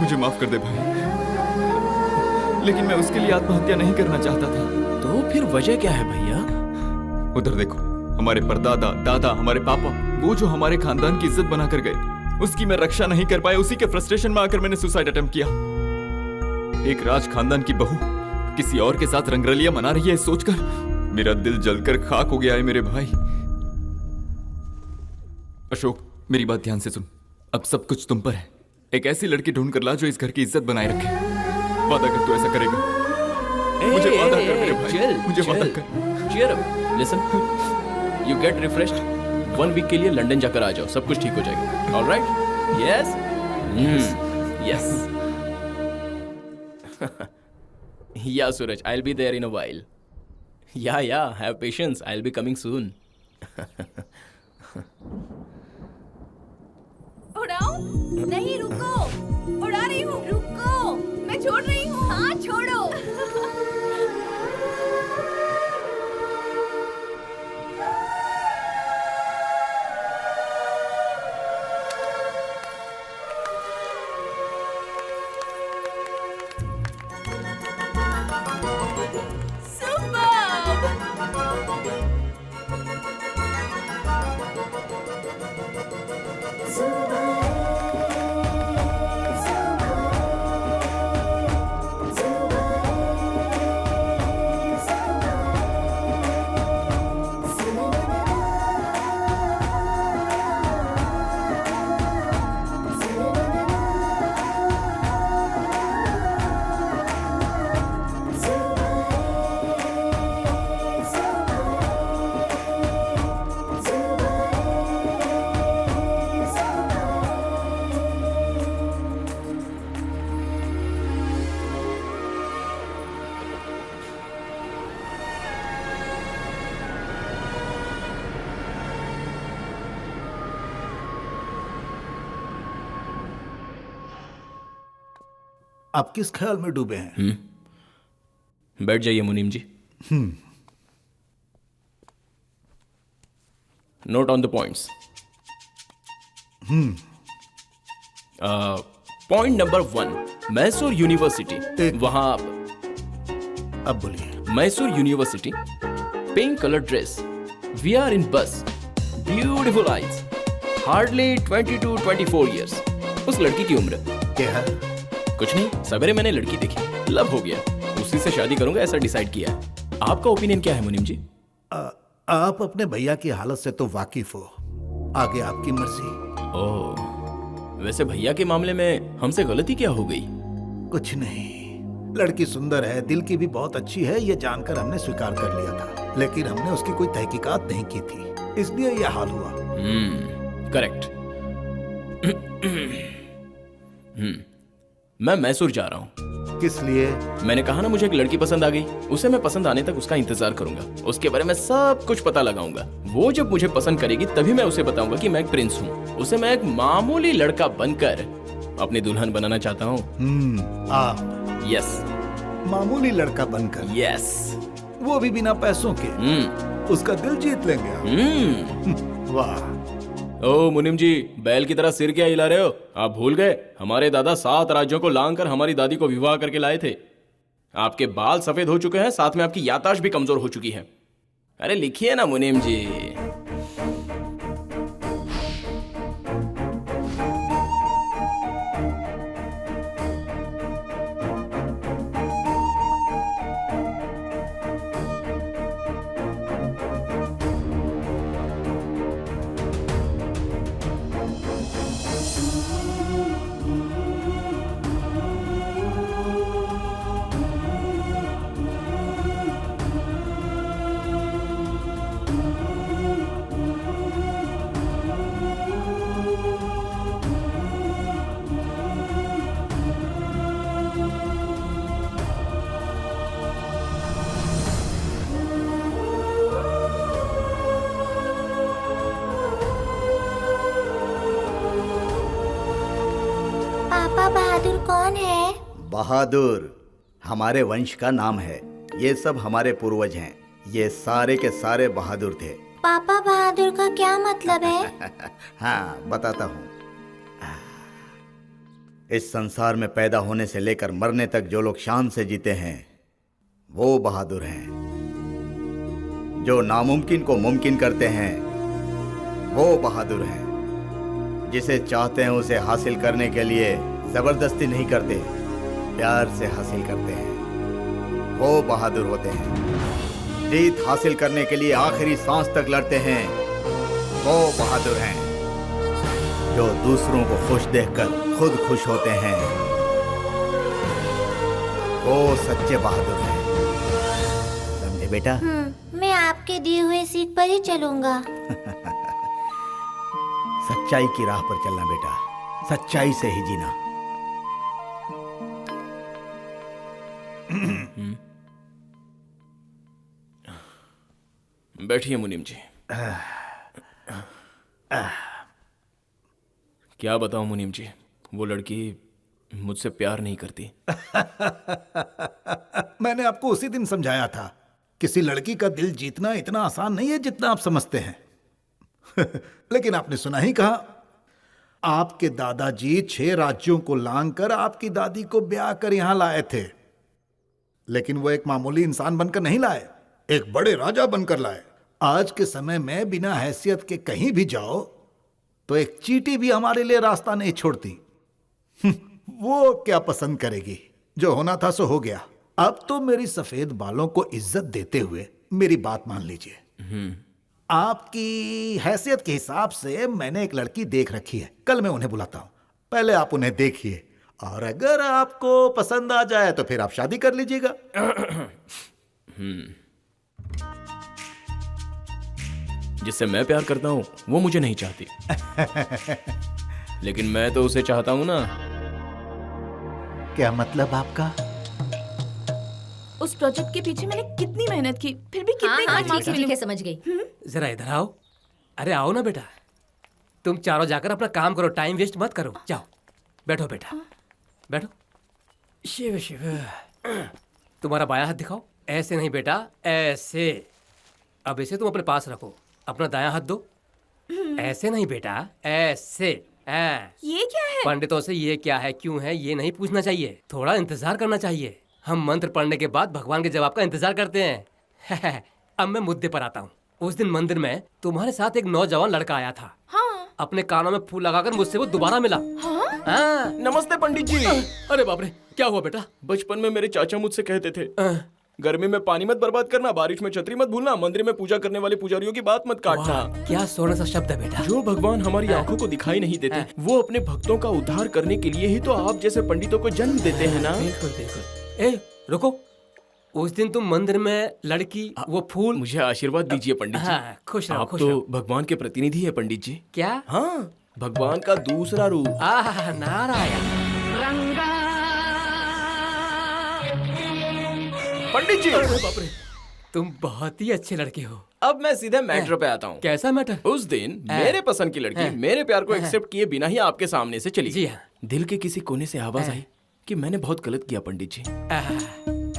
मुझे माफ कर दे भाई, लेकिन मैं उसके लिए आत्महत्या नहीं करना चाहता था। तो फिर वजह क्या है भैया? उधर देखो, हमारे परदादा, दादा, हमारे पापा, वो जो हमारे खानदान की इज्जत बनाकर गए, उसकी मैं रक्षा नहीं कर पाया। उसी के फ्रस्ट्रेशन में आकर मैंने सुसाइड अटेम्प्ट किया। एक राज खानदान की बहू किसी और के साथ रंगरलिया मना रही है, सोचकर मेरा दिल जलकर खाक हो गया है मेरे भाई। अशोक, मेरी बात ध्यान से सुन। अब सब कुछ तुम पर है। एक ऐसी लड़की ढूंढ कर ला जो इस घर की इज्जत बनाए रखे। वादा कर तू ऐसा करेगा? मुझे वादा कर मेरे भाई, मुझे वादा कर। Cheer up, listen, you get refreshed. 1 week के लिए लंदन जाकर आ जाओ, सब कुछ ठीक हो जाएगा। Alright? Yes? Yes. Yeah, Suraj, I'll be there in a while. Yeah, have patience. I'll be coming soon. उड़ाओ? नहीं, रुको। उड़ा रही हूँ। रुको, मैं छोड़ रही हूँ। हाँ, छोड़ो। आप किस ख्याल में डूबे हैं? बैठ जाइए मुनीम जी। Note on the points. Point number 1, Mysore university. वहां अब बोलिए। Mysore university, pink colour dress, we are in bus, beautiful eyes, hardly 20 to 24 years. उस लड़की की उम्र क्या है? कुछ नहीं, सवेरे मैंने लड़की देखी, लव हो गया, उसी से शादी करूंगा ऐसा डिसाइड किया है। आपका ओपिनियन क्या है मुनीम जी? आप अपने भैया की हालत से तो वाकिफ हो, आगे आपकी मर्जी। ओह, वैसे भैया के मामले में हमसे गलती क्या हो गई? कुछ नहीं, लड़की सुंदर है, दिल की भी बहुत अच्छी है, ये जानकर हमने स्वीकार कर लिया था, लेकिन हमने उसकी कोई तहकीकात नहीं की थी, इसलिए यह हाल हुआ। करेक्ट। मैं मैसूर जा रहा हूँ। किस लिए? मैंने कहा ना मुझे एक लड़की पसंद आ गई, उसे मैं पसंद आने तक उसका इंतजार करूंगा, उसके बारे में सब कुछ पता लगाऊंगा। वो जब मुझे पसंद करेगी तभी मैं उसे बताऊंगा कि मैं एक प्रिंस हूँ। उसे मैं एक मामूली लड़का बनकर अपनी दुल्हन बनाना चाहता हूँ। आप? यस। मामूली लड़का बनकर? यस। वो भी बिना पैसों के? उसका दिल जीत लेंगे आप? वाह। ओ मुनीम जी, बैल की तरह सिर क्या हिला रहे हो? आप भूल गए हमारे दादा 7 राज्यों को लांग कर हमारी दादी को विवाह करके लाए थे। आपके बाल सफेद हो चुके हैं, साथ में आपकी याददाश्त भी कमजोर हो चुकी है। अरे लिखिए ना मुनीम जी। पापा बहादुर कौन है? बहादुर हमारे वंश का नाम है। ये सब हमारे पूर्वज हैं। ये सारे के सारे बहादुर थे। पापा बहादुर का क्या मतलब है? हाँ बताता हूँ। इस संसार में पैदा होने से लेकर मरने तक जो लोग शान से जीते हैं वो बहादुर हैं। जो नामुमकिन को मुमकिन करते हैं वो बहादुर हैं। जिसे चाहते हैं उसे हासिल करने के लिए जबरदस्ती नहीं करते, प्यार से हासिल करते हैं, वो बहादुर होते हैं। जीत हासिल करने के लिए आखिरी सांस तक लड़ते हैं, वो बहादुर हैं। जो दूसरों को खुश देखकर खुद खुश होते हैं, वो सच्चे बहादुर हैं। समझे बेटा? मैं आपके दिए हुए सीख पर ही चलूंगा। सच्चाई की राह पर चलना बेटा, सच्चाई से ही जीना। बैठिए मुनीम जी। क्या बताऊं मुनीम जी, वो लड़की मुझसे प्यार नहीं करती। मैंने आपको उसी दिन समझाया था, किसी लड़की का दिल जीतना इतना आसान नहीं है जितना आप समझते हैं। लेकिन आपने सुना ही कहा, आपके दादाजी 6 राज्यों को लांग कर आपकी दादी को ब्याह कर यहां लाए थे, लेकिन वो एक मामूली इंसान बनकर नहीं लाए, एक बड़े राजा बनकर लाए। आज के समय में बिना हैसियत के कहीं भी जाओ तो एक चींटी भी हमारे लिए रास्ता नहीं छोड़ती। वो क्या पसंद करेगी? जो होना था सो हो गया। अब तो मेरी सफेद बालों को इज्जत देते हुए मेरी बात मान लीजिए। आपकी हैसियत के हिसाब से मैंने एक लड़की देख रखी है, कल मैं उन्हें बुलाता हूं, पहले आप उन्हें देखिए और अगर आपको पसंद आ जाए तो फिर आप शादी कर लीजिएगा। जिससे मैं प्यार करता हूं वो मुझे नहीं चाहती। लेकिन मैं तो उसे चाहता हूं ना। क्या मतलब आपका? उस प्रोजेक्ट के पीछे मैंने कितनी मेहनत की, फिर भी कितने ठीक है, समझ गई। जरा इधर आओ। अरे आओ ना बेटा, तुम चारों जाकर अपना काम करो, टाइम वेस्ट मत करो। जाओ बैठो बेटा, बैठो। शिव शिव। तुम्हारा बायां हाथ दिखाओ। ऐसे नहीं बेटा, ऐसे। अब इसे तुम अपने पास रखो। अपना दायां हाथ दो। ऐसे नहीं बेटा, ऐसे। ये क्या है? पंडितों से ये क्या है, क्यों है, ये नहीं पूछना चाहिए। थोड़ा इंतजार करना चाहिए। हम मंत्र पढ़ने के बाद भगवान के जवाब का इंतजार करते हैं। अब मैं मुद्दे पर आता हूँ। उस दिन मंदिर में तुम्हारे साथ एक नौजवान लड़का आया था। हाँ। अपने कानों में फूल लगाकर मुझसे वो दोबारा मिला। हाँ? हाँ। नमस्ते पंडित जी। अरे बाप रे, क्या हुआ बेटा? बचपन में मेरे चाचा मुझसे कहते थे, गर्मी में पानी मत बर्बाद करना, बारिश में छतरी मत भूलना, मंदिर में पूजा करने वाले पुजारियों की बात मत काटना। क्या स्वर्ण सा शब्द है बेटा। जो भगवान हमारी आंखों को दिखाई नहीं देते, वो अपने भक्तों का उद्धार करने के लिए ही तो आप जैसे पंडितों को जन्म देते हैं ना। बिल्कुल बिल्कुल। ए रुको, उस दिन तुम मंदिर में लड़की वो फूल। मुझे आशीर्वाद दीजिए पंडित जी। हाँ, खुश रहो, आप खुश तो रहो। भगवान के प्रतिनिधि है पंडित जी। क्या? हाँ, भगवान का दूसरा रूप। नारायण। पंडित जी। बाप रे, तुम बहुत ही अच्छे लड़के हो। अब मैं सीधे मैटर पे आता हूँ। कैसा मैटर? उस दिन मेरे पसंद की लड़की मेरे प्यार को एक्सेप्ट किए बिना ही आपके सामने से चली गई। दिल के किसी कोने से आवाज आई कि मैंने बहुत गलत किया पंडित जी।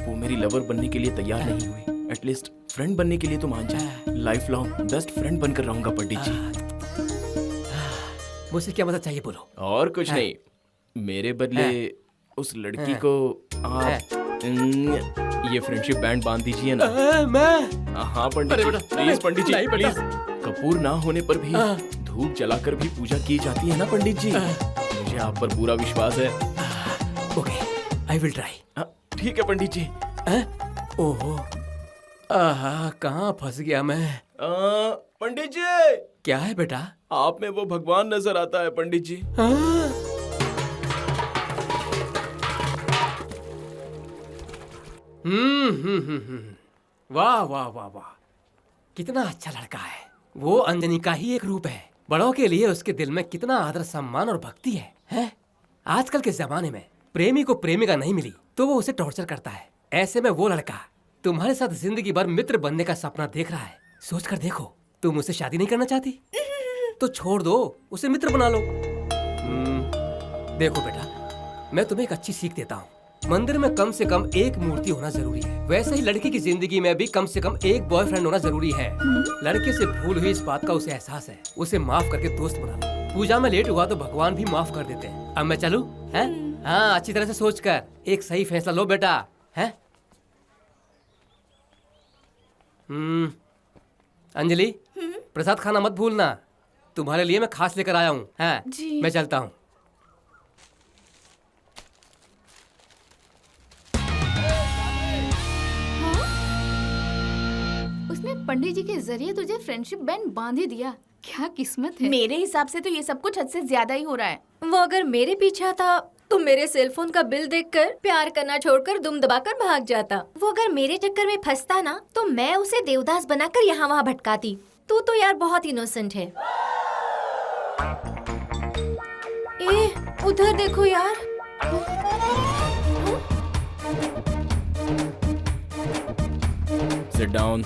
वो मेरी लवर बनने के लिए तैयार नहीं हुई। एटलीस्ट फ्रेंड बनने के लिए तो मान जाए। लाइफ लॉन्ग बेस्ट फ्रेंड बनकर रहूंगा पंडित जी। मुझसे क्या मदद चाहिए बोलो। और कुछ नहीं, मेरे बदले उस लड़की को आप ये फ्रेंडशिप बैंड बांध दीजिए ना। मैं? हाँ पंडित जी, प्लीज पंडित जी, प्लीज। कपूर ना होने पर भी धूप जलाकर भी पूजा की जाती है ना पंडित जी। मुझे आप पर पूरा विश्वास है। Okay, I will try. ठीक है पंडित जी। ओहो, कहाँ फंस गया मैं। पंडित जी। क्या है बेटा? आप में वो भगवान नजर आता है पंडित जी। वाह वाह वाह वाह, कितना अच्छा लड़का है। वो अंजनी का ही एक रूप है। बड़ों के लिए उसके दिल में कितना आदर सम्मान और भक्ति है, हैं? आजकल के जमाने में प्रेमी को प्रेमिका नहीं मिली तो वो उसे टॉर्चर करता है। ऐसे में वो लड़का तुम्हारे साथ जिंदगी भर मित्र बनने का सपना देख रहा है। सोच कर देखो, तुम उससे शादी नहीं करना चाहती तो छोड़ दो, उसे मित्र बना लो। देखो बेटा, मैं तुम्हें एक अच्छी सीख देता हूँ। मंदिर में कम से कम एक मूर्ति होना जरूरी है। वैसे ही लड़की की जिंदगी में भी कम से कम एक बॉयफ्रेंड होना जरूरी है। लड़के से भूल हुई इस बात का उसे एहसास है। उसे माफ करके दोस्त बना लो। पूजा में लेट हुआ तो भगवान भी माफ कर देते हैं। अब मैं चलूं? हैं? हाँ, अच्छी तरह से सोच कर एक सही फैसला लो बेटा। हैं? अंजलि, प्रसाद खाना मत भूलना। तुम्हारे लिए मैं खास लेकर आया हूँ। हाँ, मैं चलता हूँ। उसने पंडित जी के जरिए तुझे फ्रेंडशिप बैंड बांध ही दिया। क्या किस्मत है। मेरे हिसाब से तो ये सब कुछ हद से ज्यादा ही हो रहा है। वो अगर मेरे पीछे आता तो मेरे सेलफोन का बिल देखकर प्यार करना छोड़कर दुम दबाकर भाग जाता। वो अगर मेरे चक्कर में फंसता ना तो मैं उसे देवदास बनाकर यहाँ वहाँ भटकाती। तू तो यार बहुत इनोसेंट है। ए, उधर देखो यार। Sit down.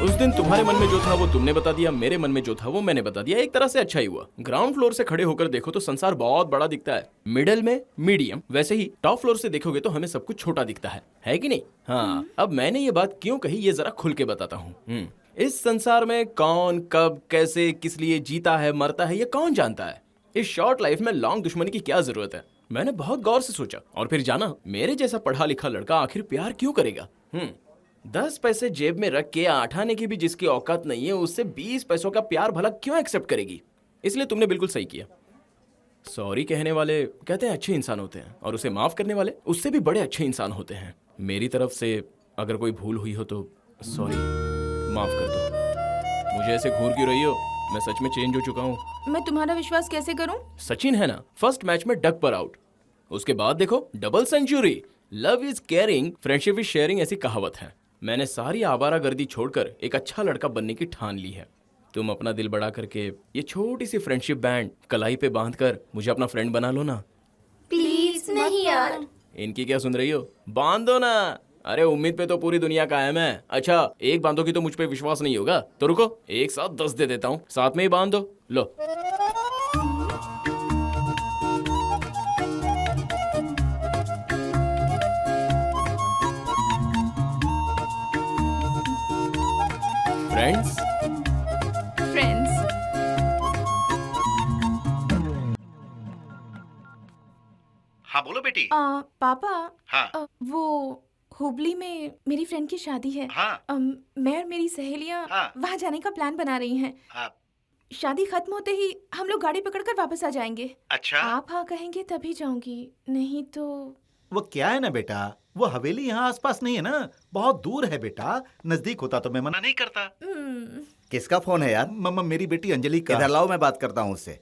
उस दिन तुम्हारे मन में जो था वो तुमने बता दिया, मेरे मन में जो था वो मैंने बता दिया। एक तरह से अच्छा ही हुआ। ग्राउंड फ्लोर से खड़े होकर देखो तो संसार बहुत बड़ा दिखता है, मिडिल में मीडियम, वैसे ही टॉप फ्लोर से देखोगे तो हमें सब कुछ छोटा दिखता है कि नहीं? हाँ, अब मैंने ये बात क्यों कही ये जरा खुल के बताता हूँ। इस संसार में कौन कब कैसे किस लिए जीता है मरता है ये कौन जानता है। इस शॉर्ट लाइफ में लॉन्ग दुश्मनी की क्या जरूरत है। मैंने बहुत गौर से सोचा और फिर जाना मेरे जैसा पढ़ा लिखा लड़का आखिर प्यार क्यों करेगा। 10 पैसे जेब में रख के 8 आने की भी जिसकी औकात नहीं है उससे 20 पैसों का प्यार भला क्यों एक्सेप्ट करेगी। इसलिए तुमने बिल्कुल सही किया। सॉरी कहने वाले कहते हैं अच्छे इंसान होते हैं और उसे माफ करने वाले उससे भी बड़े अच्छे इंसान होते हैं। मेरी तरफ से अगर कोई भूल हुई हो तो सॉरी, माफ कर दो। मुझे ऐसे घूर क्यों रही हो, मैं सच में चेंज हो चुका हूँ। मैं तुम्हारा विश्वास कैसे करूं? सचिन है ना, फर्स्ट मैच में डक पर आउट, उसके बाद देखो double century. Love is caring, friendship is sharing ऐसी कहावत है। मैंने सारी आवारागर्दी छोड़कर एक अच्छा लड़का बनने की ठान ली है। तुम अपना दिल बड़ा करके ये छोटी सी फ्रेंडशिप बैंड कलाई पे बांधकर मुझे अपना फ्रेंड बना लो ना। प्लीज नहीं यार। इनकी क्या सुन रही हो, बांध दो ना। अरे उम्मीद पे तो पूरी दुनिया कायम है। अच्छा एक बांधोगी तो मुझ पे विश्वास नहीं होगा, तो रुको एक साथ 10 दे देता हूँ, साथ में ही बांध दो। लो फ्रेंड्स। फ्रेंड्स। हाँ बोलो बेटी। पापा। हाँ। वो हुबली में मेरी फ्रेंड की शादी है। हाँ। मैं और मेरी सहेलियाँ वहाँ जाने का प्लान बना रही हैं। शादी खत्म होते ही हम लोग गाड़ी पकड़कर वापस आ जाएंगे। अच्छा। आप हाँ कहेंगे तभी जाऊंगी, नहीं तो। वो क्या है ना बेटा, वो हवेली यहाँ आसपास नहीं है ना, बहुत दूर है बेटा। नजदीक होता तो मैं मना नहीं करता। किसका फोन है यार? मम्मा मेरी बेटी अंजलि का। इधर लाओ, मैं बात करता हूँ उससे।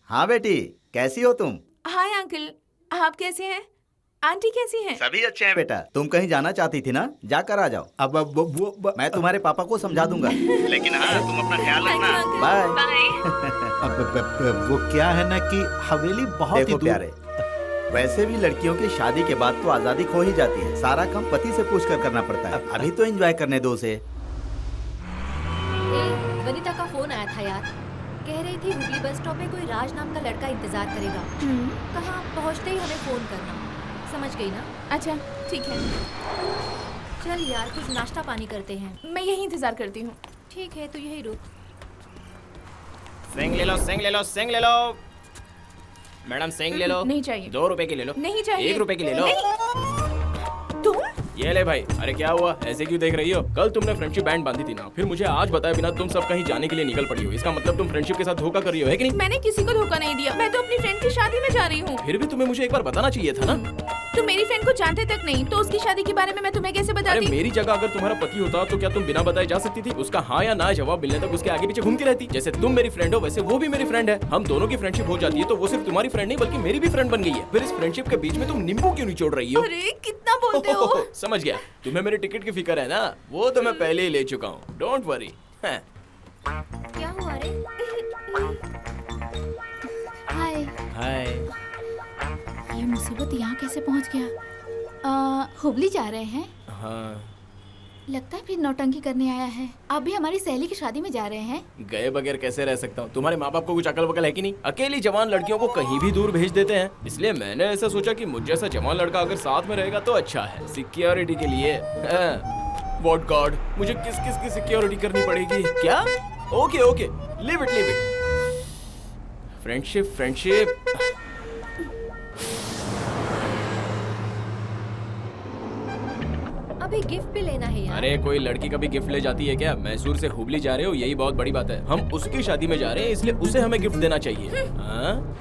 हाँ बेटी, कैसी हो तुम? हाय अंकल, आप कैसे हैं? आंटी कैसी हैं? सभी अच्छे हैं बेटा। तुम कहीं जाना चाहती थी ना, जाकर आ जाओ। अब वो मैं तुम्हारे पापा को समझा दूंगा। लेकिन हाँ तुम अपना ख्याल रखना। बाय। अब वो क्या है ना कि हवेली बहुत ही देखो दूर। प्यारे, वैसे भी लड़कियों की शादी के बाद तो आजादी खो ही जाती है। सारा काम पति से पूछकर करना पड़ता है। अभी तो एंजॉय करने दो उसे। वनिता का फोन आया था यार, कह रही थी हुबली बस स्टॉप पे कोई राज नाम का लड़का इंतजार करेगा। कहाँ पहुँचते ही हमें फोन करना, समझ गई ना? अच्छा ठीक है। चल यार कुछ नाश्ता पानी करते हैं। मैं यही इंतजार करती हूँ। ठीक है, तू यही रुक। सिंग ले लो, सिंग ले लो, सिंग ले लो। मैडम सिंग ले लो। नहीं चाहिए। 2 रुपए की ले लो। नहीं चाहिए। 1 रुपए की ले लो। तुम? ये ले भाई। अरे क्या हुआ, ऐसे क्यों देख रही हो? कल तुमने फ्रेंडशिप बैंड बांधी थी ना, फिर मुझे आज बताए बिना तुम सब कहीं जाने के लिए निकल पड़ी हो। इसका मतलब तुम फ्रेंडशिप के साथ धोखा कर रही हो, है कि नहीं? मैंने किसी को धोखा नहीं दिया, मैं तो अपनी फ्रेंड की शादी में जा रही हूँ। फिर भी तुम्हें मुझे एक बार बताना चाहिए था ना। तुम मेरी फ्रेंड को जानते तक नहीं, तो उसकी शादी के बारे में मैं तुम्हें कैसे अरे बताती? मेरी जगह अगर तुम्हारा पति होता तो क्या तुम बिना बताए जा सकती थी? उसका हाँ या ना जवाब मिलने तक उसके आगे पीछे घूमती रहती। जैसे तुम मेरी फ्रेंड हो वैसे वो भी मेरी फ्रेंड है। हम दोनों की फ्रेंडशिप हो जाती है तो वो सिर्फ तुम्हारी फ्रेंड नहीं बल्कि मेरी भी फ्रेंड बन गई है। फिर इस फ्रेंडशिप के बीच में तुम नींबू क्यों निचोड़ रही हो? अरे कितना बोलते हो। समझ गया, तुम्हें मेरे टिकट की फिक्र है ना, वो तो मैं पहले ही ले चुका हूँ। Don't worry. क्या हुआ रे? हाय। हाय। ये मुसीबत यहाँ कैसे पहुँच गया? हुबली जा रहे हैं? हाँ। लगता है फिर नौटंकी करने आया है। आप भी हमारी सहेली की शादी में जा रहे हैं? गए बगैर कैसे रह सकता हूँ? तुम्हारे माँ बाप को कुछ अकल वकल है कि नहीं? अकेली जवान लड़कियों को कहीं भी दूर भेज देते हैं। इसलिए मैंने ऐसा सोचा कि मुझ जैसा जवान लड़का अगर साथ में रहेगा तो अच्छा है, सिक्योरिटी के लिए। व्हाट गॉड, मुझे किस किस की सिक्योरिटी करनी पड़ेगी क्या? Okay okay, leave it. Friendship friendship. अभी गिफ्ट भी लेना है यार। अरे कोई लड़की कभी गिफ्ट ले जाती है क्या? मैसूर से हुबली जा रहे हो, यही बहुत बड़ी बात है। हम उसकी शादी में जा रहे हैं इसलिए उसे हमें गिफ्ट देना चाहिए। हाँ?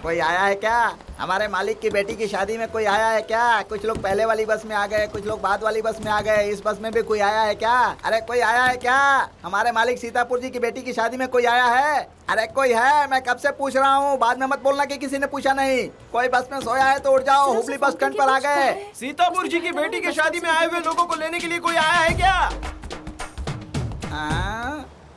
कोई आया है क्या? हमारे मालिक की बेटी की शादी में कोई आया है क्या? कुछ लोग पहले वाली बस में आ गए, कुछ लोग बाद वाली बस में आ गए। इस बस में भी कोई आया है क्या? अरे कोई आया है क्या? हमारे मालिक सीतापुर जी की बेटी की शादी में कोई आया है? अरे कोई है? मैं कब से पूछ रहा हूँ, बाद में मत बोलना कि किसी ने पूछा नहीं। कोई बस में सोया है तो उठ जाओ, हुबली बस स्टैंड पर आ गए। सीतापुर जी की बेटी की शादी में आए हुए लोगों को लेने के लिए कोई आया है क्या?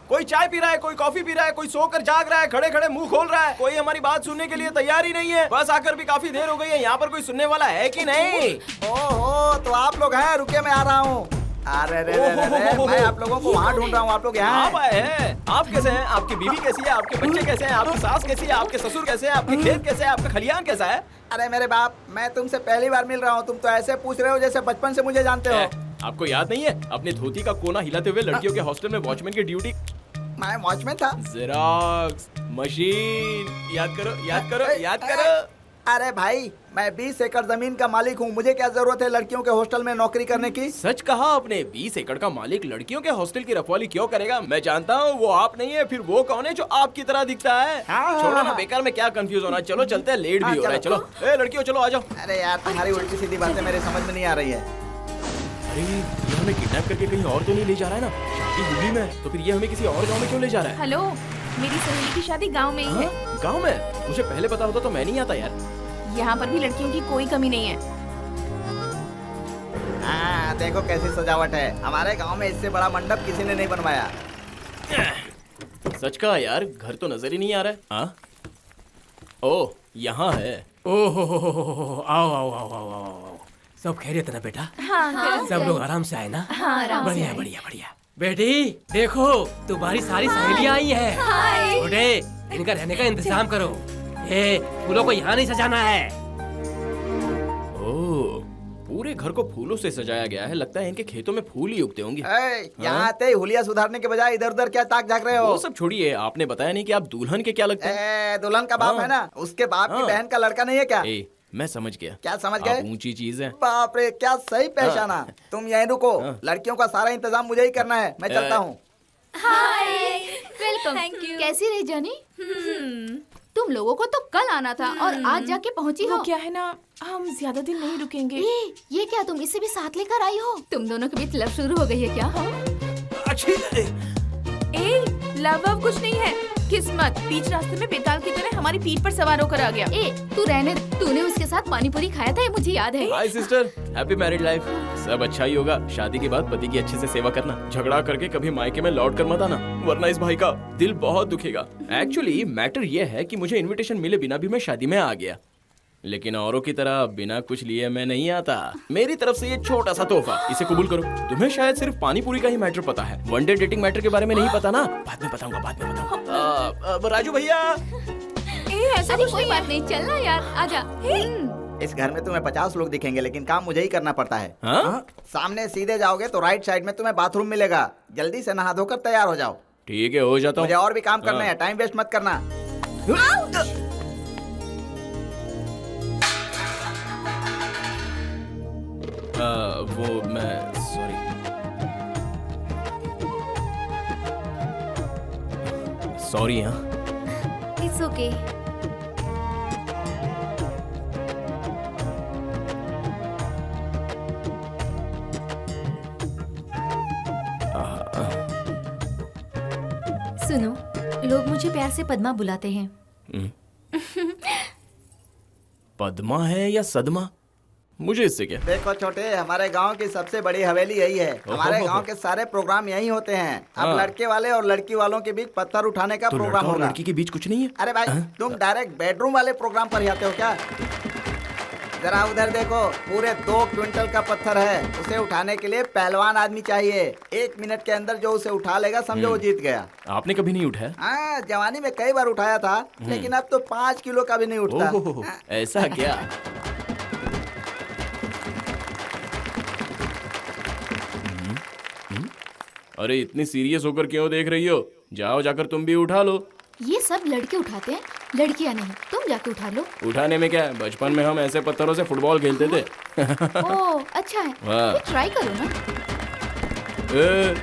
कोई चाय पी रहा है, कोई कॉफी पी रहा है, कोई सोकर जाग रहा है, खड़े खड़े मुंह खोल रहा है। कोई हमारी बात सुनने के लिए तैयार ही नहीं है। बस आकर भी काफी देर हो गई है, यहाँ पर कोई सुनने वाला है कि नहीं? ओहो, तो आप लोग हैं, रुके मैं आ रहा हूँ। अरे रे रे रे, मैं आप लोगों को वहाँ ढूंढ रहा हूँ, आप लोग यहाँ आप आए हैं। आप कैसे हैं? आपकी बीवी कैसी है? आपके बच्चे कैसे हैं? आपकी सास कैसी है? आपके ससुर कैसे हैं? आपके खेत कैसे है? आपका खलियान कैसा है? अरे मेरे बाप, मैं तुमसे पहली बार मिल रहा हूँ, तुम तो ऐसे पूछ रहे हो जैसे बचपन से मुझे जानते हो। आपको याद नहीं है अपनी धोती का कोना हिलाते हुए लड़कियों के हॉस्टल में वॉचमैन की ड्यूटी? मैं वॉचमैन था। जेरॉक्स मशीन, याद करो याद करो याद करो। अरे भाई, मैं 20 एकड़ जमीन का मालिक हूँ, मुझे क्या जरूरत है लड़कियों के हॉस्टल में नौकरी करने की? सच कहा आपने। 20 एकड़ का मालिक लड़कियों के हॉस्टल की रखवाली क्यों करेगा? मैं जानता हूँ वो आप नहीं है, फिर वो कौन है जो आपकी तरह दिखता है? छोड़ो ना, बेकार में क्या कंफ्यूज होना। चलो चलते हैं, लेट भी हो रहा है। चलो ए लड़कियों चलो आ जाओ। अरे यार, तुम्हारी उल्टी सीधी बातें मेरे समझ में नहीं आ रही है। अरे ये हमें किडनैप करके कहीं और तो नहीं ले जा रहा है ना? शादी हुबली में है, तो फिर ये हमें किसी और गांव में क्यों ले जा रहा है? हेलो, मेरी सहेली की शादी गांव में ही है। गांव में? मुझे पहले पता होता तो मैं नहीं आता यार। यहाँ पर भी लड़कियों की कोई कमी नहीं है। यहाँ देखो कैसी सजावट है। हमारे गांव में इससे बड़ा मंडप किसी ने नहीं बनवाया। सच कहा यार, घर तो नजर ही नहीं आ रहा है। हाँ? ओह, यहाँ है। ओहो, आओ आओ आओ आओ आओ। सब खैरियत ना बेटा? हाँ, सब लोग आराम से आए ना? हाँ, आराम से बढ़िया आए। बढ़िया बढ़िया। बेटी देखो, तुम्हारी सारी सहेलियां आई हैं। हाय। बूढ़े, इनका रहने का इंतजाम करो। ये फूलों को यहाँ नहीं सजाना है। ओह, पूरे घर को फूलों से सजाया गया है। लगता है इनके खेतों में फूल ही उगते होंगे। यहाँ आते ही हुलिया सुधारने के बजाय इधर उधर क्या ताक झाक रहे हो? वो सब छोड़िए, आपने बताया नहीं कि आप दुल्हन के क्या लगते हैं? दुल्हन का बाप है ना, उसके बाप की बहन का लड़का नहीं है क्या? मैं समझ गया। क्या समझ आप गए? ऊंची चीज है। बाप रे, क्या सही पहचाना। तुम यहीं रुको, लड़कियों का सारा इंतजाम मुझे ही करना है। मैं चलता हूँ। हाय, वेलकम। कैसी रही जानी? तुम लोगों को तो कल आना था और आज जाके पहुंची हो। क्या है ना, हम ज्यादा दिन नहीं रुकेंगे। ये क्या, तुम इसे भी साथ लेकर आई हो? तुम दोनों के बीच लव शुरू हो गई है क्या? लव कुछ नहीं है, किस्मत बीच रास्ते में बेताल की तरह हमारी पीठ पर सवार होकर आ गया। तू रहने, तूने उसके साथ पानी पूरी खाया था, ये मुझे याद है। हाय सिस्टर, हैप्पी मैरिड लाइफ। सब अच्छा ही होगा। शादी के बाद पति की अच्छे से सेवा करना। झगड़ा करके कभी मायके में लौट कर मत आना, वरना इस भाई का दिल बहुत दुखेगा। एक्चुअली मैटर ये है कि मुझे इनविटेशन मिले बिना भी मैं शादी में आ गया, लेकिन औरों की तरह बिना कुछ लिए मैं नहीं आता। मेरी तरफ से ये छोटा सा तोहफा, इसे कबूल करो। तुम्हें शायद सिर्फ पानी पूरी का ही मैटर पता है, वन डे डेटिंग मैटर के बारे में नहीं पता ना? बाद में बताऊंगा, बाद में बताऊंगा। राजू भैया, ऐसा कोई बात नहीं, चलना यार, आजा। इस घर में तुम्हें 50 लोग दिखेंगे, लेकिन काम मुझे ही करना पड़ता है। हाँ? सामने सीधे जाओगे तो राइट साइड में तुम्हें बाथरूम मिलेगा। जल्दी से नहा धोकर तैयार हो जाओ। ठीक है, हो जाता हूँ। मुझे और भी काम करना है, टाइम वेस्ट मत करना। वो मैं सॉरी। सॉरी। हाँ, इट्स ओके। सुनो, लोग मुझे प्यार से पद्मा बुलाते हैं। पद्मा है या सदमा, मुझे इससे क्या? देखो छोटे, हमारे गांव की सबसे बड़ी हवेली यही है। हमारे गांव के सारे प्रोग्राम यही होते हैं। अब लड़के वाले और लड़की वालों के बीच पत्थर उठाने का तो प्रोग्राम और होगा। लड़की के बीच कुछ नहीं है? अरे भाई, तुम डायरेक्ट बेडरूम वाले प्रोग्राम पर ही आते हो क्या? जरा उधर देखो, पूरे 2 क्विंटल का पत्थर है। उसे उठाने के लिए पहलवान आदमी चाहिए। 1 मिनट के अंदर जो उसे उठा लेगा, समझो वो जीत गया। आपने कभी नहीं उठाया? हाँ, जवानी में कई बार उठाया था, लेकिन अब तो 5 किलो का भी नहीं उठता। ओह, ऐसा क्या? अरे इतनी सीरियस होकर क्यों देख रही हो? जाओ, जाकर तुम भी उठा लो। ये सब लड़के उठाते हैं, लड़कियां नहीं। तुम जाके उठा लो। उठाने में क्या है, बचपन में हम ऐसे पत्थरों से फुटबॉल खेलते थे। ओह, अच्छा है, वाह। ट्राई करो ना।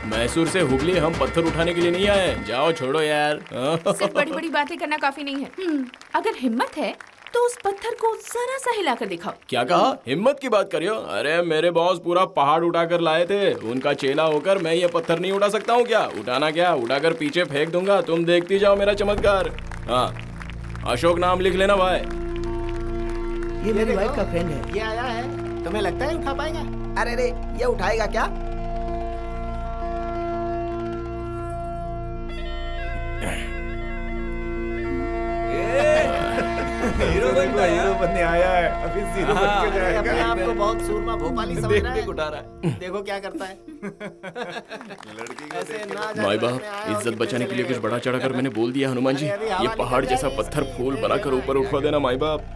मैसूर से हुबली हम पत्थर उठाने के लिए नहीं आए। जाओ, छोड़ो यार। सिर्फ बड़ी बड़ी बातें करना काफी नहीं है। अगर हिम्मत है तो उस पत्थर को जरा सा हिलाकर दिखाओ। क्या कहा? हिम्मत की बात करियो? अरे मेरे बॉस पूरा पहाड़ उठाकर लाए थे। उनका चेला होकर मैं ये पत्थर नहीं उठा सकता हूँ क्या? उठाना क्या, उठाकर पीछे फेंक दूंगा। तुम देखती जाओ मेरा चमत्कार। हाँ, अशोक नाम लिख लेना भाई। ये मेरी वाइफ का फ्रेंड है। ये आया है, तुम्हें लगता है उठा पाएगा? अरे रे, ये उठाएगा क्या? हीरो बनने आया है, अभी जीरो बन के जाएगा। अपने आप को बहुत सूरमा भोपाली समझ रहा है। उठा रहा है। देखो क्या करता है। ऐसे ना भाई बाप, इज्जत बचाने के लिए कुछ बड़ा चढ़ा कर मैंने बोल दिया। हनुमान जी, ये पहाड़ जैसा पत्थर फूल बनाकर ऊपर उठवा देना माई बाप।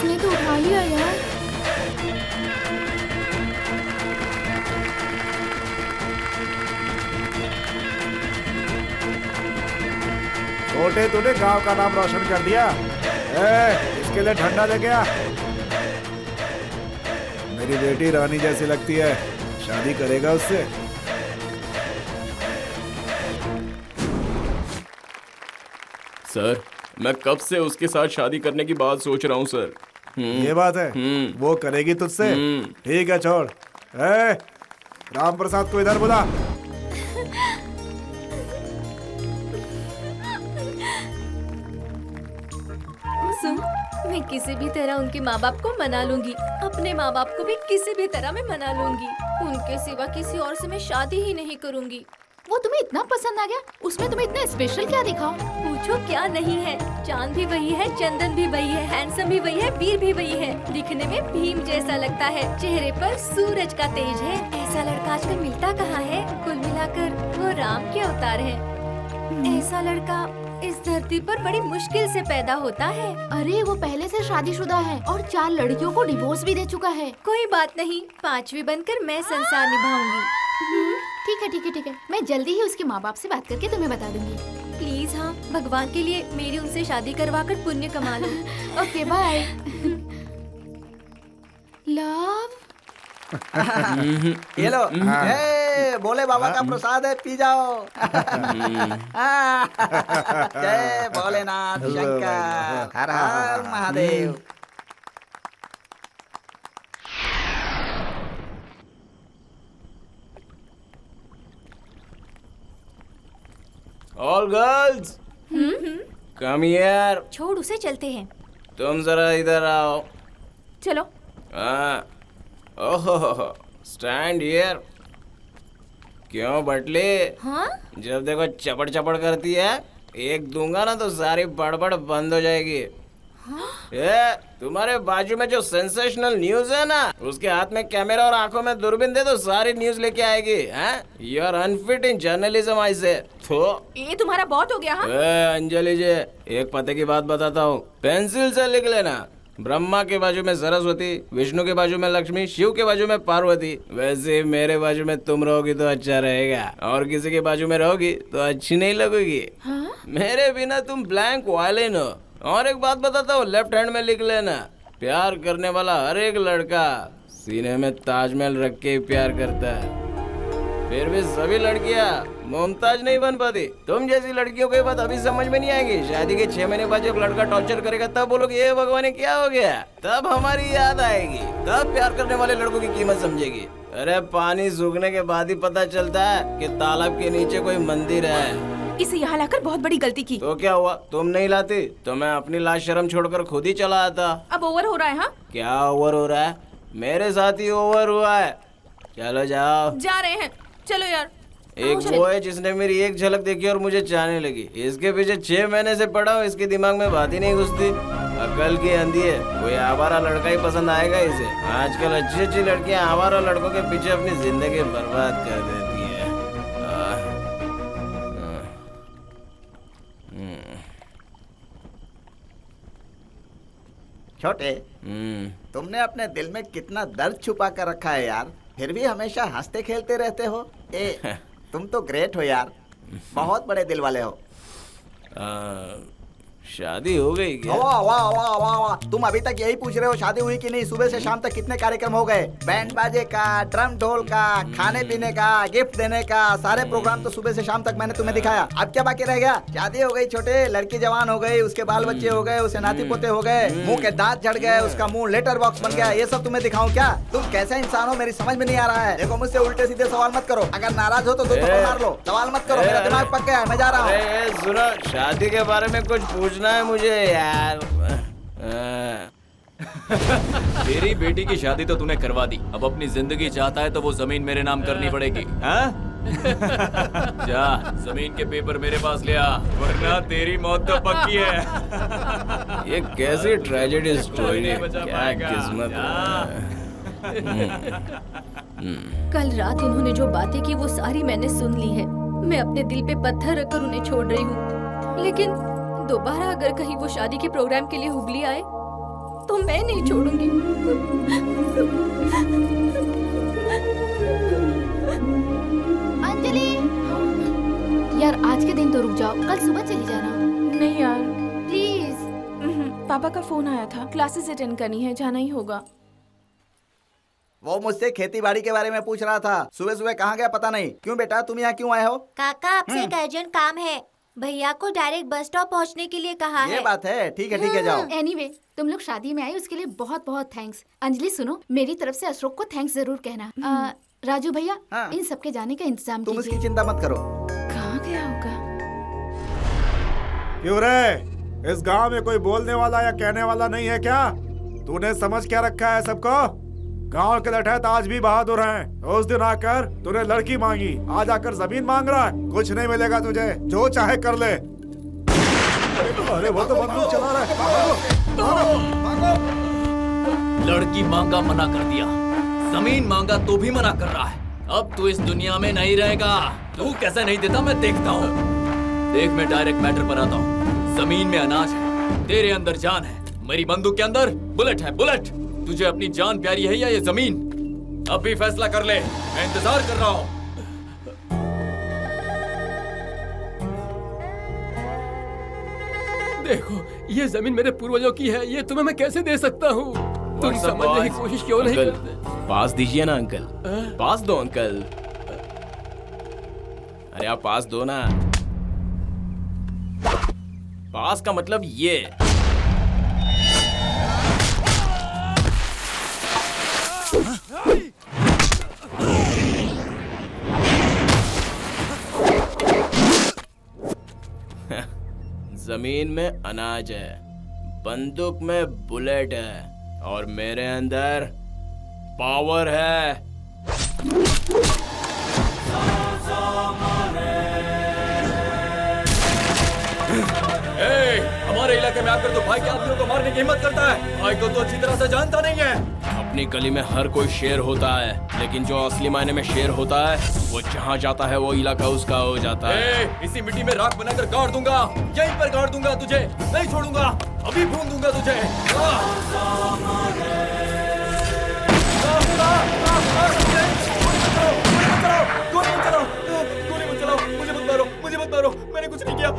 उसने तो उठा लिया यार। छोटे तूने गांव का नाम रोशन कर दिया। इसके लिए ठंडा दे गया। मेरी बेटी रानी जैसी लगती है, शादी करेगा उससे? सर मैं कब से उसके साथ शादी करने की बात सोच रहा हूँ सर। ये बात है? वो करेगी तुझसे? ठीक है छोड़। राम प्रसाद को इधर बुला। सुन, मैं किसी भी तरह उनके माँ बाप को मना लूंगी, अपने माँ बाप को भी किसी भी तरह मैं मना लूंगी। उनके सिवा किसी और से मैं शादी ही नहीं करूंगी। वो तुम्हें इतना पसंद आ गया? उसमें तुम्हें इतना स्पेशल क्या दिखा? पूछो क्या नहीं है। चांद भी वही है, चंदन भी वही है, हैंडसम भी वही है, वीर भी वही है। दिखने में भीम जैसा लगता है, चेहरे पर सूरज का तेज है। ऐसा लड़का आजकल मिलता कहाँ है? कुल मिलाकर वो राम के अवतार है। ऐसा लड़का इस धरती पर बड़ी मुश्किल से पैदा होता है। अरे वो पहले से शादीशुदा है और 4 लड़कियों को डिवोर्स भी दे चुका है। कोई बात नहीं, 5वीं बनकर मैं संसार निभाऊंगी। ठीक है ठीक है ठीक है, मैं जल्दी ही उसके माँ बाप से बात करके तुम्हें बता दूंगी। प्लीज हाँ, भगवान के लिए मेरी उनसे शादी करवा कर पुण्य कमा लो। Okay bye. लव ये लो, बोले बाबा का प्रसाद है, पी जाओ। जय भोलेनाथ शंकर, हर हर Mahadev. All girls come here. छोड़ उसे, चलते हैं। तुम जरा इधर आओ। चलो। ओहो, स्टैंड हियर। क्यों बटले? हाँ? जब देखो चपड़ चपड़ करती है, एक दूंगा ना तो सारी बड़बड़ बंद हो जाएगी। हाँ? ये तुम्हारे बाजू में जो सेंसेशनल न्यूज है ना, उसके हाथ में कैमरा और आंखों में दूरबीन दे तो सारी न्यूज लेके आएगी। You are unfit in journalism. I say तो ये तुम्हारा बहुत हो गया। हाँ? अंजलि जी, एक पते की बात बताता हूँ, पेंसिल से लिख लेना। ब्रह्मा के बाजू में सरस्वती, विष्णु के बाजू में लक्ष्मी, शिव के बाजू में पार्वती। वैसे मेरे बाजू में तुम रहोगी तो अच्छा रहेगा, और किसी के बाजू में रहोगी तो अच्छी नहीं लगेगी। हाँ? मेरे बिना तुम ब्लैंक वायलिन हो। और एक बात बताता हूँ, लेफ्ट हैंड में लिख लेना, प्यार करने वाला हर एक लड़का सीने में ताजमहल रख के प्यार करता है। फिर भी सभी लड़कियाँ मुमताज नहीं बन पाती। तुम जैसी लड़कियों को ये बात अभी समझ में नहीं आएगी। शादी के 6 महीने बाद जब लड़का टॉर्चर करेगा तब बोलोगे ये भगवान क्या हो गया, तब हमारी याद आएगी, तब प्यार करने वाले लड़कों की कीमत समझेगी। अरे पानी सूखने के बाद ही पता चलता है कि तालाब के नीचे कोई मंदिर है। इसे यहाँ लाकर बहुत बड़ी गलती की। तो क्या हुआ, तुम नहीं लाती तो मैं अपनी लाश शर्म छोड़कर खुद ही चला आता। अब ओवर हो रहा है। हाँ? क्या ओवर हो रहा है? मेरे साथ ही ओवर हुआ है। चलो जाओ। जा रहे हैं, चलो यार। एक वो है जिसने मेरी एक झलक देखी और मुझे चाहने लगी। इसके पीछे 6 महीने से पड़ा हूँ, इसके दिमाग में बात ही नहीं घुसती। अकल की अंधी है, कोई आवारा लड़का ही पसंद आएगा इसे। आजकल अच्छी अच्छी लड़कियां आवारा लड़कों के पीछे अपनी जिंदगी बर्बाद कर देती है। छोटे, तुमने अपने दिल में कितना दर्द छुपा कर रखा है यार, फिर भी हमेशा हंसते खेलते रहते हो। तुम तो ग्रेट हो यार, बहुत बड़े दिल वाले हो। शादी हो गई क्या? वाह वाह वाह वाह वाह, तुम अभी तक यही पूछ रहे हो शादी हुई कि नहीं? सुबह से शाम तक कितने कार्यक्रम हो गए, बैंड बाजे का, ड्रम ढोल का, खाने पीने का, गिफ्ट देने का, सारे प्रोग्राम तो सुबह से शाम तक मैंने तुम्हें दिखाया। अब क्या बाकी रह गया? शादी हो गई छोटे, लड़की जवान हो गई, उसके बाल बच्चे हो गए, उसे नाती पोते हो गए, मुंह के दांत झड़ गए, उसका मुंह लेटर बॉक्स बन गया, ये सब तुम्हें दिखाऊं क्या? तुम कैसे इंसान हो मेरी समझ में नहीं आ रहा है। देखो मुझसे उल्टे सीधे सवाल मत करो, अगर नाराज हो तो 2 थप्पड़ मार लो। सवाल मत करो, मेरा दिमाग पक गया है, मैं जा रहा हूँ। सुनो, शादी के बारे में कुछ पूछना है मुझे यार। तेरी बेटी की शादी तो तूने करवा दी, अब अपनी जिंदगी चाहता है तो वो जमीन मेरे नाम करनी पड़ेगी। हाँ? जा जमीन के पेपर मेरे पास ले आ, वरना तेरी मौत तो पक्की है। ये कैसी ट्रेजेडी स्टोरी है, क्या किस्मत है। कल रात उन्होंने जो बातें की वो सारी मैंने सुन ली है। मैं अपने दिल पे पत्थर रखकर उन्हें छोड़ रही हूँ, लेकिन दोबारा अगर कहीं वो शादी के प्रोग्राम के लिए हुगली आए तो मैं नहीं छोड़ूंगी। अंजलि, यार आज के दिन तो रुक जाओ, कल सुबह चली जाना। नहीं यार प्लीज। पापा का फोन आया था, क्लासेस अटेंड करनी है, जाना ही होगा। वो मुझसे खेती बाड़ी के बारे में पूछ रहा था। सुबह सुबह कहाँ गया पता नहीं। क्यों बेटा, तुम यहाँ क्यों आए हो? काका आपसे एक अर्जेंट काम है। भैया को डायरेक्ट बस स्टॉप पहुँचने के लिए कहा है। ये बात है, ठीक है जाओ। एनीवे, तुम लोग शादी में आए उसके लिए बहुत बहुत थैंक्स। अंजलि सुनो, मेरी तरफ से अशोक को थैंक्स जरूर कहना। राजू भैया, इन सबके जाने का इंतजाम तुम इसकी चिंता मत करो। कहाँ गया होगा? क्यों रे, इस गांव में कोई बोलने वाला या कहने वाला नहीं है क्या? तूने समझ क्या रखा है सबको? गांव के लठैत आज भी बहादुर हैं। उस दिन आकर तूने लड़की मांगी, आज आकर जमीन मांग रहा है। कुछ नहीं मिलेगा तुझे, जो चाहे कर ले। अरे वो तो बंदूक चला रहा है। लड़की मांगा मना कर दिया, जमीन मांगा तो भी मना कर रहा है। अब तू इस दुनिया में नहीं रहेगा। तू कैसे नहीं देता मैं देखता हूँ। देख, मैं डायरेक्ट मैटर पर आता हूँ। जमीन में अनाज है, तेरे अंदर जान है, मेरी बंदूक के अंदर बुलेट है। बुलेट, तुझे अपनी जान प्यारी है या ये जमीन? अब भी फैसला कर ले, मैं इंतजार कर रहा हूँ। देखो, ये जमीन मेरे पूर्वजों की है, ये तुम्हें मैं कैसे दे सकता हूँ? तुम समझने की कोशिश क्यों नहीं करते? पास दीजिए ना अंकल, पास दो अंकल। अरे आप पास दो ना। पास का मतलब ये। जमीन में अनाज है, बंदूक में बुलेट है और मेरे अंदर पावर है। हमारे इलाके में आकर तो भाई के आदमियों को मारने की हिम्मत करता है। भाई को तो अच्छी तरह से जानता नहीं है। अपनी गली में हर कोई शेर होता है, लेकिन जो असली मायने में शेर होता है वो जहाँ जाता है वो इलाका उसका हो जाता है। इसी मिट्टी में राख बनाकर गाड़ दूंगा, यहीं पर गाड़ दूंगा तुझे, नहीं छोड़ूंगा, अभी भून दूंगा तुझे। गोली मत चलाओ, मुझे मत मारो, मैंने कुछ नहीं किया।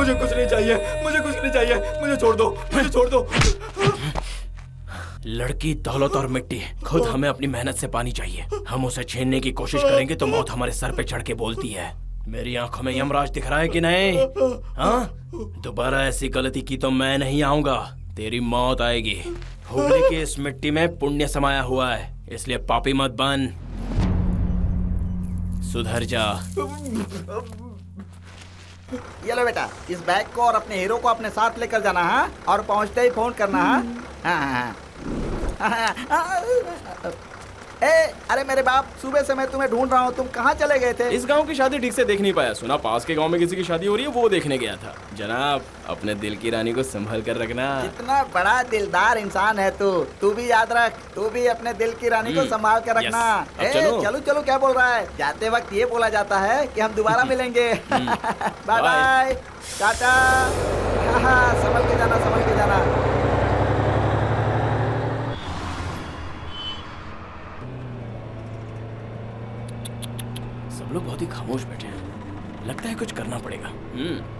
मुझे कुछ नहीं चाहिए, मुझे छोड़ दो। लड़की, दौलत और मिट्टी, खुद हमें अपनी मेहनत से पानी चाहिए। हम उसे छीनने की कोशिश करेंगे तो मौत हमारे सर पे चढ़ के बोलती है। मेरी आंखों में यमराज दिख रहा है कि नहीं? हाँ, दोबारा ऐसी गलती की तो मैं नहीं आऊंगा, तेरी मौत आएगी। हुगली की इस मिट्टी में पुण्य समाया हुआ है, इसलिए पापी मत बन। सुधर जा। ये लो बेटा, इस बैग को और अपने हीरो को अपने साथ लेकर जाना है और पहुंचते ही फोन करना है। ए, अरे मेरे बाप, सुबह से मैं तुम्हें ढूंढ रहा हूँ, तुम कहाँ चले गए थे? इस गांव की शादी ठीक से देख नहीं पाया, सुना पास के गांव में किसी की शादी हो रही है, वो देखने गया था। जनाब, अपने दिल की रानी को संभल कर रखना। इतना बड़ा दिलदार इंसान है तू भी याद रख, तू भी अपने दिल की रानी को संभाल कर रखना। चलो चलो, क्या बोल रहा है? जाते वक्त ये बोला जाता है कि हम दोबारा मिलेंगे। Bye bye, Tata. संभल के जाना, संभल के जाना। लोग बहुत ही खामोश बैठे हैं, लगता है कुछ करना पड़ेगा।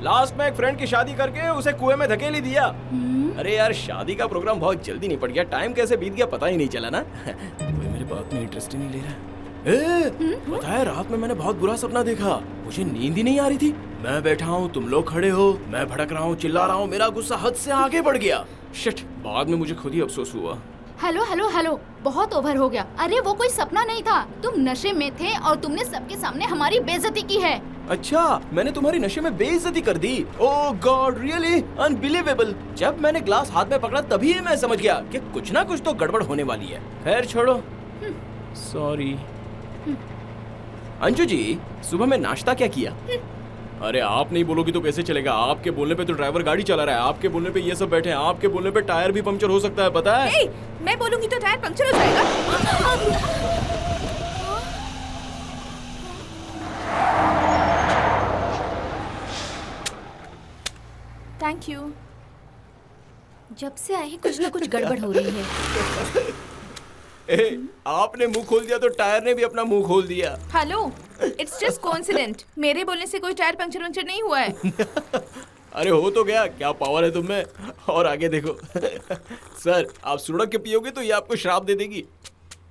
लास्ट में एक फ्रेंड की शादी करके उसे कुएं में धकेल ही दिया। अरे यार, शादी का प्रोग्राम बहुत जल्दी निपट गया, टाइम कैसे बीत गया पता ही नहीं चला ना। कोई मेरे बात में इंटरेस्ट ही नहीं ले रहा। पता है, रात में मैंने बहुत बुरा सपना देखा, मुझे नींद ही नहीं आ रही थी। मैं बैठा हूँ, तुम लोग खड़े हो, मैं भड़क रहा हूँ, चिल्ला रहा हूँ, मेरा गुस्सा हद से आगे बढ़ गया। शिट, बाद में मुझे खुद ही अफसोस हुआ। हेलो हेलो हेलो, बहुत ओवर हो गया। अरे वो कोई सपना नहीं था, तुम नशे में थे और तुमने सबके सामने हमारी बेइज्जती की है। अच्छा, मैंने तुम्हारी नशे में बेइज्जती कर दी? ओह गॉड, रियली अनबिलीवेबल। जब मैंने ग्लास हाथ में पकड़ा तभी मैं समझ गया कि कुछ ना कुछ तो गड़बड़ होने वाली है। खैर छोड़ो, सॉरी। अंजू जी, सुबह में नाश्ता क्या किया? अरे आप नहीं बोलोगी तो कैसे चलेगा? आपके बोलने पे तो ड्राइवर गाड़ी चला रहा है, आपके बोलने पे ये सब बैठे हैं, आपके बोलने पे टायर भी पंक्चर हो सकता है, पता है? मैं बोलूंगी तो टायर पंक्चर हो जाएगा। Thank you. जब से आई कुछ ना कुछ गड़बड़ हो रही है। आपने मुंह खोल दिया तो टायर ने भी अपना मुंह खोल दिया। हेलो, इट्स जस्ट कोइंसिडेंट, मेरे बोलने से कोई टायर पंक्चर वंक्चर नहीं हुआ है। अरे हो तो गया, क्या पावर है तुम में। और आगे देखो। सर, आप सुड़क के पियोगे तो ये आपको श्राप दे देगी।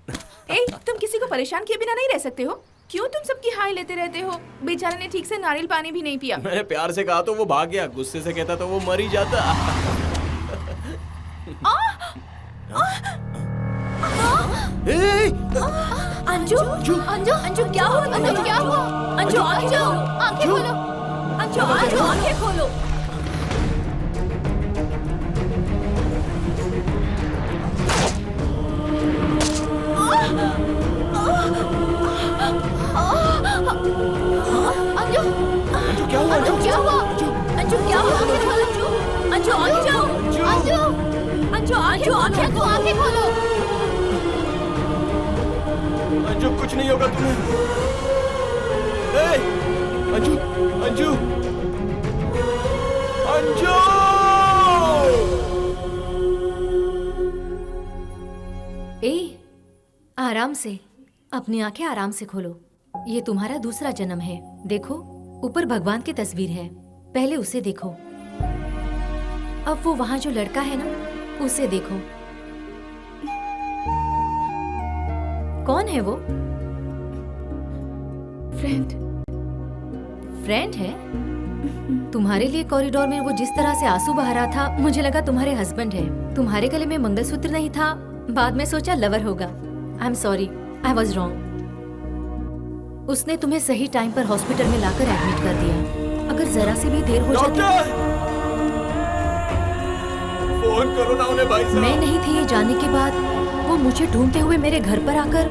तुम किसी को परेशान किए बिना नहीं रह सकते हो? क्यों तुम सबकी हाई लेते रहते हो? बेचारे ने ठीक से नारियल पानी भी नहीं पिया। मैंने प्यार से कहा तो वो भाग गया, गुस्से से कहता तो वो मर ही जाता। अंजू, अंजू, अंजू क्या हुआ? अंजू क्या हुआ? अंजू आंखें खोलो, अंजू आंखें खोलो। अंजू, अंजू क्या हुआ? अंजू क्या हुआ? अंजू क्या हुआ? आंखें खोलो, अंजू, अंजू, अंजू, अंजू, अंजू, आंखें खोलो। अंजू, कुछ नहीं होगा तुम्हें। अंजू, अंजू, अंजू। आराम से, अपनी आंखें आराम से खोलो। ये तुम्हारा दूसरा जन्म है। देखो, ऊपर भगवान की तस्वीर है, पहले उसे देखो। अब वो वहां जो लड़का है ना, उसे देखो। कौन है वो? फ्रेंड है? तुम्हारे लिए कॉरिडोर में वो जिस तरह से आंसू बहा रहा था, मुझे लगा तुम्हारे हस्बैंड है। तुम्हारे गले में मंगलसूत्र नहीं था, बाद में सोचा लवर होगा। I am sorry, I was wrong. उसने तुम्हें सही टाइम पर हॉस्पिटल में लाकर एडमिट कर दिया। अगर जरा से भी देर हो जाती, फोन करो ना उन्हें भाई साहब। मैं नहीं थी ये जानने के बाद वो मुझे ढूंढते हुए मेरे घर पर आकर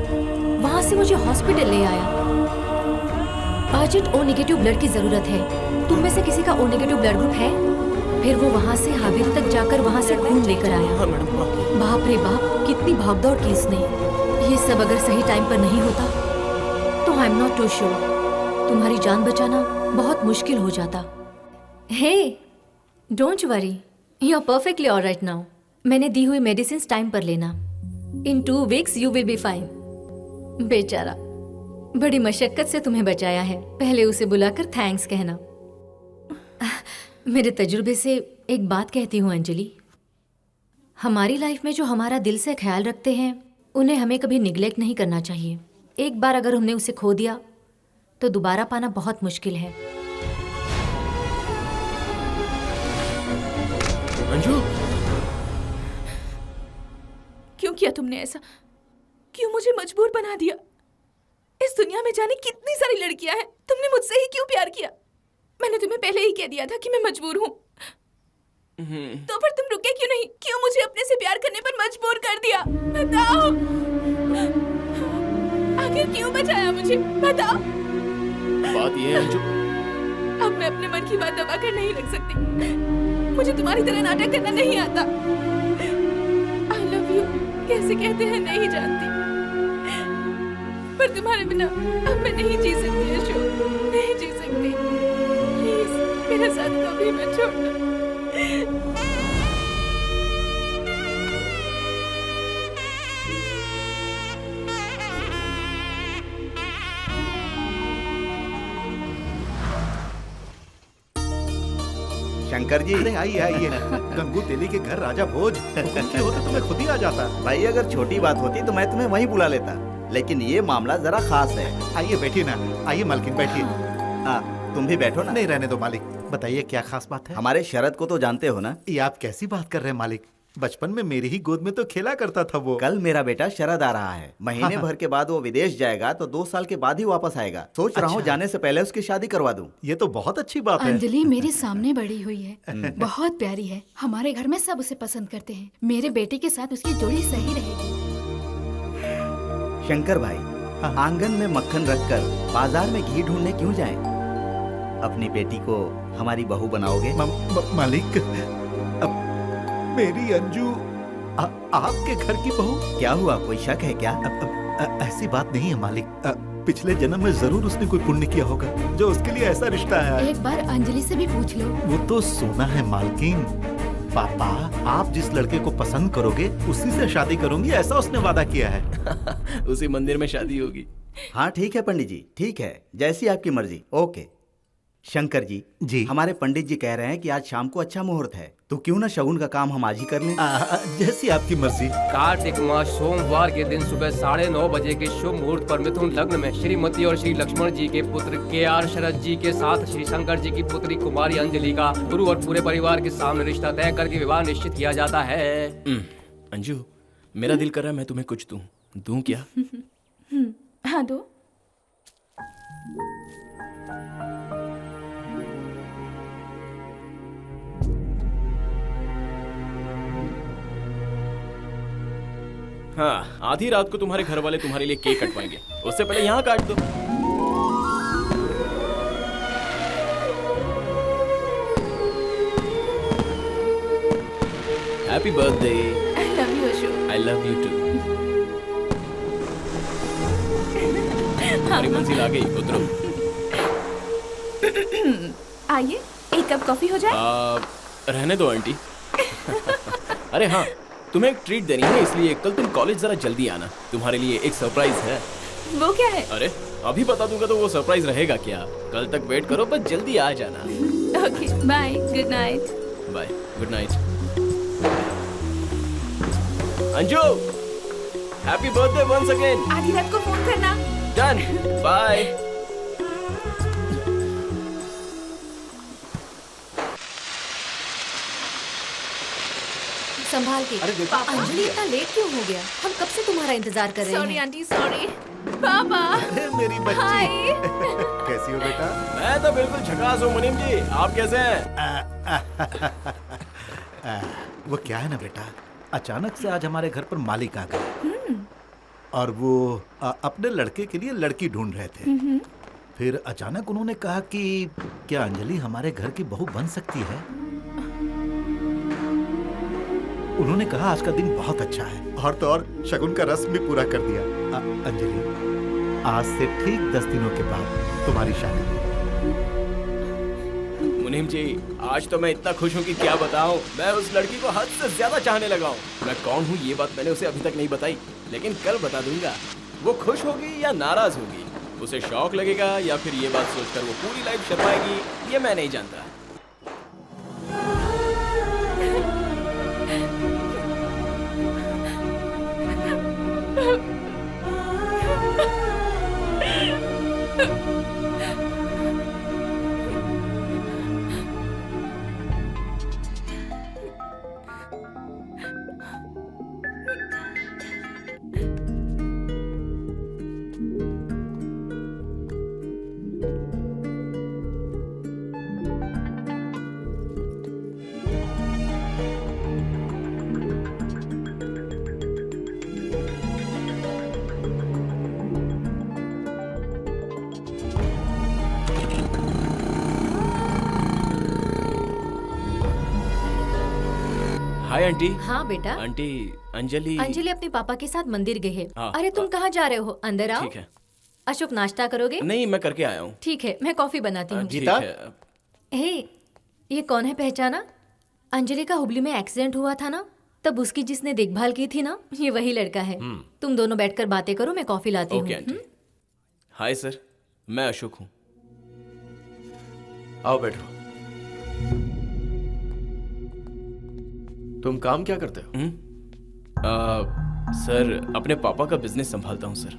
वहाँ से मुझे हॉस्पिटल ले आया। अर्जेंट ओ नेगेटिव ब्लड की जरूरत है। तुम में से किसी का ओ नेगेटिव ब्लड ग्रुप है? फिर वो वहाँ से हावेरी तक जाकर वहाँ से खून लेकर आया। बाप रे बाप, कितनी भागदौड़ की इसने। ये सब अगर सही टाइम पर नहीं होता तो I am not too sure तुम्हारी जान बचाना बहुत मुश्किल हो जाता। Hey, don't worry, you are perfectly alright now. मैंने दी हुई मेडिसिन टाइम पर लेना। In 2 weeks you will be fine. बेचारा, बड़ी मशक्कत से तुम्हें बचाया है। पहले उसे बुलाकर थैंक्स कहना। मेरे तजुर्बे से एक बात कहती हूँ अंजलि, हमारी लाइफ में जो हमारा दिल से ख्याल रखते हैं उन्हें हमें कभी निगलेक्ट नहीं करना चाहिए। एक बार अगर हमने उसे खो दिया तो दोबारा पाना बहुत मुश्किल है। अंजू, क्यों किया तुमने ऐसा? क्यों मुझे मजबूर बना दिया? इस दुनिया में जाने कितनी सारी लड़कियां हैं, तुमने मुझसे ही क्यों प्यार किया? मैंने तुम्हें पहले ही कह दिया था कि मैं मजबूर हूँ। तो फिर तुम रुके क्यों नहीं? क्यों मुझे अपने से प्यार करने पर मजबूर कर दिया? बताओ, आखिर क्यों बचाया मुझे? बताओ। बात ये है अंजू, अब मैं अपने मन की बात दबा कर नहीं रख सकती। मुझे तुम्हारी तरह नाटक करना नहीं आता। I love you कैसे कहते हैं नहीं जानती, पर तुम्हारे बिना अब मैं नहीं जी सकती अशोक, नहीं जी सकती। प्लीज मेरा साथ कभी मत छोड़ना। शंकर जी, अरे आइए आइए। गंगू तेली के घर राजा भोज, हुक्म होते तो मैं खुद ही आ जाता। भाई अगर छोटी बात होती तो मैं तुम्हें वहीं बुला लेता, लेकिन ये मामला जरा खास है। आइए बैठिए ना, आइए मालकिन बैठिए। तुम भी बैठो ना। नहीं रहने दो मालिक, बताइए क्या खास बात है? हमारे शरद को तो जानते हो ना? ये आप कैसी बात कर रहे हैं मालिक? बचपन में मेरी ही गोद में तो खेला करता था वो। कल मेरा बेटा शरद आ रहा है, महीने भर के बाद वो विदेश जाएगा तो 2 साल के बाद ही वापस आएगा। सोच रहा हूँ जाने से पहले उसकी शादी करवा दूं। ये तो बहुत अच्छी बात है। अंजलि मेरे सामने बड़ी हुई है, बहुत प्यारी है। हमारे घर में सब उसे पसंद करते हैं। मेरे बेटे के साथ उसकी जोड़ी सही रहेगी। शंकर भाई, आंगन में मक्खन रखकर बाजार में घी ढूंढने क्यों जाएं? अपनी बेटी को हमारी बहू बनाओगे? मालिक, मेरी अंजू आपके घर की बहू? क्या हुआ, कोई शक है क्या? ऐसी बात नहीं है मालिक। पिछले जन्म में जरूर उसने कोई पुण्य किया होगा जो उसके लिए ऐसा रिश्ता है। एक बार अंजलि से भी पूछ लो। वो तो सोना है मालकिन। पापा, आप जिस लड़के को पसंद करोगे उसी से शादी करूंगी, ऐसा उसने वादा किया है। उसी मंदिर में शादी होगी। हाँ ठीक है पंडित जी, ठीक है, जैसी आपकी मर्जी। ओके। शंकर जी, जी हमारे पंडित जी कह रहे हैं कि आज शाम को अच्छा मुहूर्त है, तो क्यों ना शगुन का काम हम आज ही कर लें? जैसी आपकी मर्जी। कार्तिक मास सोमवार के दिन सुबह 9:30 बजे के शुभ मुहूर्त पर मिथुन लग्न में श्रीमती और श्री लक्ष्मण जी के पुत्र KR शरद जी के साथ श्री शंकर जी की पुत्री कुमारी अंजलि का गुरु और पूरे परिवार के सामने रिश्ता तय करके विवाह निश्चित किया जाता है। अंजू, मेरा दिल कर रहा है मैं तुम्हें कुछ दूं क्या? हाँ दो। हाँ, आधी रात को तुम्हारे घर वाले तुम्हारे लिए केक कटवाएंगे, उससे पहले यहाँ काट दो। Happy birthday. I love you Ashok. I love you too. हमारी मंजिल आ गई, उतरो। आइए, एक कप कॉफी हो जाए। रहने दो आंटी। अरे हाँ, तुम्हें एक ट्रीट देनी है, इसलिए कल तुम कॉलेज जरा जल्दी आना, तुम्हारे लिए एक सरप्राइज है। वो क्या है? अरे अभी बता दूंगा तो वो सरप्राइज रहेगा क्या? कल तक वेट करो, बस जल्दी आ जाना। Okay, bye, good night. Bye, good night. Anju, happy birthday once again. आधी रात को फोन करना। Done, bye. संभाल के। अंजलि इतना लेट क्यों हो गया? हम कब से तुम्हारा इंतजार कर रहे हैं। Sorry aunty, sorry. पापा। अरे मेरी बच्ची। हाय। कैसी हो बेटा? मैं तो बिल्कुल झकास हूँ मुनीम जी, आप कैसे हैं? वो क्या है ना बेटा, अचानक से आज हमारे घर पर मालिक आ गए और वो अपने लड़के के लिए लड़की ढूंढ रहे थे। फिर अचानक उन्होंने कहा कि क्या अंजलि हमारे घर की बहू बन सकती है? उन्होंने कहा आज का दिन बहुत अच्छा है, और तो और शगुन का रस्म भी पूरा कर दिया। अंजलि, आज से ठीक 10 दिनों के बाद तुम्हारी शादी। मुनीम जी, आज तो मैं इतना खुश हूँ कि क्या बताऊँ। मैं उस लड़की को हद से ज्यादा चाहने लगा हूँ। मैं कौन हूँ ये बात मैंने उसे अभी तक नहीं बताई, लेकिन कल बता दूंगा। वो खुश होगी या नाराज होगी, उसे शौक लगेगा या फिर ये बात सोचकर वो पूरी लाइफ शर्माएगी, ये मैं नहीं जानता। आंटी। हाँ बेटा। आंटी अंजलि। अंजलि अपने पापा के साथ मंदिर गए है। हाँ, अरे तुम कहाँ जा रहे हो? अंदर आओ। ठीक है। अशोक नाश्ता करोगे? नहीं, मैं करके आया हूँ। ठीक है, मैं कॉफी बनाती हूँ। ठीक है। हे, ये कौन है, पहचाना? अंजलि का हुबली में एक्सीडेंट हुआ था ना, तब उसकी जिसने देखभाल की थी ना, ये वही लड़का है। तुम दोनों बैठकर बातें करो, मैं कॉफी लाती हूँ। Okay aunty. हाय सर, मैं अशोक हूँ। आओ बैठो। तुम काम क्या करते हो? सर, अपने पापा का बिजनेस संभालता हूँ सर।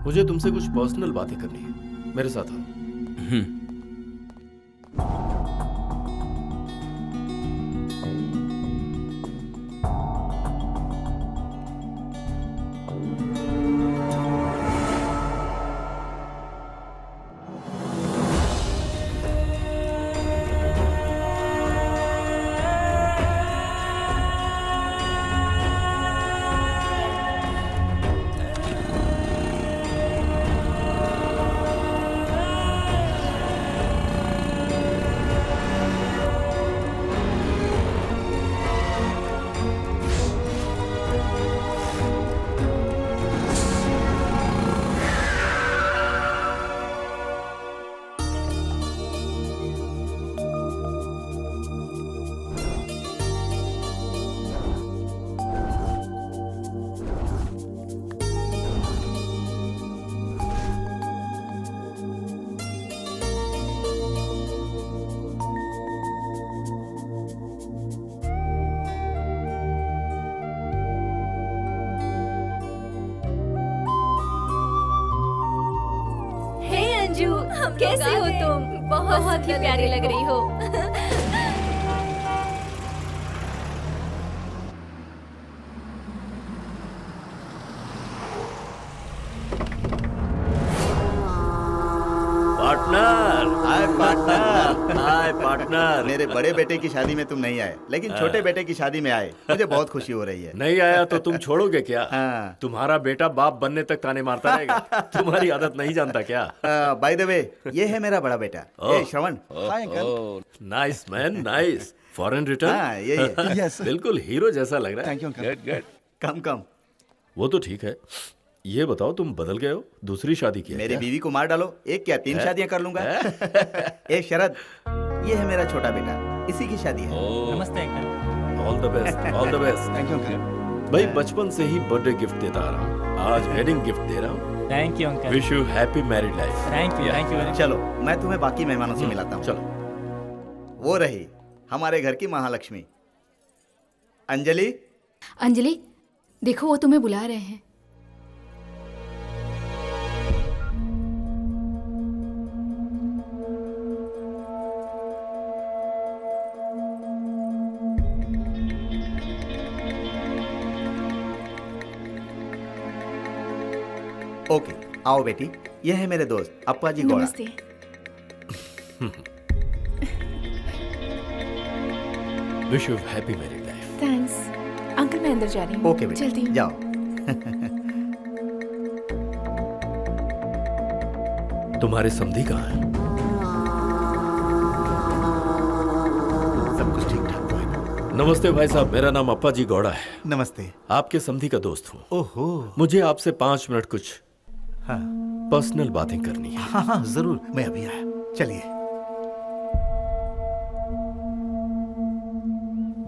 मुझे तुमसे कुछ पर्सनल बातें करनी है, मेरे साथ आओ। कैसी हो तुम? बहुत ही प्यारी लग रही हो। पार्टनर। मेरे बड़े बेटे की शादी में तुम नहीं आए, लेकिन छोटे बेटे की शादी में आए। मुझे बहुत खुशी हो रही है। नहीं आया तो तुम छोड़ोगे क्या? तुम्हारा बेटा बाप बनने तक ताने मारता रहेगा। तुम्हारी आदत नहीं जानता क्या? बाय द वे, ये है मेरा बड़ा बेटा, Shravan. Hi uncle. Nice man, nice. Foreign return? ये बिल्कुल हीरो जैसा लग रहा है। Thank you uncle. कम वो तो ठीक है। ये बताओ, तुम बदल गए हो, दूसरी शादी की है मेरी क्या? बीवी को मार डालो, एक क्या 3 शादियां कर लूंगा। ए शरद, ये है मेरा छोटा बेटा, इसी की शादी है। नमस्ते uncle. All the best, all the best. Thank you uncle. भाई बचपन से ही बर्थडे गिफ्ट देता आ रहा हूँ, आज वेडिंग गिफ्ट दे रहा हूँ। Thank you uncle. Wish you happy married life. Thank you. चलो, मैं तुम्हें बाकी मेहमानों से मिलाता हूँ। चलो। वो रही हमारे घर की महालक्ष्मी, अंजलि। अंजलि, देखो वो तुम्हें बुला रहे हैं। ओके, आओ बेटी, ये है मेरे दोस्त अप्पा जी गौड़ा। नमस्ते। Wish you happy married life. Thanks uncle, मैं अंदर जा रही हूँ। ओके बेटी, चलती हूँ। जाओ। तुम्हारे समधी कहाँ हैं? सब कुछ ठीक ठाक है ना? नमस्ते भाई साहब, मेरा नाम अप्पा जी गौड़ा है। नमस्ते। आपके समधी का दोस्त हूँ। ओहो। मुझे आपसे 5 मिनट कुछ हाँ। पर्सनल बातें करनी है। हाँ, जरूर, मैं अभी आया। चलिए।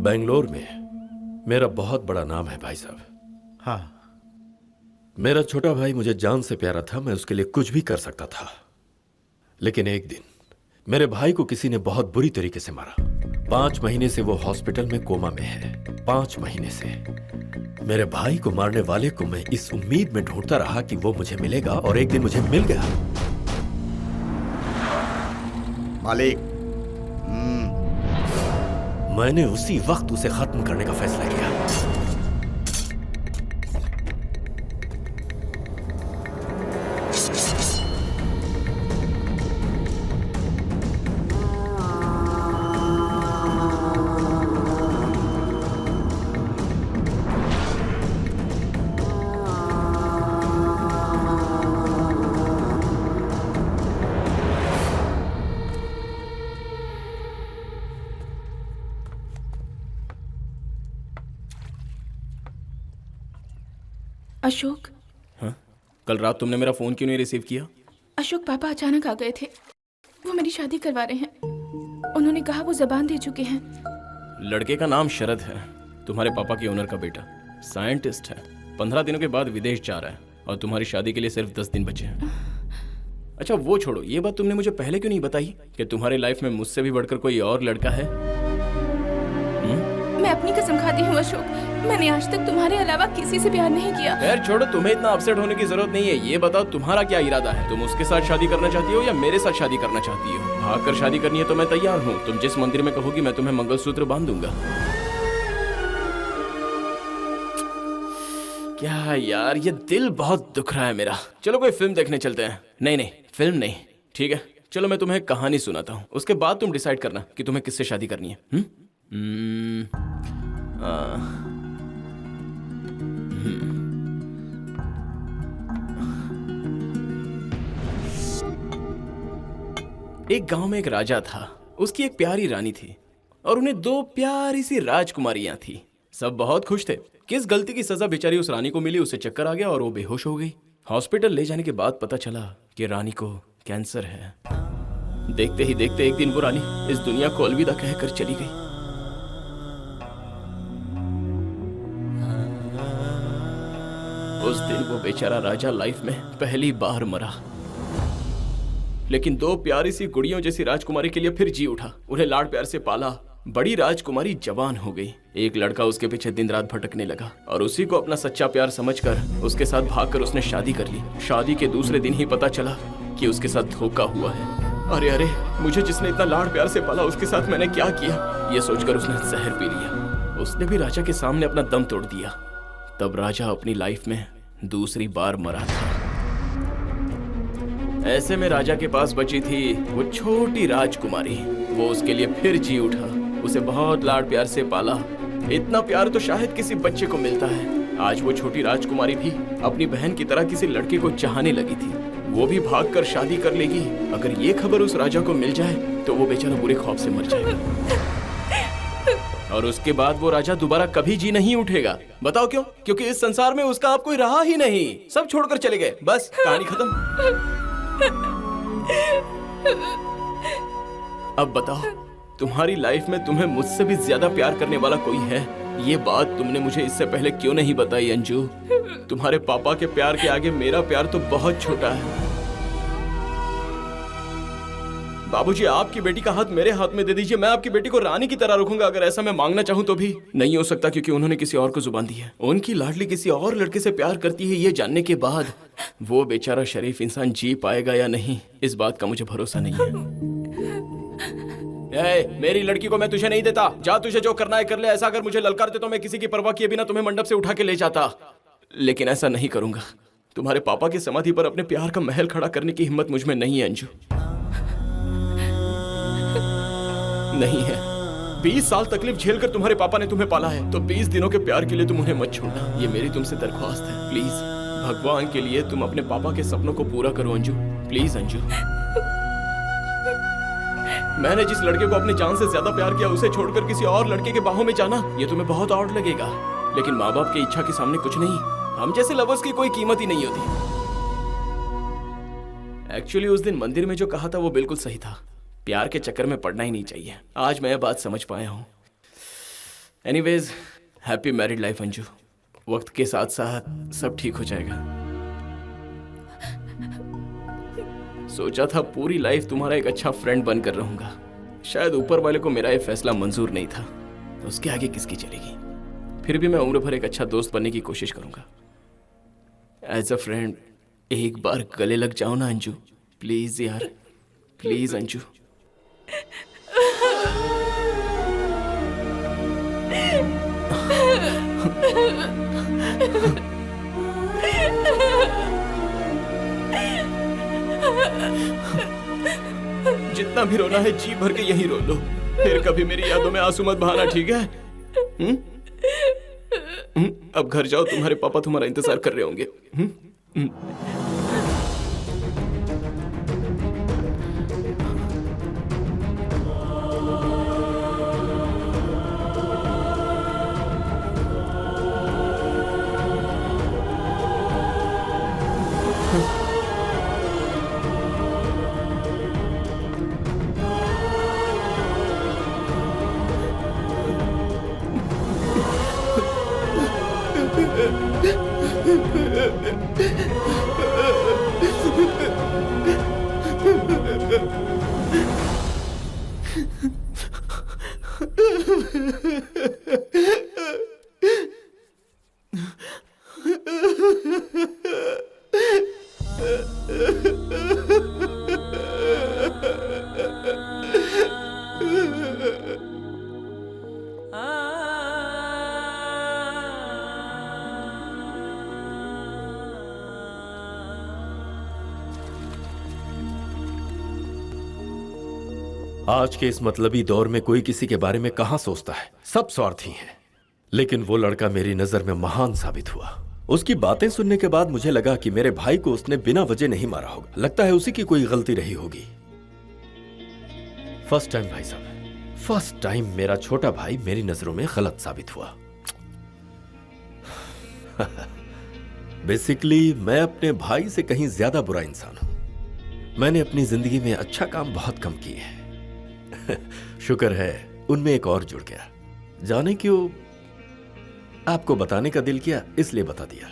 बेंगलोर में मेरा बहुत बड़ा नाम है भाई साहब। हाँ। मेरा छोटा भाई मुझे जान से प्यारा था, मैं उसके लिए कुछ भी कर सकता था। लेकिन एक दिन मेरे भाई को किसी ने बहुत बुरी तरीके से मारा। 5 महीने से वो हॉस्पिटल में कोमा में है। 5 महीने से मेरे भाई को मारने वाले को मैं इस उम्मीद में ढूंढता रहा कि वो मुझे मिलेगा, और एक दिन मुझे मिल गया। मालिक, मैंने उसी वक्त उसे खत्म करने का फैसला किया। अशोक, हाँ? कल रात तुमने मेरा फोन क्यों नहीं रिसीव किया? अशोक पापा अचानक आ गए थे। वो मेरी शादी करवा रहे हैं। उन्होंने कहा वो जबान दे चुके हैं। लड़के का नाम शरद है, तुम्हारे पापा के ओनर का बेटा, साइंटिस्ट है। 15 दिनों के बाद विदेश जा रहा है और तुम्हारी शादी के लिए सिर्फ 10 दिन बचे हैं। अच्छा वो छोड़ो, ये बात तुमने मुझे पहले क्यों नहीं बताई कि तुम्हारे लाइफ में मुझसे भी बढ़कर कोई और लड़का है? मैं अपनी कसम खाती हूँ अशोक, मैंने आज तक तुम्हारे अलावा किसी से प्यार नहीं किया। यार छोड़ो, तुम्हें इतना अपसेट होने की जरूरत नहीं है। ये बताओ तुम्हारा क्या इरादा है? तुम उसके साथ शादी करना चाहती हो या मेरे साथ शादी करना चाहती हो? भागकर शादी करनी है तो मैं तैयार हूँ। तुम जिस मंदिर में कहोगी मैं तुम्हें मंगलसूत्र बांध दूंगा। क्या यार, ये दिल बहुत दुख रहा है मेरा। चलो कोई फिल्म देखने चलते हैं। नहीं, फिल्म नहीं, ठीक है चलो मैं तुम्हें कहानी सुनाता हूँ, उसके बाद तुम डिसाइड करना कि तुम्हें किससे शादी करनी है। एक गांव में एक राजा था, उसकी एक प्यारी रानी थी और उन्हें 2 प्यारी सी राजकुमारियां थी। सब बहुत खुश थे। किस गलती की सजा बेचारी उस रानी को मिली, उसे चक्कर आ गया और वो बेहोश हो गई। हॉस्पिटल ले जाने के बाद पता चला कि रानी को कैंसर है। देखते ही देखते एक दिन वो रानी इस दुनिया को अलविदा कहकर चली गई। उस दिन वो बेचारा राजा लाइफ में पहली बार मरा, लेकिन 2 प्यारी सी गुड़ियों जैसी राजकुमारी के लिए फिर जी उठा। उन्हें लाड़ प्यार से पाला। बड़ी राजकुमारी जवान हो गई। एक लड़का उसके पीछे दिन रात भटकने लगा और उसी को अपना सच्चा प्यार समझकर उसके साथ भागकर उसने शादी कर ली। शादी के दूसरे दिन ही पता चला कि उसके साथ धोखा हुआ है। अरे मुझे जिसने इतना लाड़ प्यार से पाला उसके साथ मैंने क्या किया, ये सोचकर उसने जहर पी लिया। उसने भी राजा के सामने अपना दम तोड़ दिया। तब राजा अपनी लाइफ में दूसरी बार मरा था। ऐसे में राजा के पास बची थी वो छोटी राजकुमारी। वो उसके लिए फिर जी उठा, उसे बहुत लाड़ प्यार से पाला। इतना प्यार तो शायद किसी बच्चे को मिलता है। आज वो छोटी राजकुमारी भी अपनी बहन की तरह किसी लड़के को चाहने लगी थी। वो भी भागकर शादी कर लेगी। अगर ये खबर उस राजा को मिल जाए तो वो बेचारा बुरे खौफ से मर जाएगा और उसके बाद वो राजा दोबारा कभी जी नहीं उठेगा। बताओ क्यों? क्योंकि इस संसार में उसका अब कोई रहा ही नहीं। सब छोड़कर चले गए, बस कहानी खत्म। अब बताओ, तुम्हारी लाइफ में तुम्हें मुझसे भी ज्यादा प्यार करने वाला कोई है? ये बात तुमने मुझे इससे पहले क्यों नहीं बताई अंजू? तुम्हारे पापा के प्यार के आगे मेरा प्यार तो बहुत छोटा है। बाबूजी, आपकी बेटी का हाथ मेरे हाथ में दे दीजिए। मैं आपकी बेटी को रानी की तरह रखूंगा। अगर ऐसा मैं मांगना चाहूं तो भी नहीं हो सकता, क्योंकि उन्होंने किसी और को जुबान दी है। उनकी लाडली किसी और लड़के से प्यार करती है, ये जानने के बाद वो बेचारा शरीफ इंसान जी पाएगा या नहीं, इस बात का मुझे भरोसा नहीं है। मेरी लड़की को मैं तुझे नहीं देता। जा, तुझे जो करना है कर ले। ऐसा अगर मुझे ललकारते तो मैं किसी की परवाह किए बिना तुम्हें मंडप से उठा के ले जाता, लेकिन ऐसा नहीं करूंगा। तुम्हारे पापा की समाधि पर अपने प्यार का महल खड़ा करने की हिम्मत मुझ में नहीं है अंजू, नहीं है। 20 साल तकलीफ झेलकर तुम्हारे पापा ने तुम्हें पाला है, तो 20 दिनों के प्यार के लिए तुम उन्हें मत छोड़ना। ये मेरी तुमसे दरख्वास्त है। प्लीज, भगवान के लिए तुम अपने पापा के सपनों को पूरा करो अंजू, प्लीज अंजू। मैंने जिस लड़के को अपनी जान से ज्यादा प्यार किया, उसे छोड़कर किसी और लड़के के बाहों में जाना, ये तुम्हें बहुत ऑड लगेगा, लेकिन माँ बाप की इच्छा के सामने कुछ नहीं। हम जैसे लवर्स की कोई कीमत ही नहीं होती। एक्चुअली उस दिन मंदिर में जो कहा था वो बिल्कुल सही था। प्यार के चक्कर में पड़ना ही नहीं चाहिए। आज मैं बात समझ पाया हूँ। Anyways, happy married life Anju. वक्त के साथ साथ सब ठीक हो जाएगा। सोचा था पूरी लाइफ तुम्हारा एक अच्छा फ्रेंड बनकर रहूंगा। शायद ऊपर वाले को मेरा ये फैसला मंजूर नहीं था, उसके आगे किसकी चलेगी। फिर भी मैं उम्र भर एक अच्छा दोस्त बनने की कोशिश करूंगा। एज अ फ्रेंड एक बार गले लग जाओ ना अंजू, प्लीज यार, प्लीज अंजू। जितना भी रोना है जी भर के यहीं रो लो, फिर कभी मेरी यादों में आंसू मत बहाना, ठीक है? अब घर जाओ, तुम्हारे पापा तुम्हारा इंतजार कर रहे होंगे। आज के इस मतलबी दौर में कोई किसी के बारे में कहां सोचता है, सब स्वार्थी हैं। लेकिन वो लड़का मेरी नजर में महान साबित हुआ। उसकी बातें सुनने के बाद मुझे लगा कि मेरे भाई को उसने बिना वजह नहीं मारा होगा। लगता है उसी की कोई गलती रही होगी। फर्स्ट टाइम भाई साहब, फर्स्ट टाइम मेरा छोटा भाई मेरी नजरों में गलत साबित हुआ। बेसिकली मैं अपने भाई से कहीं ज्यादा बुरा इंसान हूं। मैंने अपनी जिंदगी में अच्छा काम बहुत कम किए हैं। शुक्र है उनमें एक और जुड़ गया। जाने क्यों आपको बताने का दिल किया, इसलिए बता दिया।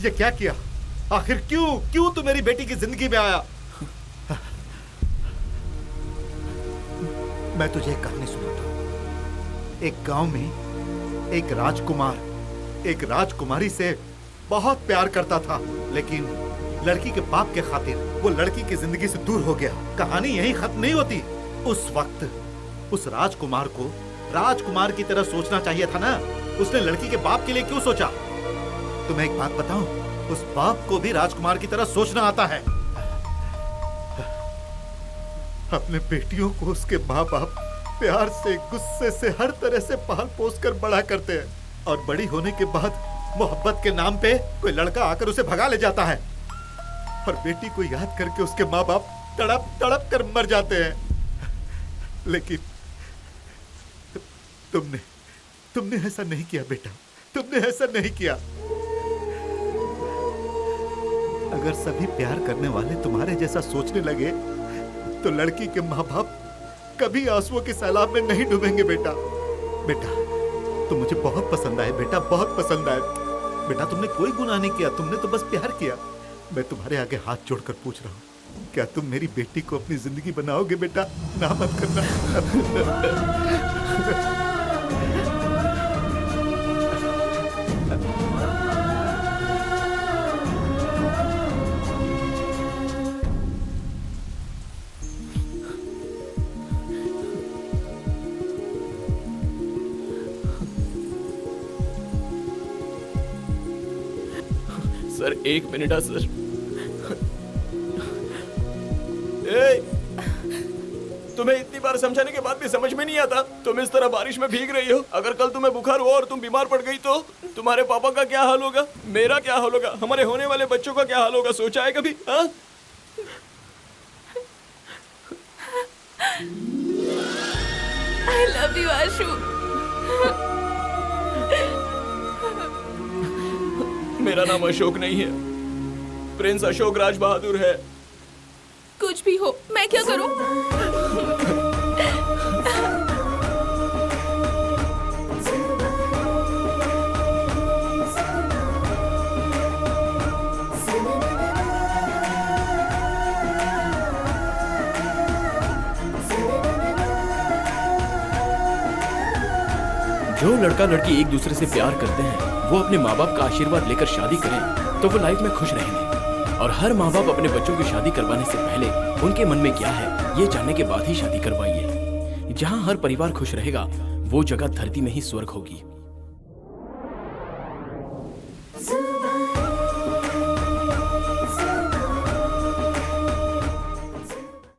ये क्या किया? आखिर क्यों तू मेरी बेटी की जिंदगी में आया? मैं तुझे एक कहानी सुनाता हूं। एक गांव में एक राजकुमार एक राजकुमारी से बहुत प्यार करता था, लेकिन लड़की के बाप के खातिर वो लड़की की जिंदगी से दूर हो गया। कहानी यहीं खत्म नहीं होती। उस वक्त उस राजकुमार को राजकुमार की तरह सोचना चाहिए था ना। उसने लड़की के बाप के लिए क्यों सोचा? तुम्हें एक बात बताऊं, उस बाप को भी राजकुमार की तरह सोचना आता है। अपने बेटियों को उसके माँ बाप प्यार से, गुस्से से, हर तरह से पाल पोस कर बड़ा करते हैं, और बड़ी होने के बाद मोहब्बत के नाम पे कोई लड़का आकर उसे भगा ले जाता है, और बेटी को याद करके उसके माँ बाप तड़प तड़प कर मर जाते हैं। लेकिन तुमने ऐसा नहीं किया बेटा, तुमने ऐसा नहीं किया। अगर सभी प्यार करने वाले तुम्हारे जैसा सोचने लगे तो लड़की के माँ बाप कभी आंसुओं के सैलाब में नहीं डूबेंगे। बेटा तुम मुझे बहुत पसंद आए बेटा, बहुत पसंद आए बेटा। तुमने कोई गुनाह नहीं किया, तुमने तो बस प्यार किया। मैं तुम्हारे आगे हाथ जोड़कर पूछ रहा हूँ, क्या तुम मेरी बेटी को अपनी जिंदगी बनाओगे बेटा? ना मत करना। Sir 1 minute sir. तुम्हें इतनी बार समझाने के बाद भी समझ में नहीं आता? तुम इस तरह बारिश में भीग रही हो। अगर कल तुम्हें बुखार हुआ और तुम बीमार पड़ गई तो तुम्हारे पापा का क्या हाल होगा, मेरा क्या हाल होगा, हमारे होने वाले बच्चों का क्या हाल होगा? सोचा है कभी? हाँ? I love you, आशु। मेरा नाम अशोक नहीं है, प्रिंस अशोक राज बहादुर है। कुछ भी हो, मैं क्या करूं? जो लड़का लड़की एक दूसरे से प्यार करते हैं वो अपने माँ बाप का आशीर्वाद लेकर शादी करें तो वो लाइफ में खुश रहेंगे। और हर माँ बाप अपने बच्चों की शादी करवाने से पहले उनके मन में क्या है ये जानने के बाद ही शादी करवाइए। जहाँ हर परिवार खुश रहेगा वो जगह धरती में ही स्वर्ग होगी।